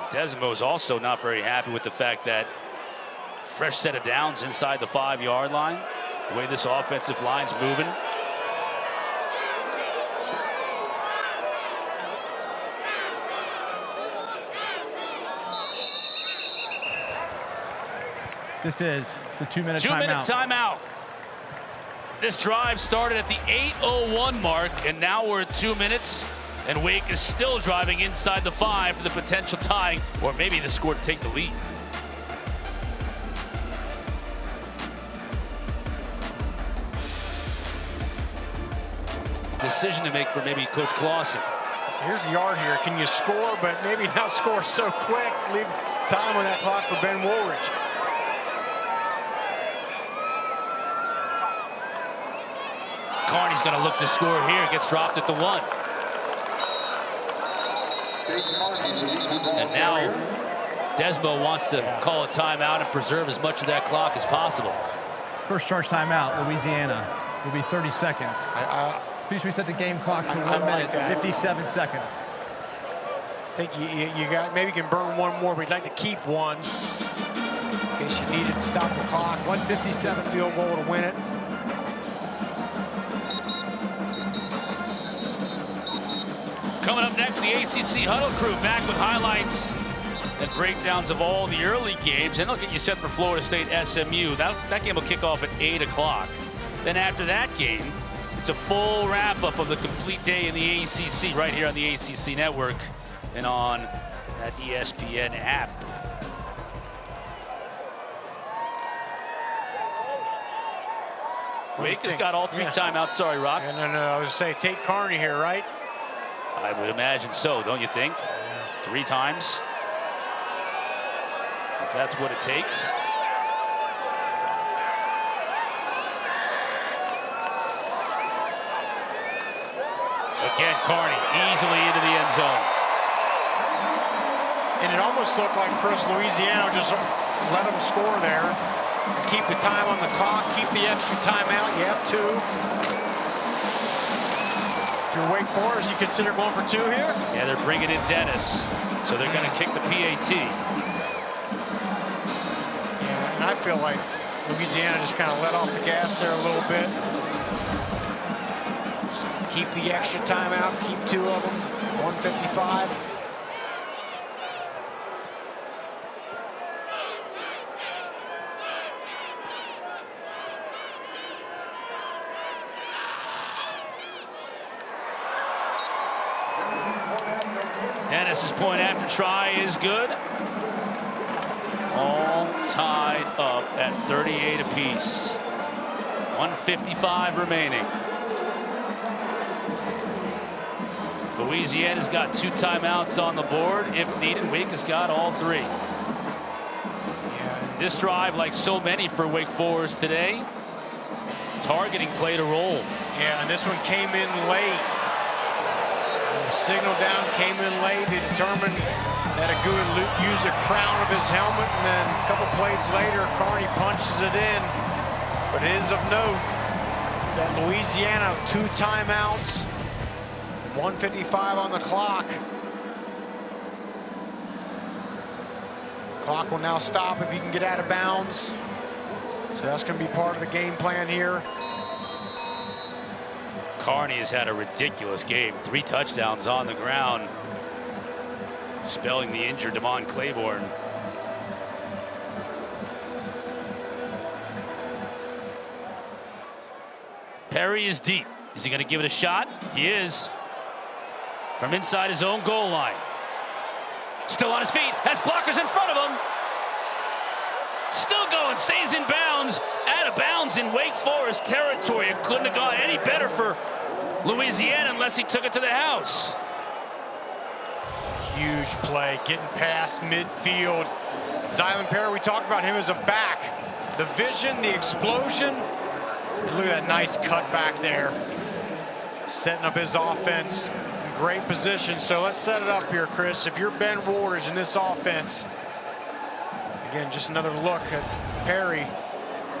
Desmo's also not very happy with the fact that fresh set of downs inside the 5-yard line. The way this offensive line's moving. This is the 2-minute timeout. 2-minute timeout. This drive started at the 8:01 mark, and now we're at 2 minutes, and Wake is still driving inside the 5 for the potential tying, or maybe the score to take the lead. Decision to make for maybe Coach Clausen. Here's the yard here. Can you score, but maybe not score so quick? Leave time on that clock for Ben Wooldridge. Carney's going to look to score here. Gets dropped at the 1. And now Desmo wants to call a timeout and preserve as much of that clock as possible. First charge timeout, Louisiana. Will be 30 seconds. Please reset the game clock to 1 like minute, that. 57 seconds. I think you got, maybe you can burn one more, but you'd like to keep one in case you needed to stop the clock. 157. Field goal to win it. Coming up next, the ACC Huddle Crew back with highlights and breakdowns of all the early games, and they'll get you set for Florida State SMU. That game will kick off at 8 o'clock. Then after that game, it's a full wrap-up of the complete day in the ACC right here on the ACC Network and on that ESPN app. Wake has got all 3 timeouts. Sorry, Rock. No, I was going to say Tate Carney here, right? I would imagine so, don't you think? 3 times. If that's what it takes. Again, Carney easily into the end zone. And it almost looked like Chris Louisiana just let him score there. Keep the time on the clock, keep the extra timeout. You have 2. If you're Wake Forest, you consider going for 2 here? Yeah, they're bringing in Dennis, so they're going to kick the PAT. Yeah, and I feel like Louisiana just kind of let off the gas there a little bit. So keep the extra timeout, keep 2 of them, 1:55. Dennis's point after try is good. All tied up at 38 apiece. 1:55 remaining. Louisiana's got 2 timeouts on the board. If needed, Wake has got all 3. Yeah. This drive, like so many for Wake Forest today, targeting played a role. Yeah, and this one came in late. The signal down came in late. They determined that Agu used the crown of his helmet, and then a couple plays later, Carney punches it in. But it is of note that Louisiana, 2 timeouts, 1:55 on the clock. Clock will now stop if you can get out of bounds. So that's going to be part of the game plan here. Carney has had a ridiculous game. 3 touchdowns on the ground, spelling the injured Demond Claiborne. Perry is deep. Is he going to give it a shot? He is. From inside his own goal line. Still on his feet. Has blockers in front of him. Still going. Stays in bounds. Out of bounds in Wake Forest territory. It couldn't have gone any better for Louisiana unless he took it to the house. Huge play, getting past midfield. Zylan Perry, we talked about him as a back. The vision, the explosion. And look at that nice cut back there. Setting up his offense in great position. So let's set it up here, Chris. If you're Ben Wooldridge in this offense, again, just another look at Perry.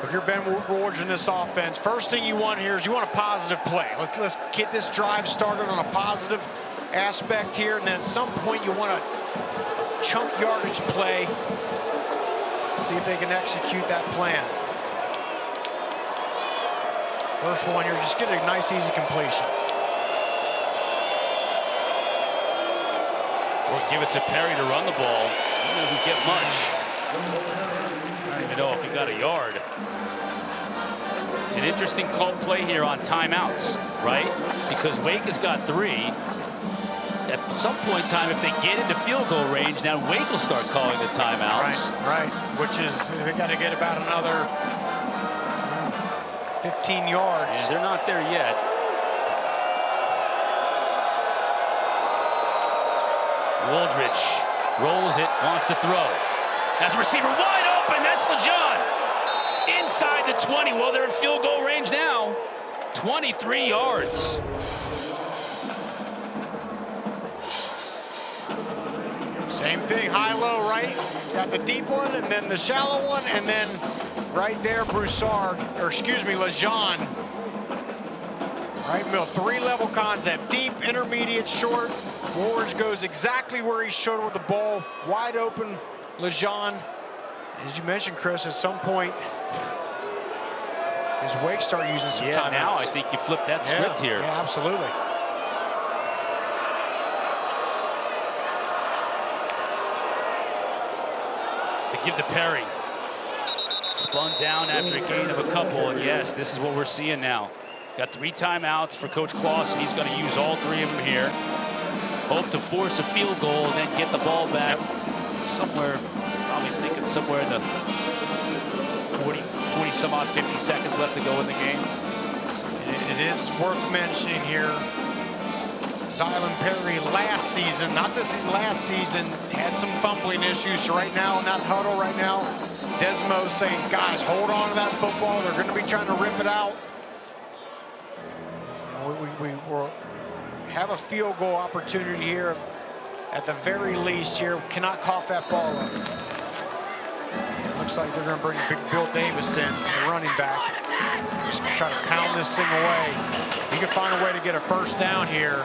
If you're Ben Wooldridge in this offense, first thing you want here is you want a positive play. Let's get this drive started on a positive aspect here, and then at some point you want a chunk yardage play. See if they can execute that plan. First one here, just get a nice, easy completion. Or give it to Perry to run the ball. He doesn't get much. I don't even know if he got a yard. It's an interesting call play here on timeouts, right? Because Wake has got 3. At some point in time, if they get into field goal range, now Wake will start calling the timeouts. Right. Which is, they got to get about another 15 yards. Yeah, they're not there yet. Wooldridge rolls it, wants to throw. Has a receiver wide open. That's LeJean. Inside the 20. Well, they're in field goal range now. 23 yards. Same thing, high-low, right? Got the deep one, and then the shallow one, and then right there, Broussard, or excuse me, LeJean. Right middle, 3-level concept, deep, intermediate, short. Wooldridge goes exactly where he should with the ball, wide open. LeJean, as you mentioned, Chris, at some point, does Wake start using some timeouts? Now I think you flip that script here. Yeah, absolutely. Give to Perry. Spun down after a gain of a couple, and yes, this is what we're seeing now. Got 3 timeouts for Coach Clausen. He's going to use all 3 of them here. Hope to force a field goal and then get the ball back somewhere, probably thinking somewhere in the 40 some odd 50 seconds left to go in the game. It is worth mentioning here, Zylan Perry last season, not this season, last season, had some fumbling issues. So right now in that huddle right now, Desmo's saying, guys, hold on to that football. They're going to be trying to rip it out. We will have a field goal opportunity here at the very least here. Cannot cough that ball up. It looks like they're going to bring big Bill Davis in, the running back. Just try to pound this thing away. He can find a way to get a first down here.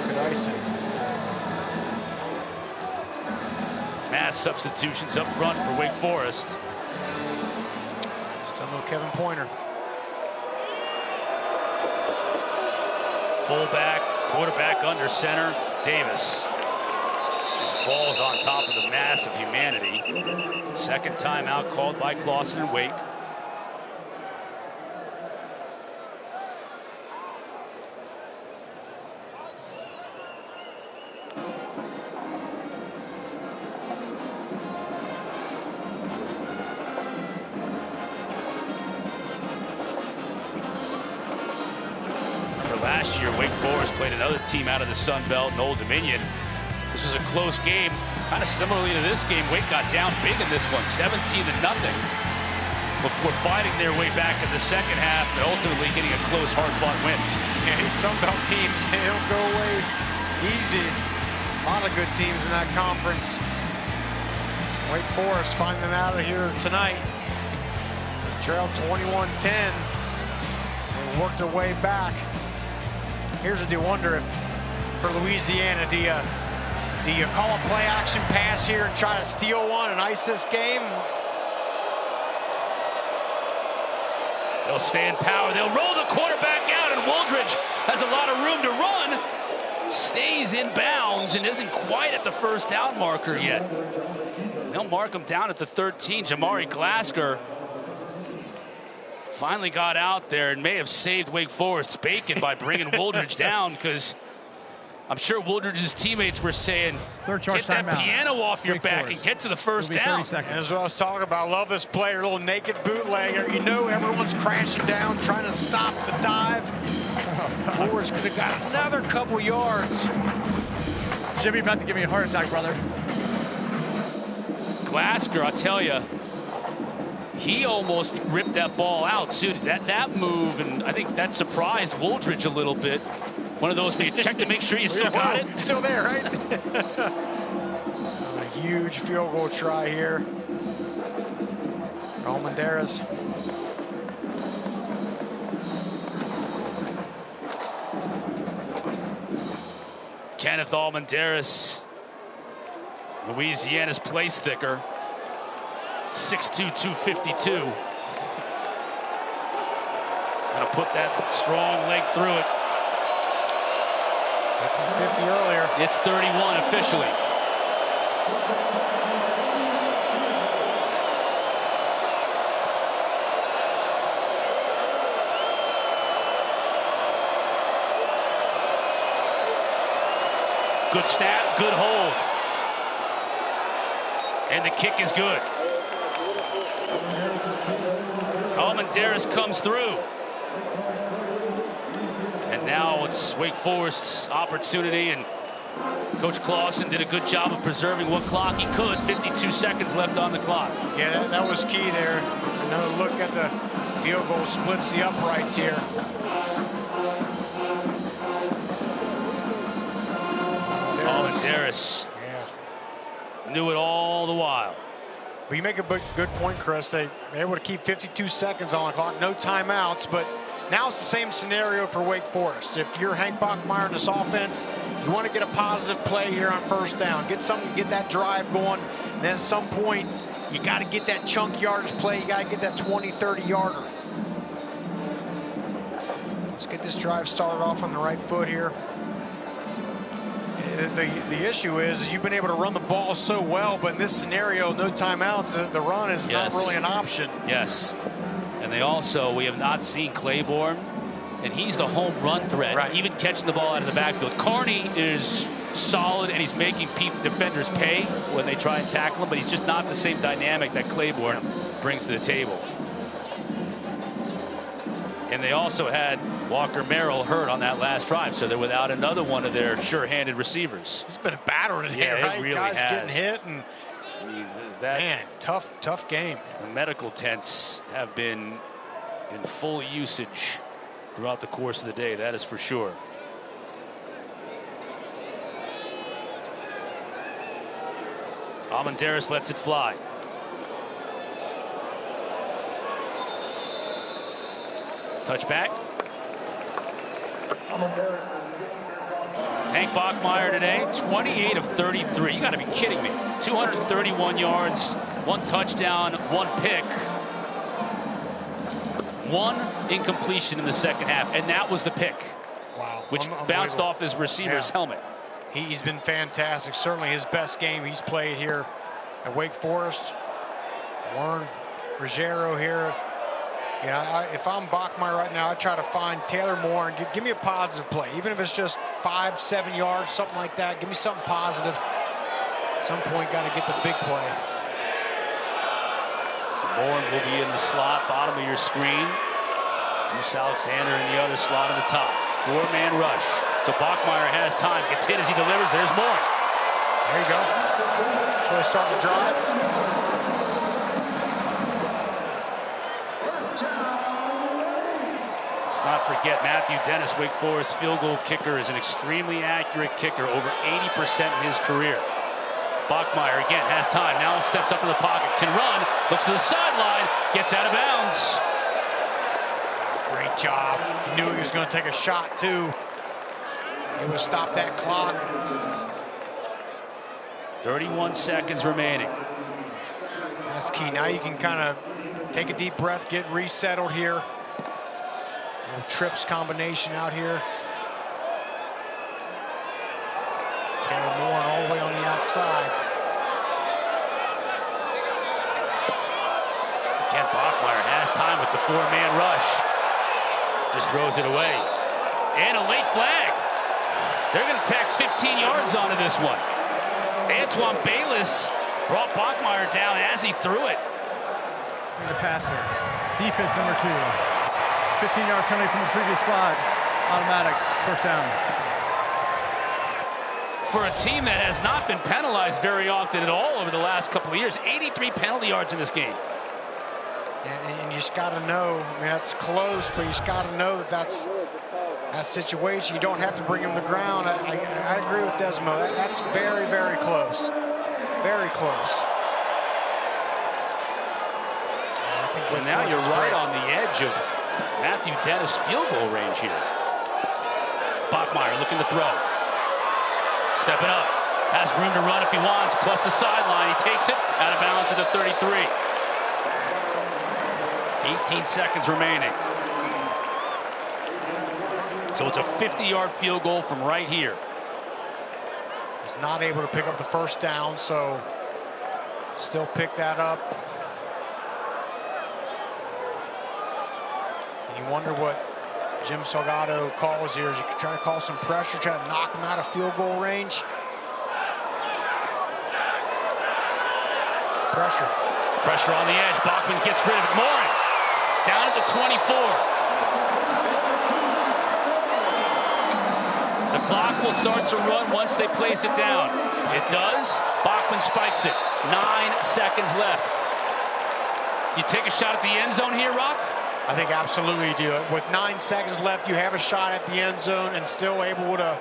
Good icing. Mass substitutions up front for Wake Forest. Still no Kevin Pointer. Fullback, quarterback under center. Davis just falls on top of the mass of humanity. Second timeout called by Clausen and Wake. Last year, Wake Forest played another team out of the Sun Belt, Old Dominion. This was a close game. Kind of similarly to this game, Wake got down big in this one, 17-0, before fighting their way back in the second half and ultimately getting a close, hard-fought win. Yeah, these Sun Belt teams, they don't go away easy. A lot of good teams in that conference. Wake Forest finding out of here tonight. Trailed 21-10. They worked their way back. Here's what you wonder if, for Louisiana, do you call a play action pass here and try to steal one and ice this game? They'll stay in power. They'll roll the quarterback out, and Wooldridge has a lot of room to run. Stays in bounds and isn't quite at the first down marker yet. They'll mark him down at the 13. Jamari Glasker finally got out there and may have saved Wake Forest's bacon by bringing Wooldridge down, because I'm sure Wooldridge's teammates were saying, Third charge get that timeout. piano off your Wake back Forest. and get to the first It'll be 30 down. seconds. And that's what I was talking about. I love this player, little naked bootlegger. You know everyone's crashing down, trying to stop the dive. Wooldridge could have got another couple yards. Jimmy about to give me a heart attack, brother. Glasgow, I'll tell you, he almost ripped that ball out too. That move, and I think that surprised Wooldridge a little bit. One of those where you check to make sure you still got it. Still there, right? A huge field goal try here. Almendarez. Kenneth Almendarez, Louisiana's place thicker. 6'2", 252. Gonna put that strong leg through it. 50 earlier. It's 31 officially. Good snap, good hold. And the kick is good. Almendarez comes through. And now it's Wake Forest's opportunity, and Coach Clausen did a good job of preserving what clock he could. 52 seconds left on the clock. Yeah, that was key there. Another look at the field goal, splits the uprights here. Almendarez knew it all the while. But you make a good point, Chris. They were able to keep 52 seconds on the clock, no timeouts, but now it's the same scenario for Wake Forest. If you're Hank Bachmeier in this offense, you want to get a positive play here on first down. Get that drive going, and then at some point, you got to get that chunk yardage play. You got to get that 20, 30-yarder. Let's get this drive started off on the right foot here. The issue is you've been able to run the ball so well, but in this scenario, no timeouts, the run is not really an option. Yes. And we have not seen Clayborn, and he's the home run threat, even catching the ball out of the backfield. Carney is solid, and he's making defenders pay when they try and tackle him, but he's just not the same dynamic that Clayborn brings to the table. And they also had Walker Merrill hurt on that last drive, so they're without another one of their sure-handed receivers. It's been a battle today, right? It really Guys has. getting hit, and man, tough game. The medical tents have been in full usage throughout the course of the day, that is for sure. Almendarez lets it fly. Touchback. Hank Bachmeier today, 28 of 33. You got to be kidding me. 231 yards, 1 touchdown, 1 pick. 1 incompletion in the second half, and that was the pick. Wow. Which bounced off his receiver's helmet. He's been fantastic. Certainly his best game he's played here at Wake Forest. Warren Ruggiero here. You know, if I'm Bachmeier right now, I try to find Taylor Moore and give me a positive play, even if it's just 5-7 yards, something like that. Give me something positive. At some point, got to get the big play. Moore will be in the slot, bottom of your screen. Juice Alexander in the other slot on the top. 4-man rush. So Bachmeier has time, gets hit as he delivers. There's Moore. There you go. So they start the drive. Not forget Matthew Dennis, Wake Forest field goal kicker, is an extremely accurate kicker, over 80% in his career. Bachmeier again has time, now steps up in the pocket, can run, looks to the sideline, gets out of bounds. Great job. He knew he was going to take a shot too. He would stop that clock. 31 seconds remaining. That's key. Now you can kind of take a deep breath, get resettled here. Trips combination out here. Taylor Moore all the way on the outside. Again, Bachmeier has last time with the 4-man rush. Just throws it away. And a late flag. They're going to tack 15 yards onto this one. Antoine Bayless brought Bachmeier down as he threw it. The passer. Defense number 2. 15-yard penalty from the previous spot. Automatic first down. For a team that has not been penalized very often at all over the last couple of years, 83 penalty yards in this game. And you just got to know, I mean, that's close, but you just got to know that that's that situation. You don't have to bring him to the ground. I agree with Desmo. That's very, very close. Very close. Well, now you're right on the edge of Matthew Dennis' field goal range here. Bachmeier looking to throw. Stepping up. Has room to run if he wants, plus the sideline. He takes it out of bounds at the 33. 18 seconds remaining. So it's a 50-yard field goal from right here. He's not able to pick up the first down, so still pick that up. And you wonder what Jim Salgado calls here. Is he trying to call some pressure, trying to knock him out of field goal range? Pressure. Pressure on the edge. Bachman gets rid of it. Morin down at the 24. The clock will start to run once they place it down. It does. Bachman spikes it. 9 seconds left. Do you take a shot at the end zone here, Rock? I think absolutely you do. With 9 seconds left, you have a shot at the end zone and still able to,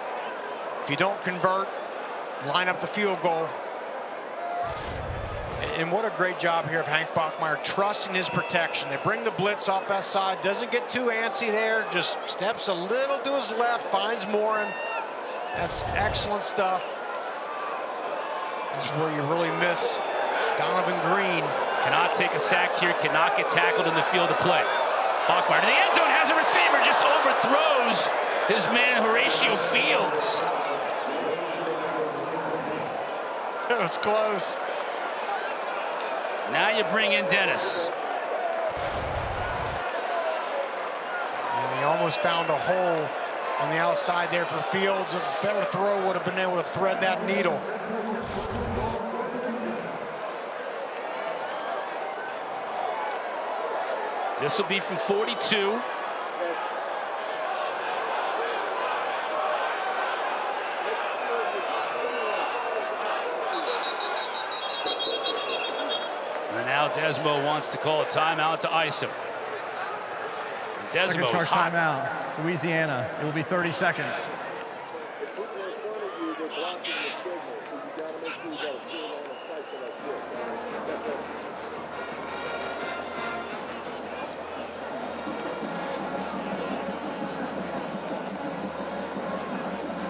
if you don't convert, line up the field goal. And what a great job here of Hank Bachmeier, trusting his protection. They bring the blitz off that side, doesn't get too antsy there, just steps a little to his left, finds Morin. That's excellent stuff. This is where you really miss Donovan Green. Cannot take a sack here, cannot get tackled in the field of play. Bachmeier to the end zone, has a receiver, just overthrows his man Horatio Fields. It was close. Now you bring in Dennis. And he almost found a hole on the outside there for Fields. A better throw would have been able to thread that needle. This will be from 42. And now Desmo wants to call a timeout to ice him. Second Desmo charge timeout, Louisiana. It will be 30 seconds.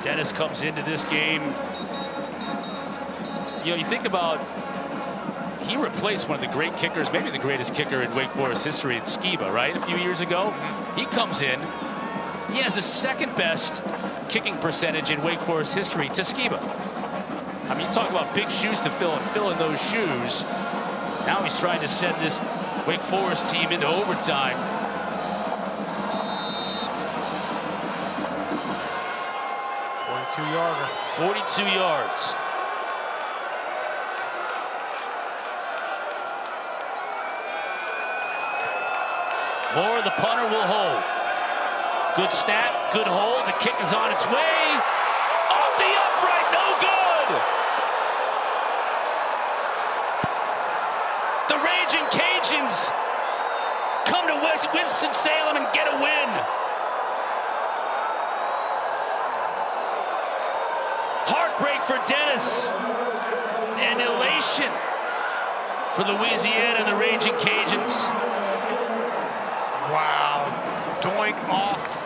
Dennis comes into this game. You know, you think about, he replaced one of the great kickers, maybe the greatest kicker in Wake Forest history, in Skiba, right? A few years ago. He comes in. He has the second best kicking percentage in Wake Forest history to Skiba. I mean, you talk about big shoes to fill and fill in those shoes. Now he's trying to send this Wake Forest team into overtime. 42-yarder. 42 yards. Moore, the punter, will hold. Good snap, good hold. The kick is on its way. Off the upright, no good. The Ragin Cajuns come to Winston-Salem and get a win. Heartbreak for Dennis and elation for Louisiana and the Ragin Cajuns. Wow. Doink off